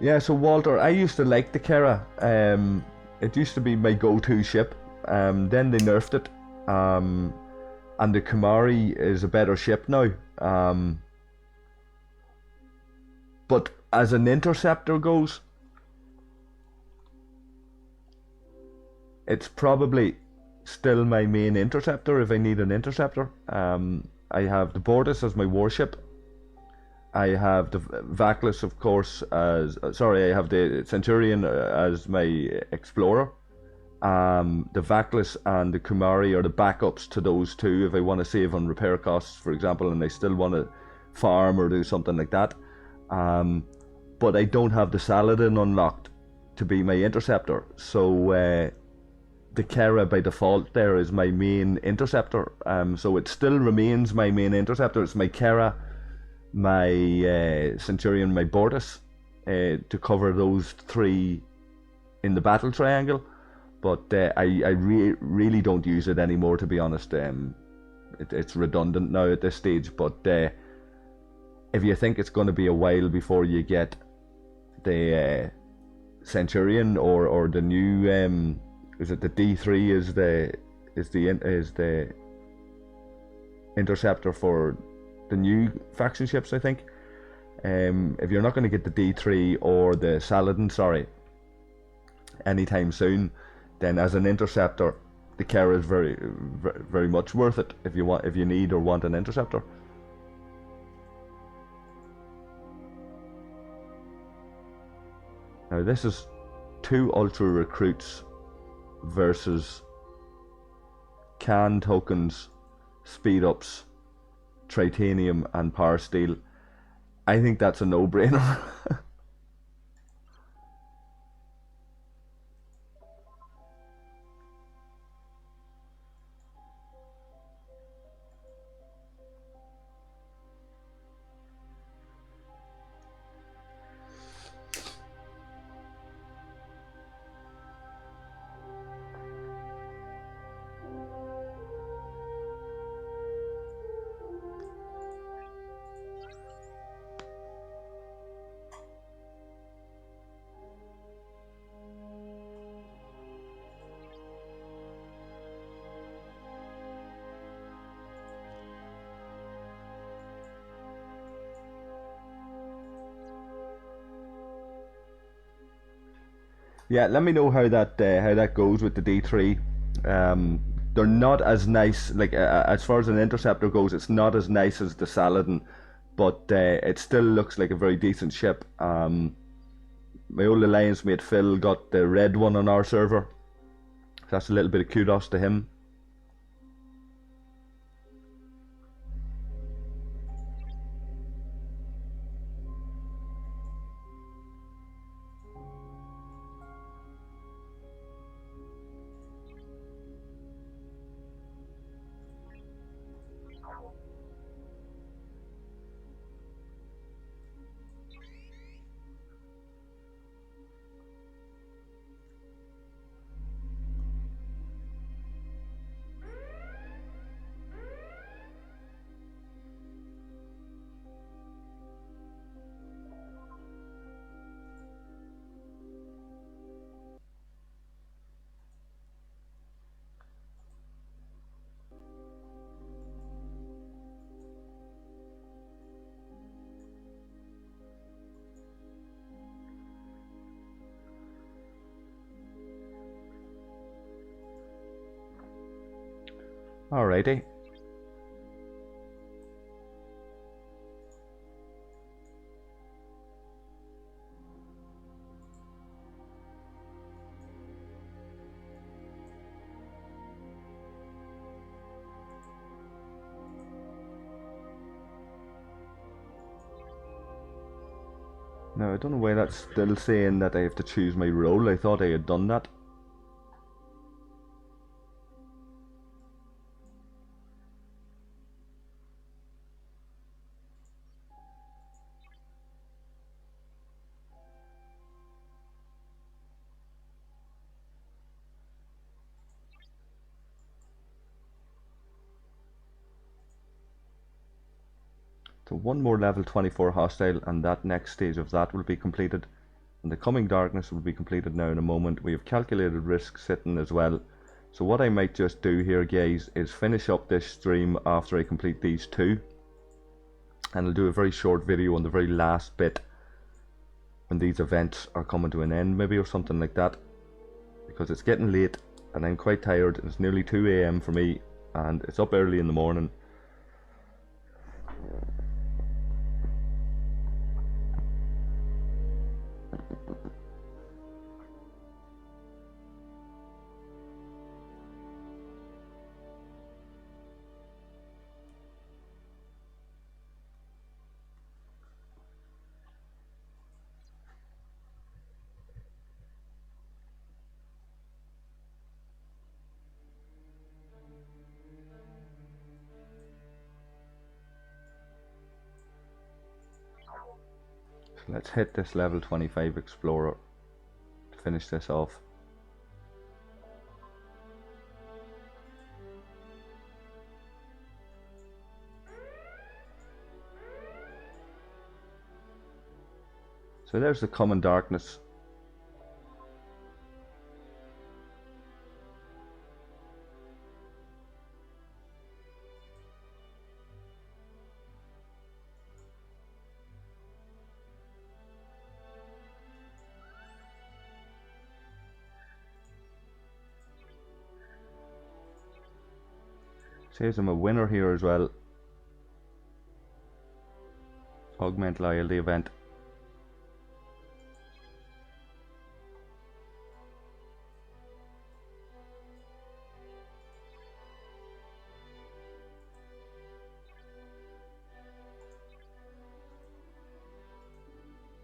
Speaker 1: Yeah, so Walter, I used to like the Kera. It used to be my go-to ship. Then they nerfed it. And the Kumari is a better ship now. But as an interceptor goes, it's probably still my main interceptor if I need an interceptor. I have the Bortus as my warship. I have the Vaclus, of course, as I have the Centurion as my explorer. The Vaclus and the Kumari are the backups to those two if I want to save on repair costs, for example, and I still want to farm or do something like that. But I don't have the Saladin unlocked to be my interceptor, so the Kera by default there is my main interceptor. So it still remains my main interceptor. It's my Kera, my Centurion, my Bortus, to cover those three in the battle triangle. But I really don't use it anymore, to be honest. It's redundant now at this stage. But if you think it's going to be a while before you get the Centurion or the new is it the D3 is the interceptor for the new faction ships, I think. If you're not going to get the D3 or the Saladin, anytime soon, then as an interceptor, the Kera is very, very much worth it if you need or want an interceptor. Now this is 2 ultra recruits versus can tokens, speed ups, titanium and power steel. I think that's a no-brainer. Yeah, let me know how that goes with the D3. They're not as nice, like as far as an interceptor goes, it's not as nice as the Saladin, but it still looks like a very decent ship. My old alliance mate Phil got the red one on our server. That's a little bit of kudos to him. Alrighty. Now I don't know why that's still saying that I have to choose my role. I thought I had done that. So one more level 24 hostile, and that next stage of that will be completed. And the coming darkness will be completed now in a moment. We have calculated risk sitting as well. So what I might just do here, guys, is finish up this stream after I complete these two. And I'll do a very short video on the very last bit when these events are coming to an end, maybe, or something like that. Because it's getting late and I'm quite tired. It's nearly 2 AM for me and it's up early in the morning. So let's hit this level 25 explorer to finish this off. So there's the common darkness. Says I'm a winner here as well. Augment loyalty event.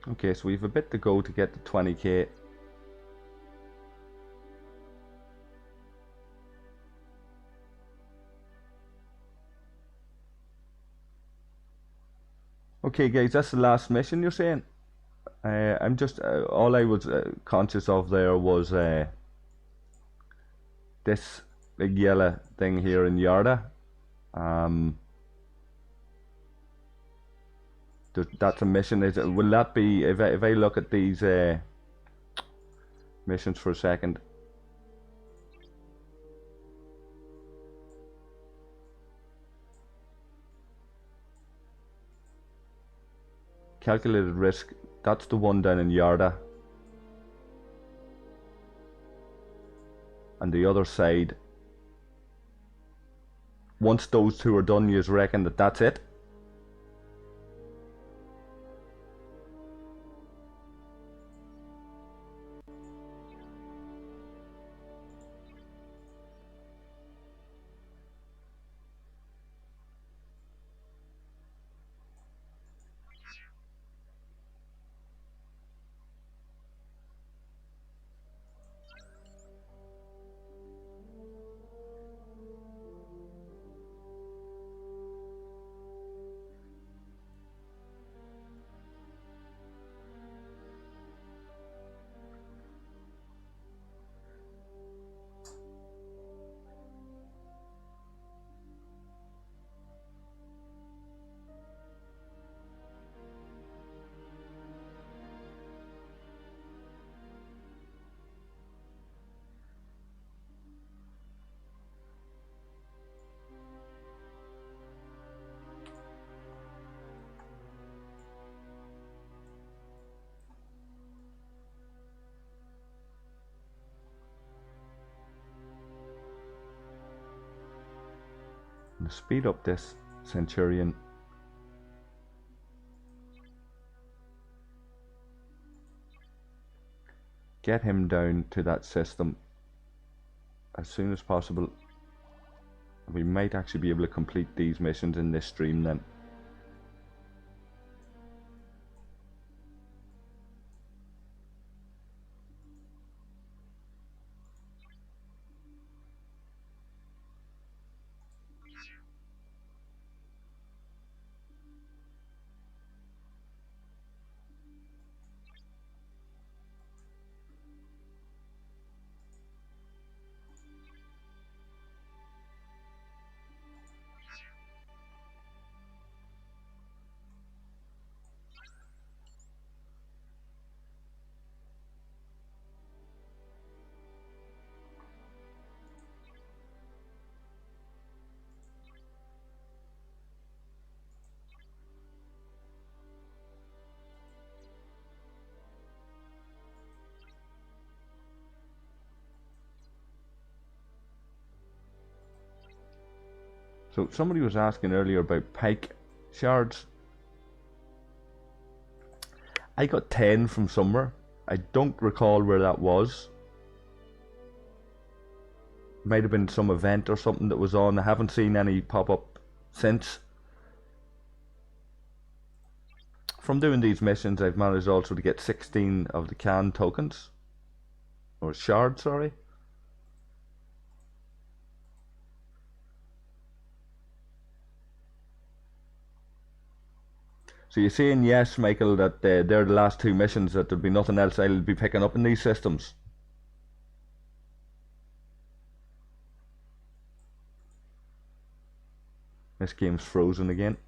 Speaker 1: Okay, so we've a bit to go to get to 20k. Okay guys, that's the last mission you're saying? I'm just, all I was conscious of there was this big yellow thing here in Yarda. That's a mission. Will that be, if I look at these missions for a second. Calculated risk, that's the one down in Yarda. And the other side, once those two are done, you reckon that that's it? going to speed up this Centurion. Get him down to that system as soon as possible. We might actually be able to complete these missions in this stream then. So somebody was asking earlier about pike shards. I got 10 from somewhere. I don't recall where that was. Might have been some event or something that was on. I haven't seen any pop up since. From doing these missions, I've managed also to get 16 of the can tokens. Or shards, sorry. So you're saying, yes, Michael, that they're the last two missions, that there'll be nothing else I'll be picking up in these systems? This game's frozen again.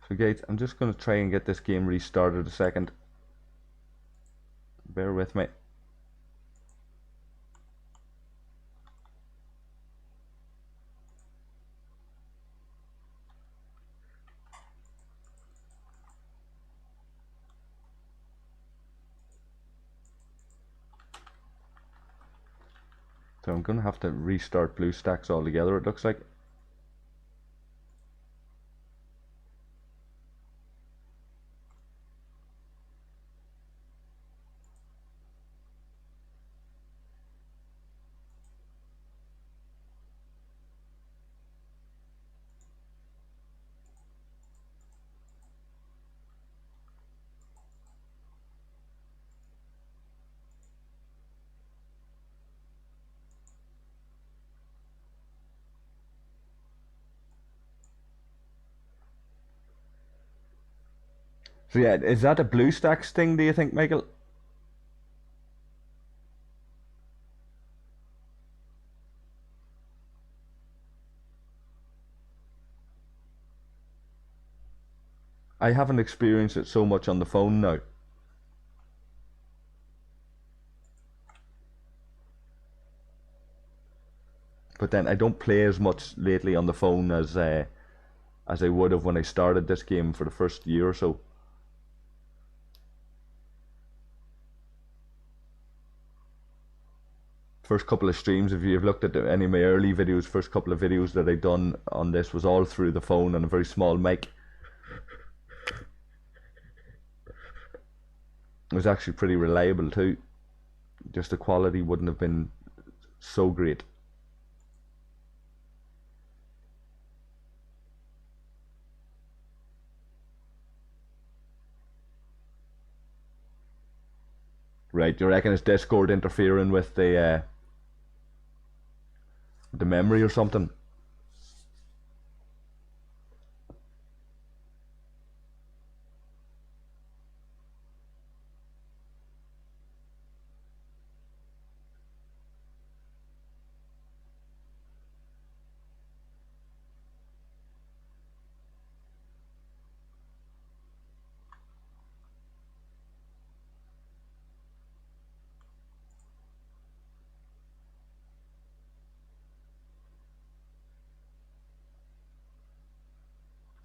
Speaker 1: So guys, I'm just going to try and get this game restarted a second. Bear with me. So I'm going to have to restart BlueStacks altogether, it looks like. So yeah, is that a BlueStacks thing, do you think, Michael? I haven't experienced it so much on the phone now. But then I don't play as much lately on the phone as I would have when I started this game for the first year or so. First couple of streams, if you've looked at any of my early videos, first couple of videos that I done on this was all through the phone on a very small mic. It was actually pretty reliable too. Just the quality wouldn't have been so great. Right, you reckon it's Discord interfering with the memory or something?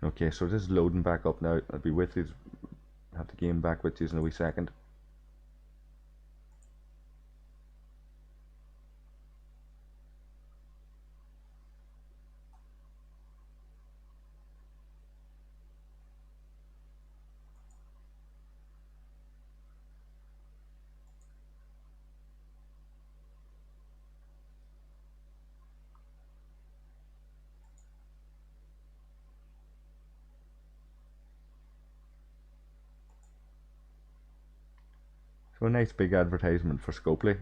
Speaker 1: Okay, so this is loading back up now. I'll be with you. Have the game back with you in a wee second. So a nice big advertisement for Scopely.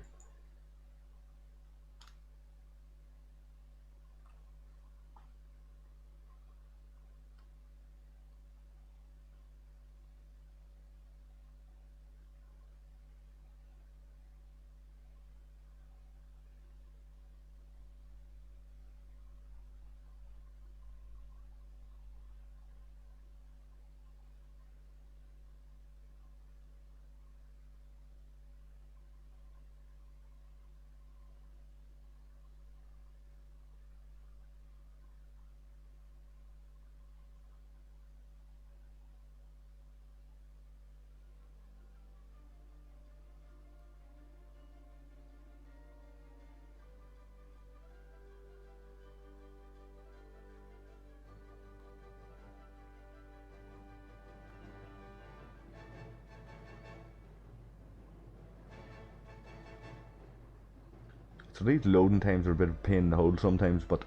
Speaker 1: So these loading times are a bit of a pain in the hole sometimes, but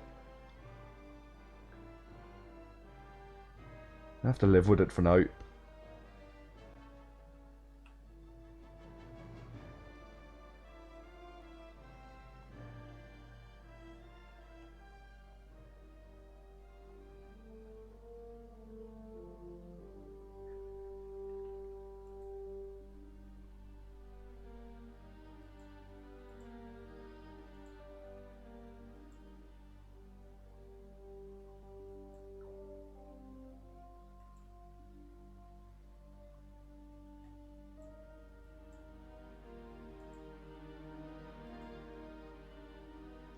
Speaker 1: I have to live with it for now.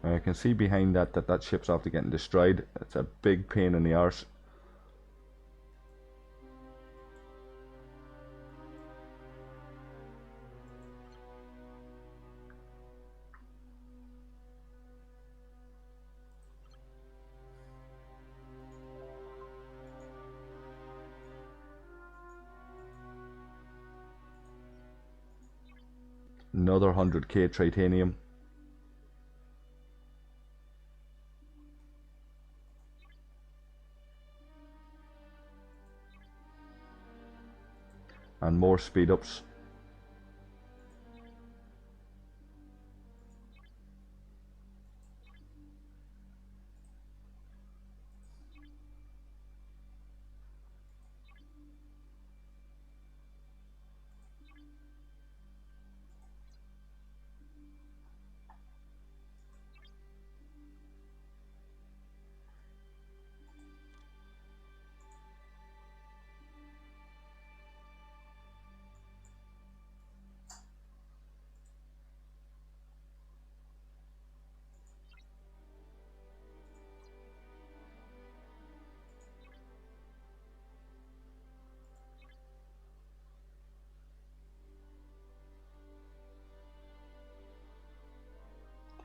Speaker 1: I can see behind that ship's after getting destroyed. It's a big pain in the arse. Another 100k titanium. And more speed ups.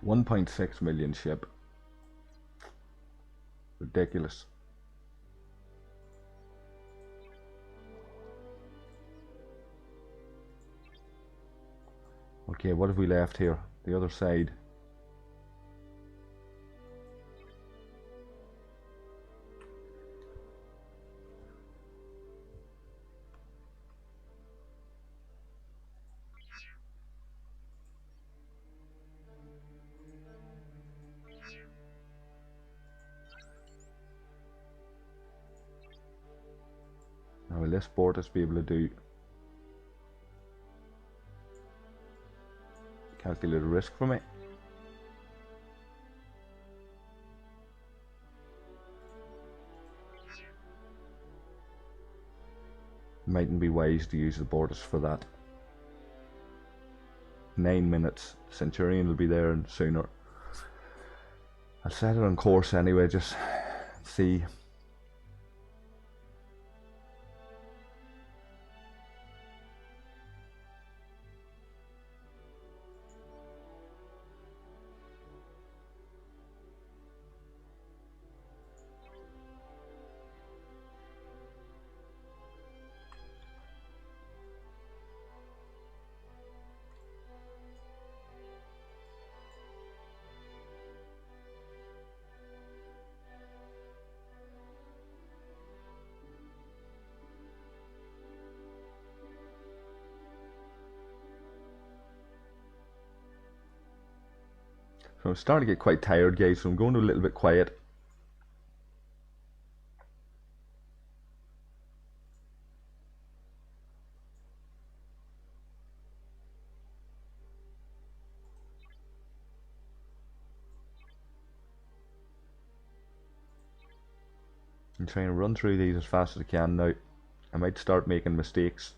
Speaker 1: $1.6 million ship. Ridiculous. Okay, what have we left here? The other side. Now will this Bortus be able to do calculated risk for me? Mightn't be wise to use the Bortus for that. 9 minutes. Centurion will be there sooner. I'll set it on course anyway, just see. I'm starting to get quite tired, guys, so I'm going a little bit quiet. I'm trying to run through these as fast as I can now. I might start making mistakes.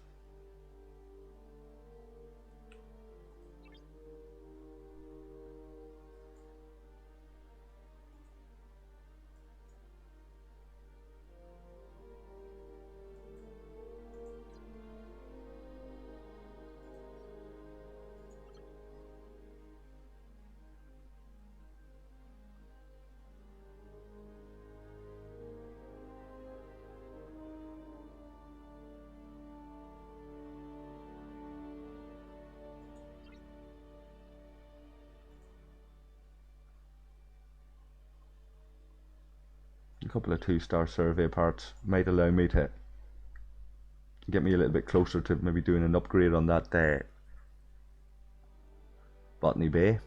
Speaker 1: A couple of 2-star survey parts might allow me to get me a little bit closer to maybe doing an upgrade on that Botany Bay.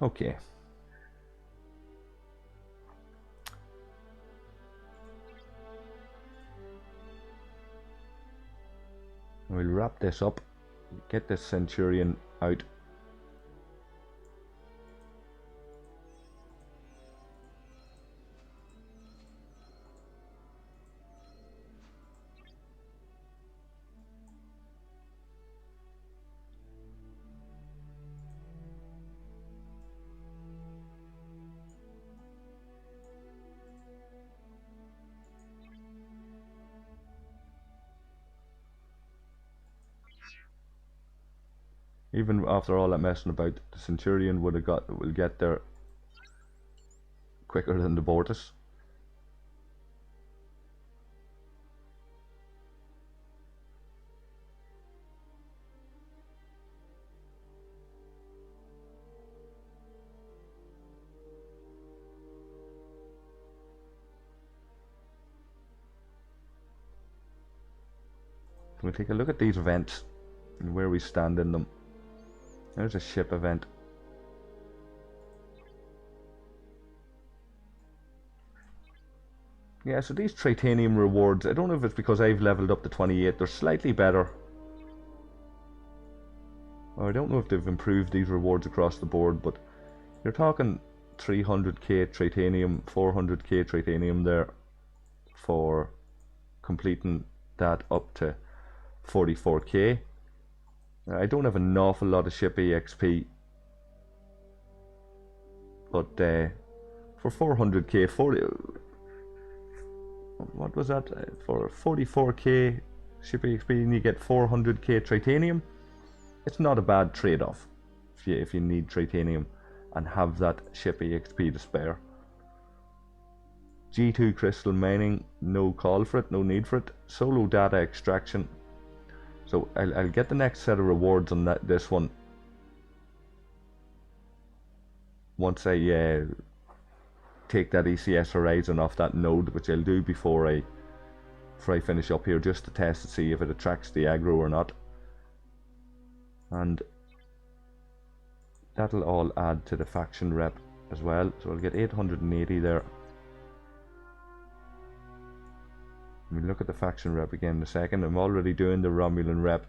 Speaker 1: Okay. We'll wrap this up, get this Centurion out. Even after all that messing about, the Centurion will get there quicker than the Bortus. Can we take a look at these events and where we stand in them? There's a ship event. Yeah, so these titanium rewards, I don't know if it's because I've leveled up to 28, they're slightly better. Or I don't know if they've improved these rewards across the board, but you're talking 300k titanium, 400k titanium there for completing that up to 44k. I don't have an awful lot of ship EXP, but for 400k, what was that? For 44k ship EXP and you get 400k titanium, it's not a bad trade-off if you need titanium and have that ship EXP to spare. G2 crystal mining, no call for it, no need for it. Solo data extraction. So I'll get the next set of rewards on this one once I take that ECS Horizon off that node, which I'll do before I finish up here, just to test to see if it attracts the aggro or not. And that'll all add to the faction rep as well, so I'll get 880 there. Let me look at the faction rep again in a second. I'm already doing the Romulan rep.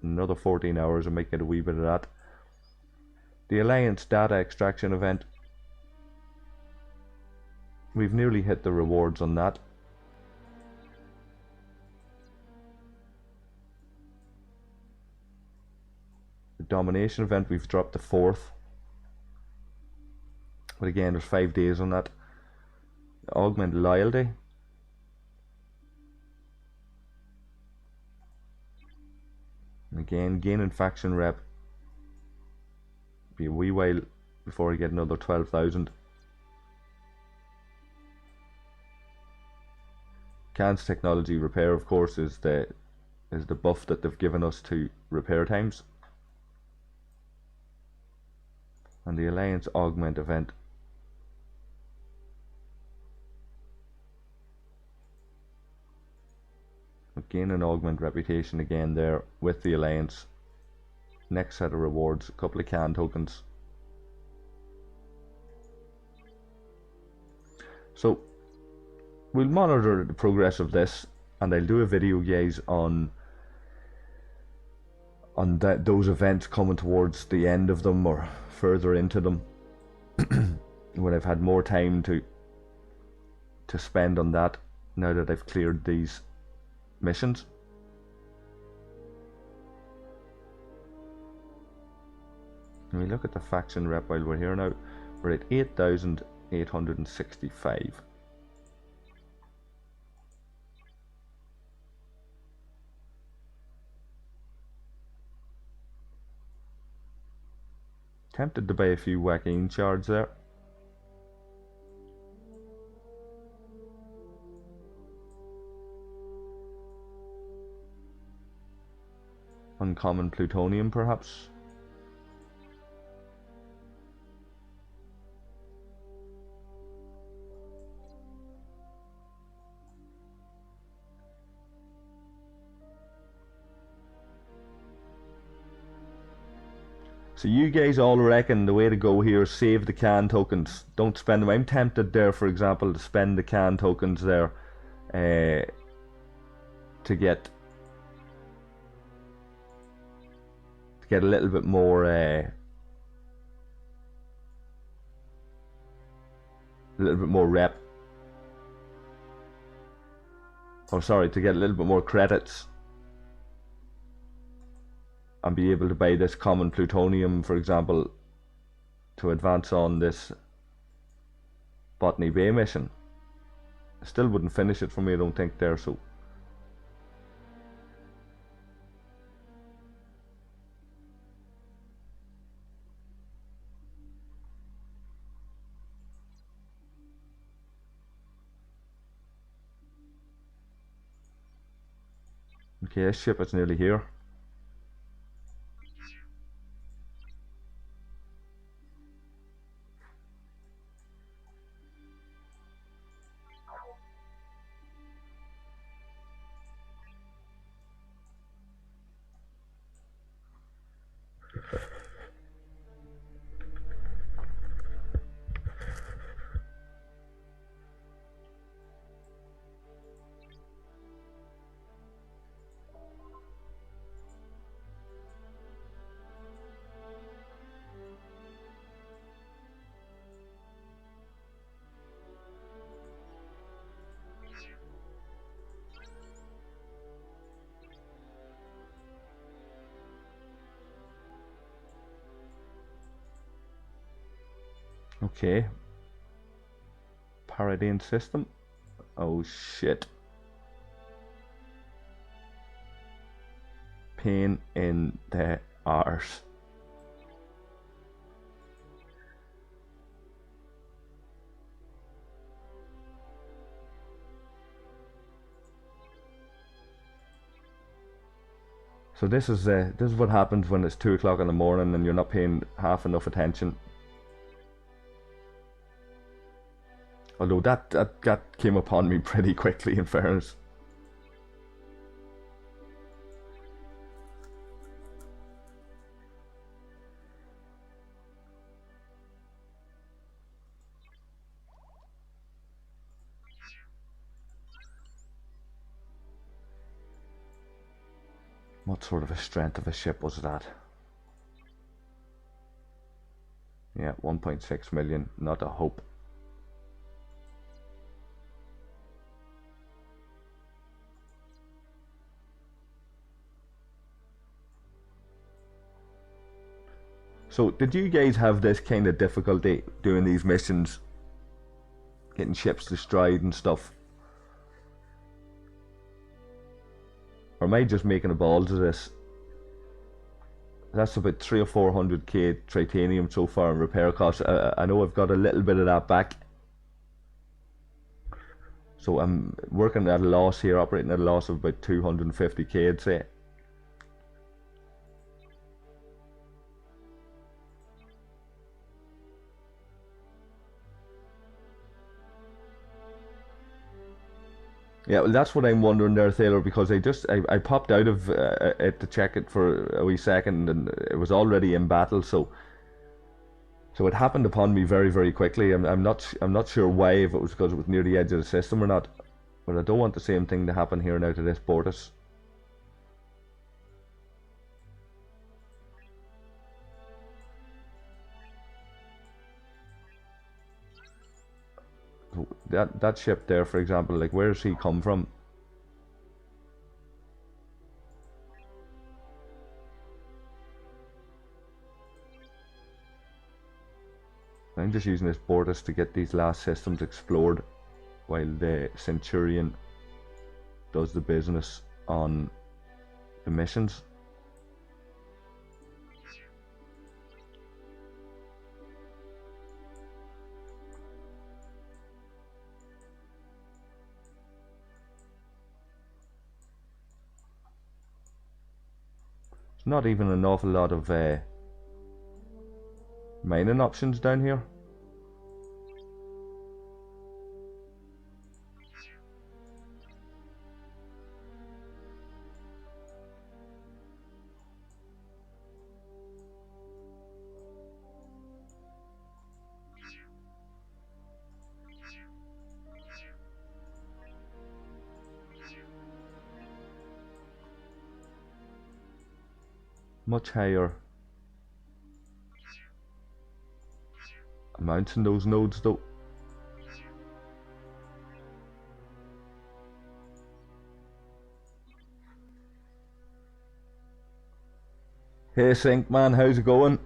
Speaker 1: Another 14 hours, I might get a wee bit of that. The Alliance data extraction event, we've nearly hit the rewards on that. domination event, we've dropped to 4th. But again, there's 5 days on that. Augment loyalty. And again, gaining faction rep. Be a wee while before I get another 12,000. Can's technology repair, of course, is the buff that they've given us to repair times. And the Alliance Augment event. Gain an Augment reputation again there with the Alliance. Next set of rewards, a couple of Can tokens. So we'll monitor the progress of this, and I'll do a video, guys, on those events coming towards the end of them or further into them when I've had more time to spend on that, now that I've cleared these missions. When we look at the faction rep while we're here now, we're at 8,865. Tempted to buy a few Joaquin shards there. Uncommon plutonium, perhaps. So you guys all reckon the way to go here is save the Can tokens. Don't spend them. I'm tempted there, for example, to spend the Can tokens there to get a little bit more rep. Oh, sorry, to get a little bit more credits and be able to buy this common plutonium, for example, to advance on this Botany Bay mission. I still wouldn't finish it for me, I don't think, there, so okay, this ship is nearly here. Okay. Paradine system. Oh shit. Pain in the arse. So this is what happens when it's 2 o'clock in the morning and you're not paying half enough attention. Although that came upon me pretty quickly, in fairness. What sort of a strength of a ship was that? Yeah, 1.6 million, not a hope. So, did you guys have this kind of difficulty doing these missions, getting ships destroyed and stuff? Or am I just making a balls of this? That's about 300 or 400k titanium so far in repair costs. I know I've got a little bit of that back. So I'm working at a loss here, operating at a loss of about 250k, I'd say. Yeah, well, that's what I'm wondering there, Thaler, because I popped out of it to check it for a wee second, and it was already in battle. So it happened upon me very, very quickly. I'm not sure why, if it was because it was near the edge of the system or not, but I don't want the same thing to happen here now to this Portus. So that ship there, for example, like, where does he come from? I'm just using this Portus to get these last systems explored, while the Centurion does the business on the missions. There's not even an awful lot of mining options down here. Much higher amounts in those nodes though. Hey Sync man, how's it going?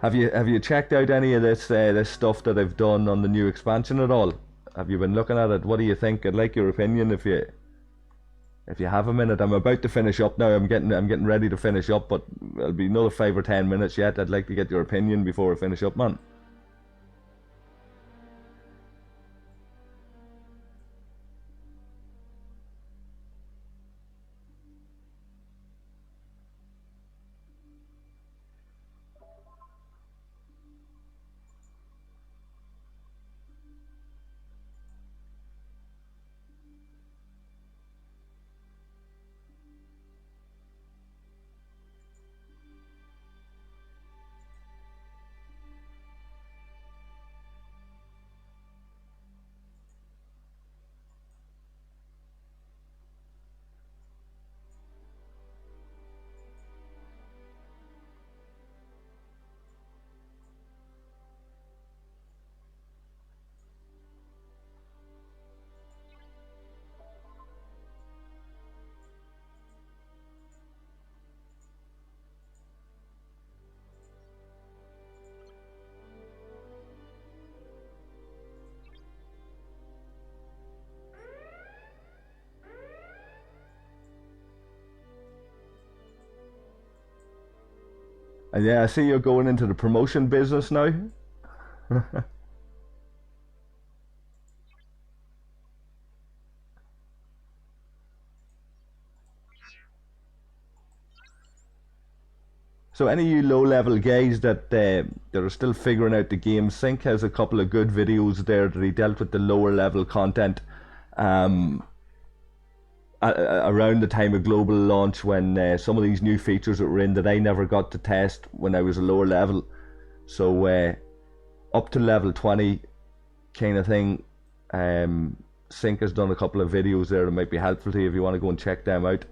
Speaker 1: Have you checked out any of this stuff that I've done on the new expansion at all? Have you been looking at it? What do you think? I'd like your opinion if you have a minute. I'm about to finish up now. I'm getting ready to finish up, but it'll be another 5 or 10 minutes yet. I'd like to get your opinion before I finish up, man. And yeah, I see you're going into the promotion business now. So any of you low-level guys that are still figuring out the game, Sync has a couple of good videos there that he dealt with the lower level content um, around the time of global launch, when some of these new features that were in that I never got to test when I was a lower level. So up to level 20 kind of thing. Sync has done a couple of videos there that might be helpful to you if you want to go and check them out.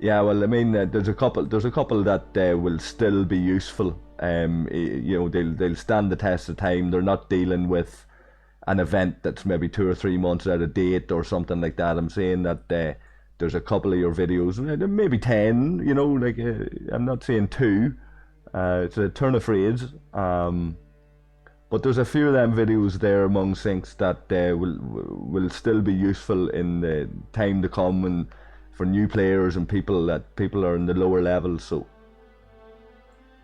Speaker 1: Yeah, well, I mean, there's a couple that will still be useful. You know, they'll stand the test of time. They're not dealing with an event that's maybe 2 or 3 months out of date or something like that. I'm saying that there's a couple of your videos, maybe 10. You know, like I'm not saying two. It's a turn of phrase. But there's a few of them videos there among syncs that will still be useful in the time to come, and for new players and people are in the lower levels. So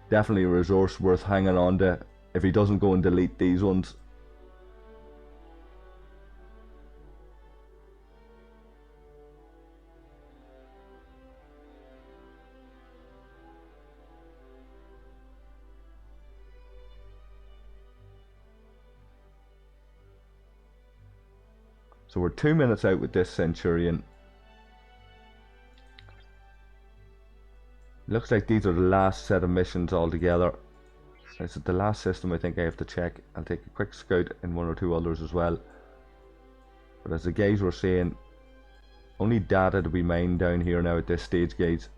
Speaker 1: definitely a resource worth hanging on to if he doesn't go and delete these ones. So we're 2 minutes out with this Centurion. Looks like these are the last set of missions altogether. Is it the last system? I think I have to check. I'll take a quick scout in one or two others as well. But as the guys were saying, only data to be mined down here now at this stage, guys.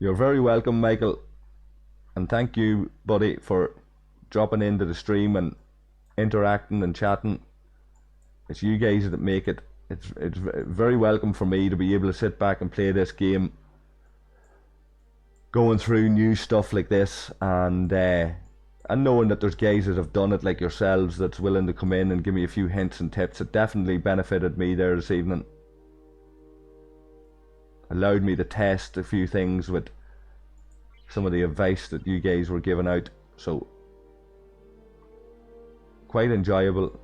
Speaker 1: You're very welcome, Michael, and thank you, buddy, for dropping into the stream and interacting and chatting. It's you guys that make it. It's very welcome for me to be able to sit back and play this game, going through new stuff like this, and knowing that there's guys that have done it like yourselves that's willing to come in and give me a few hints and tips. It definitely benefited me there this evening. Allowed me to test a few things with some of the advice that you guys were giving out, so quite enjoyable.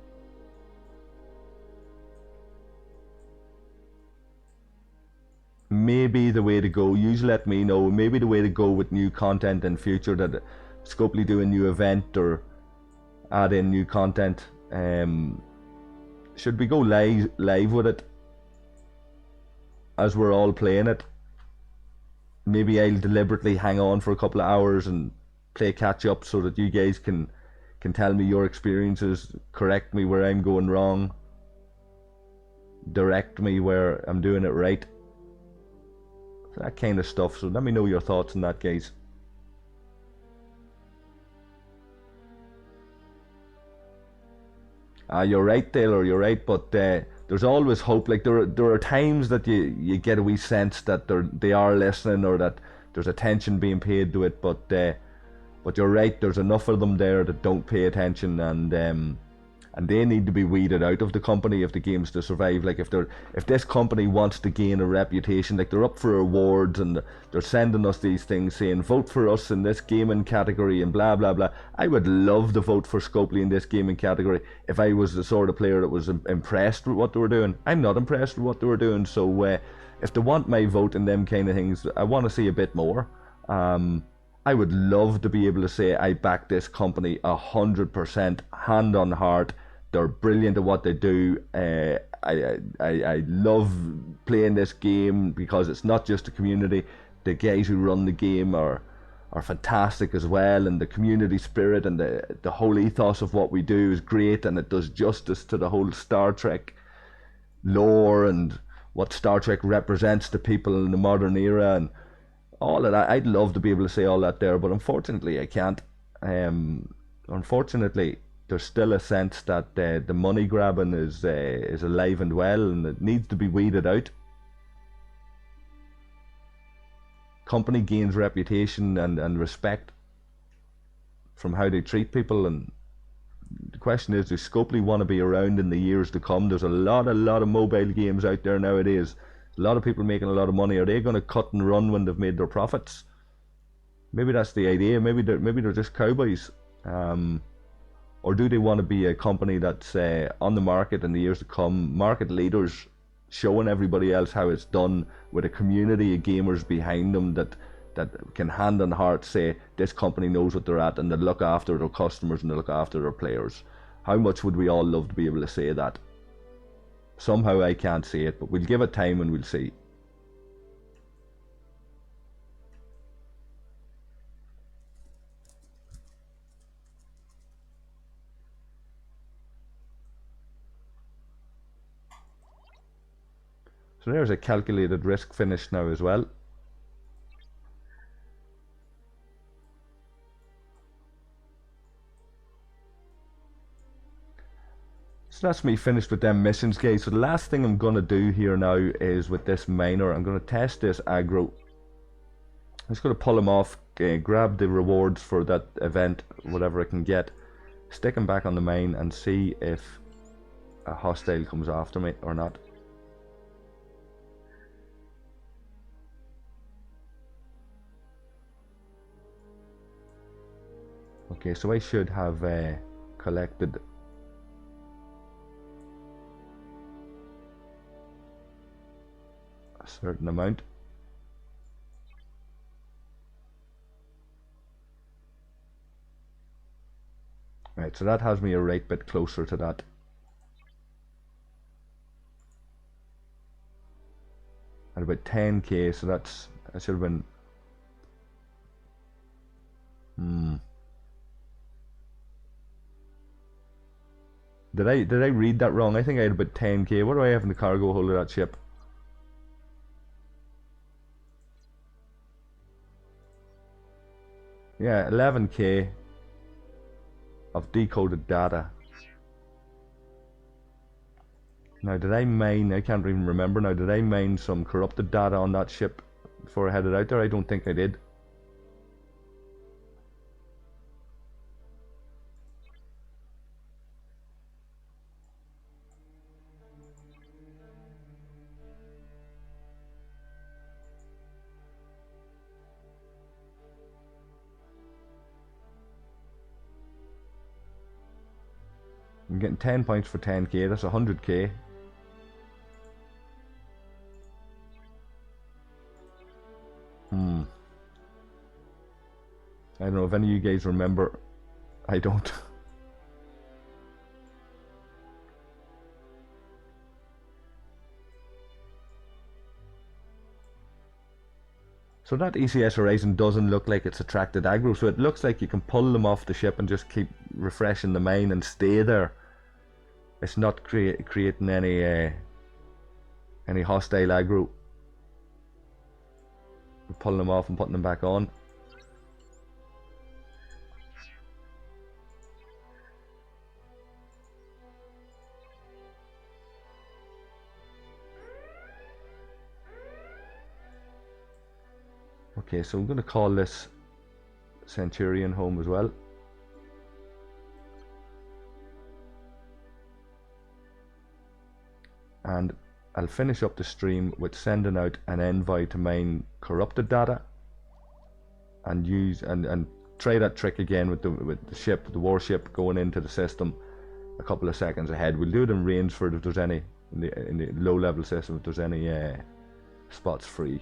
Speaker 1: Maybe the way to go, you let me know, maybe the way to go with new content in future, that Scopely do a new event or add in new content. Should we go live with it as we're all playing it? Maybe I'll deliberately hang on for a couple of hours and play catch up so that you guys can tell me your experiences, correct me where I'm going wrong, direct me where I'm doing it right, that kind of stuff. So let me know your thoughts on that, guys. You're right, Taylor, you're right, but there's always hope. Like there are times that you get a wee sense that they are listening, or that there's attention being paid to it, but you're right, there's enough of them there that don't pay attention, and they need to be weeded out of the company if the game's to survive. Like if this company wants to gain a reputation, like they're up for awards and they're sending us these things saying vote for us in this gaming category and blah blah blah. I would love to vote for Scopely in this gaming category if I was the sort of player that was impressed with what they were doing. I'm not impressed with what they were doing, so if they want my vote and them kind of things, I want to see a bit more. I would love to be able to say I back this company 100%, hand on heart. They're brilliant at what they do. I love playing this game because it's not just the community. The guys who run the game are fantastic as well, and the community spirit and the whole ethos of what we do is great, and it does justice to the whole Star Trek lore and what Star Trek represents to people in the modern era and all of that. I'd love to be able to say all that there, but unfortunately I can't. Unfortunately, there's still a sense that the money grabbing is alive and well, and it needs to be weeded out. Company gains reputation and respect from how they treat people, and the question is, does Scopely want to be around in the years to come? There's a lot of mobile games out there nowadays. A lot of people making a lot of money. Are they going to cut and run when they've made their profits? Maybe that's the idea. Maybe they're just cowboys. Or do they want to be a company that's on the market in the years to come, market leaders, showing everybody else how it's done, with a community of gamers behind them that can hand on heart say this company knows what they're at, and they look after their customers and they look after their players? How much would we all love to be able to say that? Somehow I can't see it, but we'll give it time and we'll see. So there's a calculated risk finish now as well. So that's me finished with them missions, guys. So the last thing I'm going to do here now is with this miner, I'm going to test this aggro. I'm just going to pull him off, grab the rewards for that event, whatever I can get, stick him back on the mine and see if a hostile comes after me or not. Okay, so I should have collected a certain amount. Right, so that has me a right bit closer to that. At about 10k, so that should have been Did I read that wrong? I think I had about 10k. What do I have in the cargo hold of that ship? Yeah, 11k of decoded data. Now, did I mine? I can't even remember now. Did I mine some corrupted data on that ship before I headed out there? I don't think I did. I'm getting 10 points for 10k. That's 100k. I don't know if any of you guys remember. I don't. So that ECS Horizon doesn't look like it's attracted aggro, so it looks like you can pull them off the ship and just keep refreshing the mine and stay there. It's not creating any hostile aggro. Pulling them off and putting them back on. Okay, so I'm going to call this Centurion home as well. And I'll finish up the stream with sending out an envoy to mine corrupted data and use and try that trick again with the ship, the warship going into the system a couple of seconds ahead. We'll do it in Rainsford if there's any in the low level system, if there's any spots free.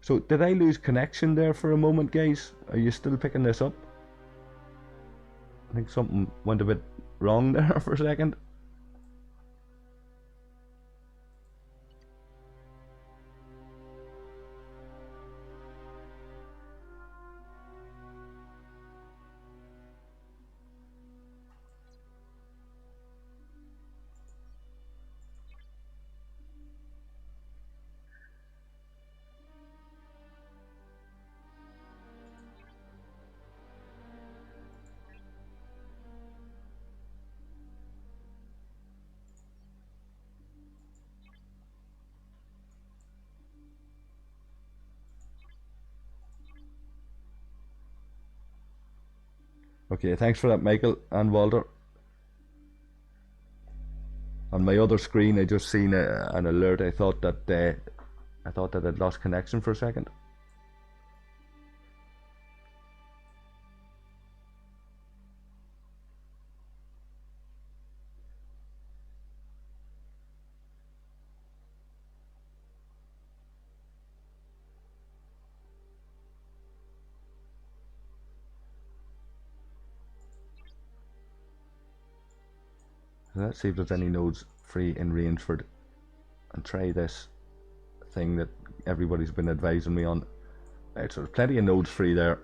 Speaker 1: So did I lose connection there for a moment, guys? Are you still picking this up? I think something went a bit wrong there for a second. Okay, thanks for that, Michael and Walter. On my other screen, I just seen an alert. I thought that I'd lost connection for a second. So let's see if there's any nodes free in Rainsford and try this thing that everybody's been advising me on. Right, so there's plenty of nodes free there.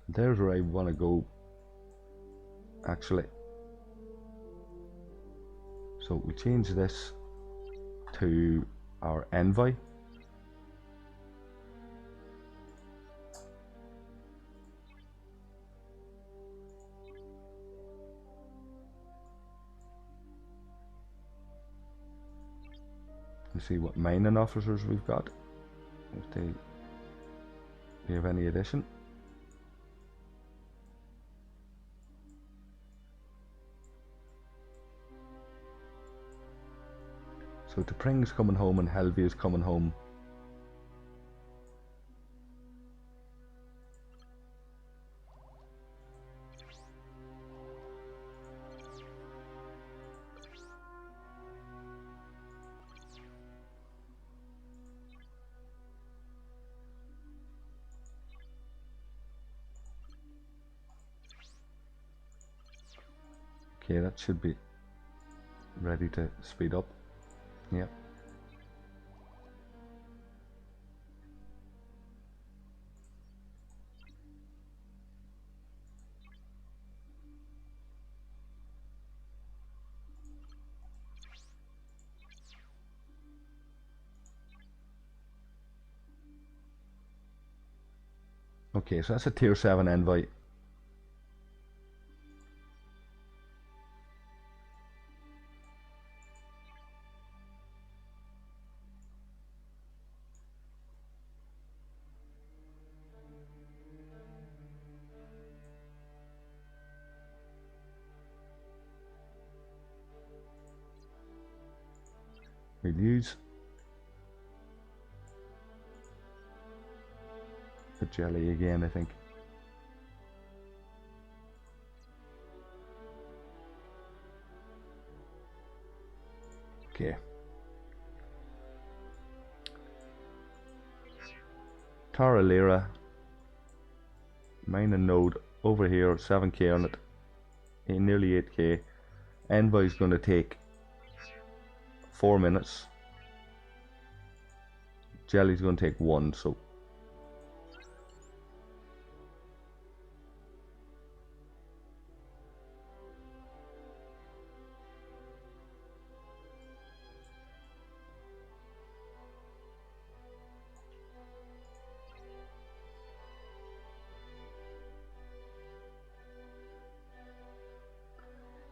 Speaker 1: There's where I want to go, actually. So we change this to our envoy. Let's see what mining officers we've got, if we have any addition. So T'Pring's coming home and Helvia's coming home. Okay, that should be ready to speed up. Yep. Okay, so that's a tier 7 envoy. We'll use the jelly again, I think. Okay. Tara Lira, mining node over here, 7k on it, nearly 8k. Envoy's going to take 4 minutes. Jelly's going to take 1, so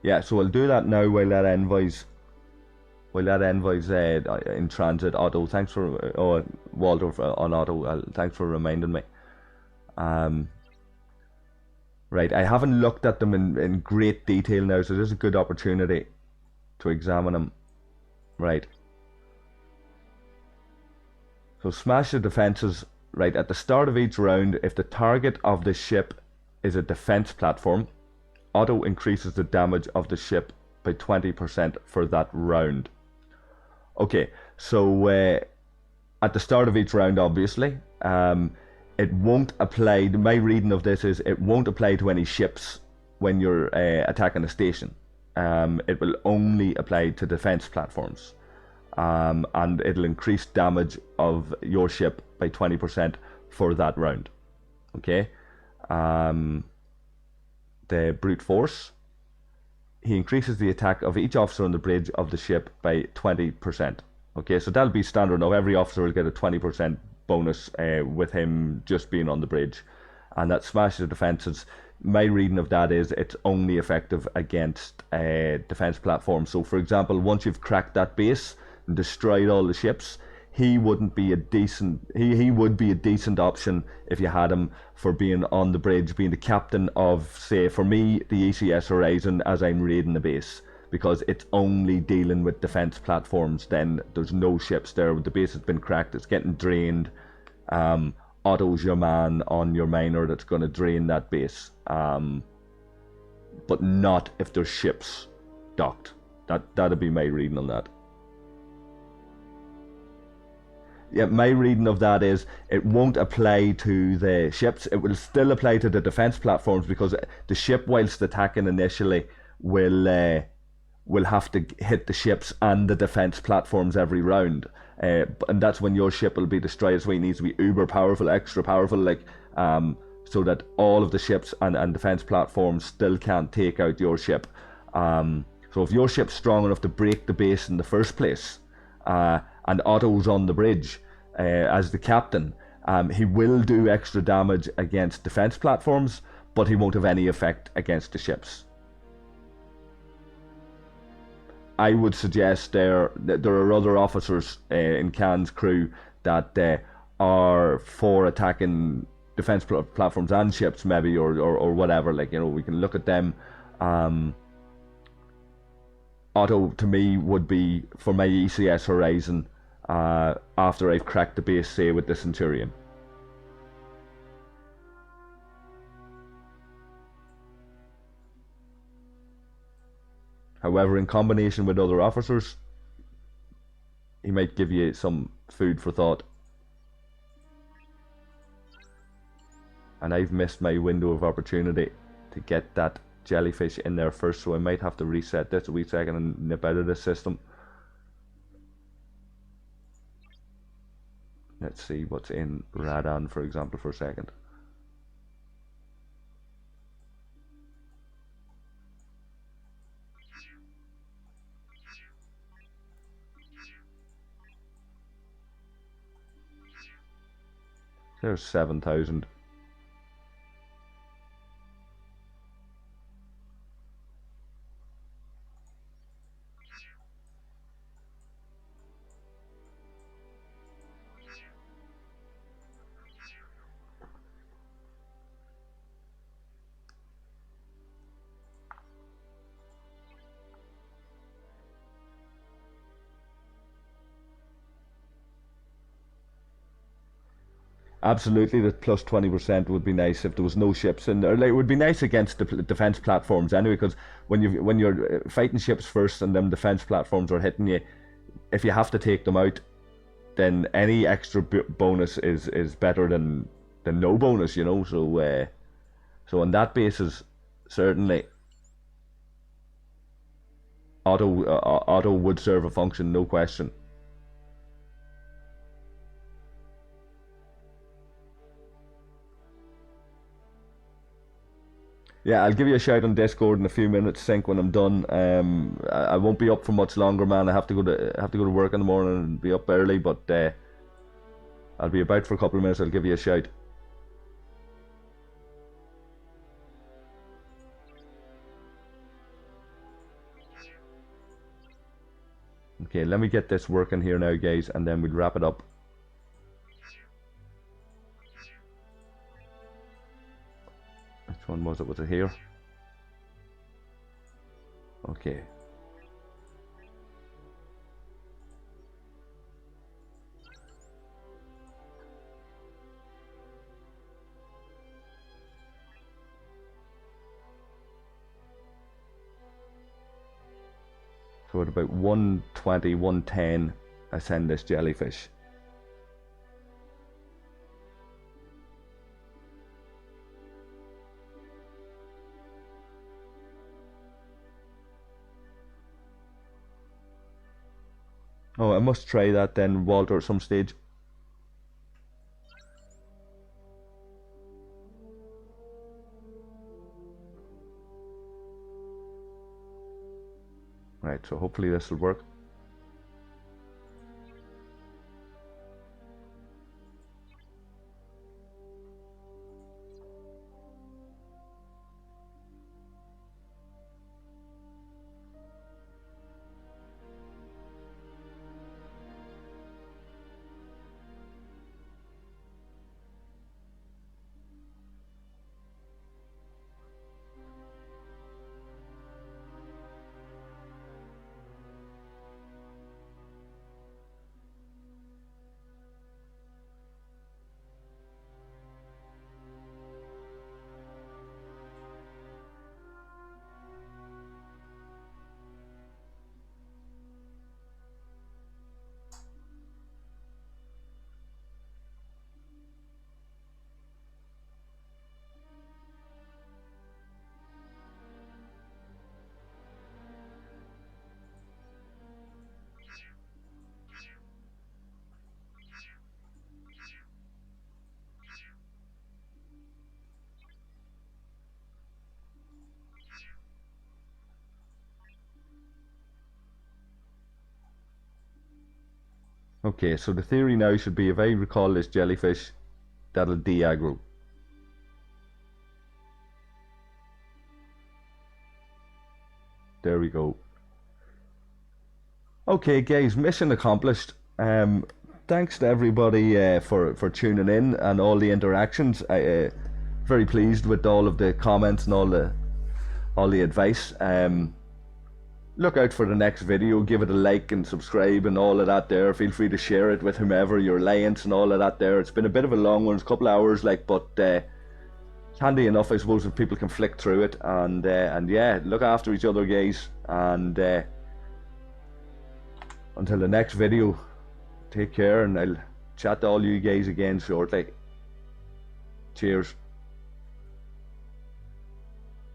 Speaker 1: yeah, so we'll do that now while that envoy's in transit. Otto, thanks for Walter on Otto. Thanks for reminding me. Right, I haven't looked at them in great detail now, so this is a good opportunity to examine them. Right. So smash the defenses. Right, at the start of each round, if the target of the ship is a defense platform, Otto increases the damage of the ship by 20% for that round. Okay, so at the start of each round, obviously, it won't apply. My reading of this is it won't apply to any ships when you're attacking a station. It will only apply to defense platforms, and it'll increase damage of your ship by 20% for that round. Okay. The brute force, he increases the attack of each officer on the bridge of the ship by 20%. Okay, so that'll be standard enough. Every officer will get a 20% bonus with him just being on the bridge, and that smashes the defenses. My reading of that is it's only effective against defense platforms. So for example, once you've cracked that base and destroyed all the ships, he wouldn't be a decent. He would be a decent option if you had him for being on the bridge, being the captain of, say, for me, the ECS Horizon as I'm raiding the base, because it's only dealing with defense platforms. Then there's no ships there. The base has been cracked. It's getting drained. Otto's your man on your miner that's going to drain that base. But not if there's ships docked. That'd be my reading on that. Yeah, my reading of that is it won't apply to the ships. It will still apply to the defense platforms, because the ship, whilst attacking initially, will have to hit the ships and the defense platforms every round. And that's when your ship will be destroyed. That's why it needs to be uber powerful, extra powerful, so that all of the ships and defense platforms still can't take out your ship. So if your ship's strong enough to break the base in the first place, and Otto's on the bridge as the captain, he will do extra damage against defense platforms, but he won't have any effect against the ships. I would suggest there are other officers in Khan's crew that are for attacking defense platforms and ships, maybe, or whatever. We can look at them. Otto, to me, would be for my ECS Horizon after I've cracked the base, say, with the Centurion. However, in combination with other officers, he might give you some food for thought. And I've missed my window of opportunity to get that jellyfish in there first, so I might have to reset this a wee second and nip out of this system. Let's see what's in Radan, for example, for a second. There's 7,000. Absolutely, the plus 20% would be nice if there was no ships in there. Like, it would be nice against the defense platforms anyway, because when you're fighting ships first and them defense platforms are hitting you, if you have to take them out, then any extra bonus is better than no bonus, you know. So on that basis, certainly Otto would serve a function, no question. Yeah, I'll give you a shout on Discord in a few minutes, Sync, when I'm done. I won't be up for much longer, man. I have to go to work in the morning and be up early, but I'll be about for a couple of minutes. I'll give you a shout. Okay, let me get this working here now, guys, and then we'll wrap it up. Which one was it? Was it here? Okay. So at about 120, 110, I send this jellyfish. Oh, I must try that then, Walter, at some stage. Right, so hopefully this will work. Okay, so the theory now should be, if I recall this jellyfish, that'll de-aggro. There we go. Okay, guys, mission accomplished. Thanks to everybody for tuning in and all the interactions. I very pleased with all of the comments and all the advice. Look out for the next video. Give it a like and subscribe and all of that there. Feel free to share it with whomever, your alliance and all of that there. It's been a bit of a long one, it's a couple of hours, like, but it's handy enough, I suppose, if people can flick through it. And yeah, look after each other, guys. And until the next video, take care, and I'll chat to all you guys again shortly. Cheers.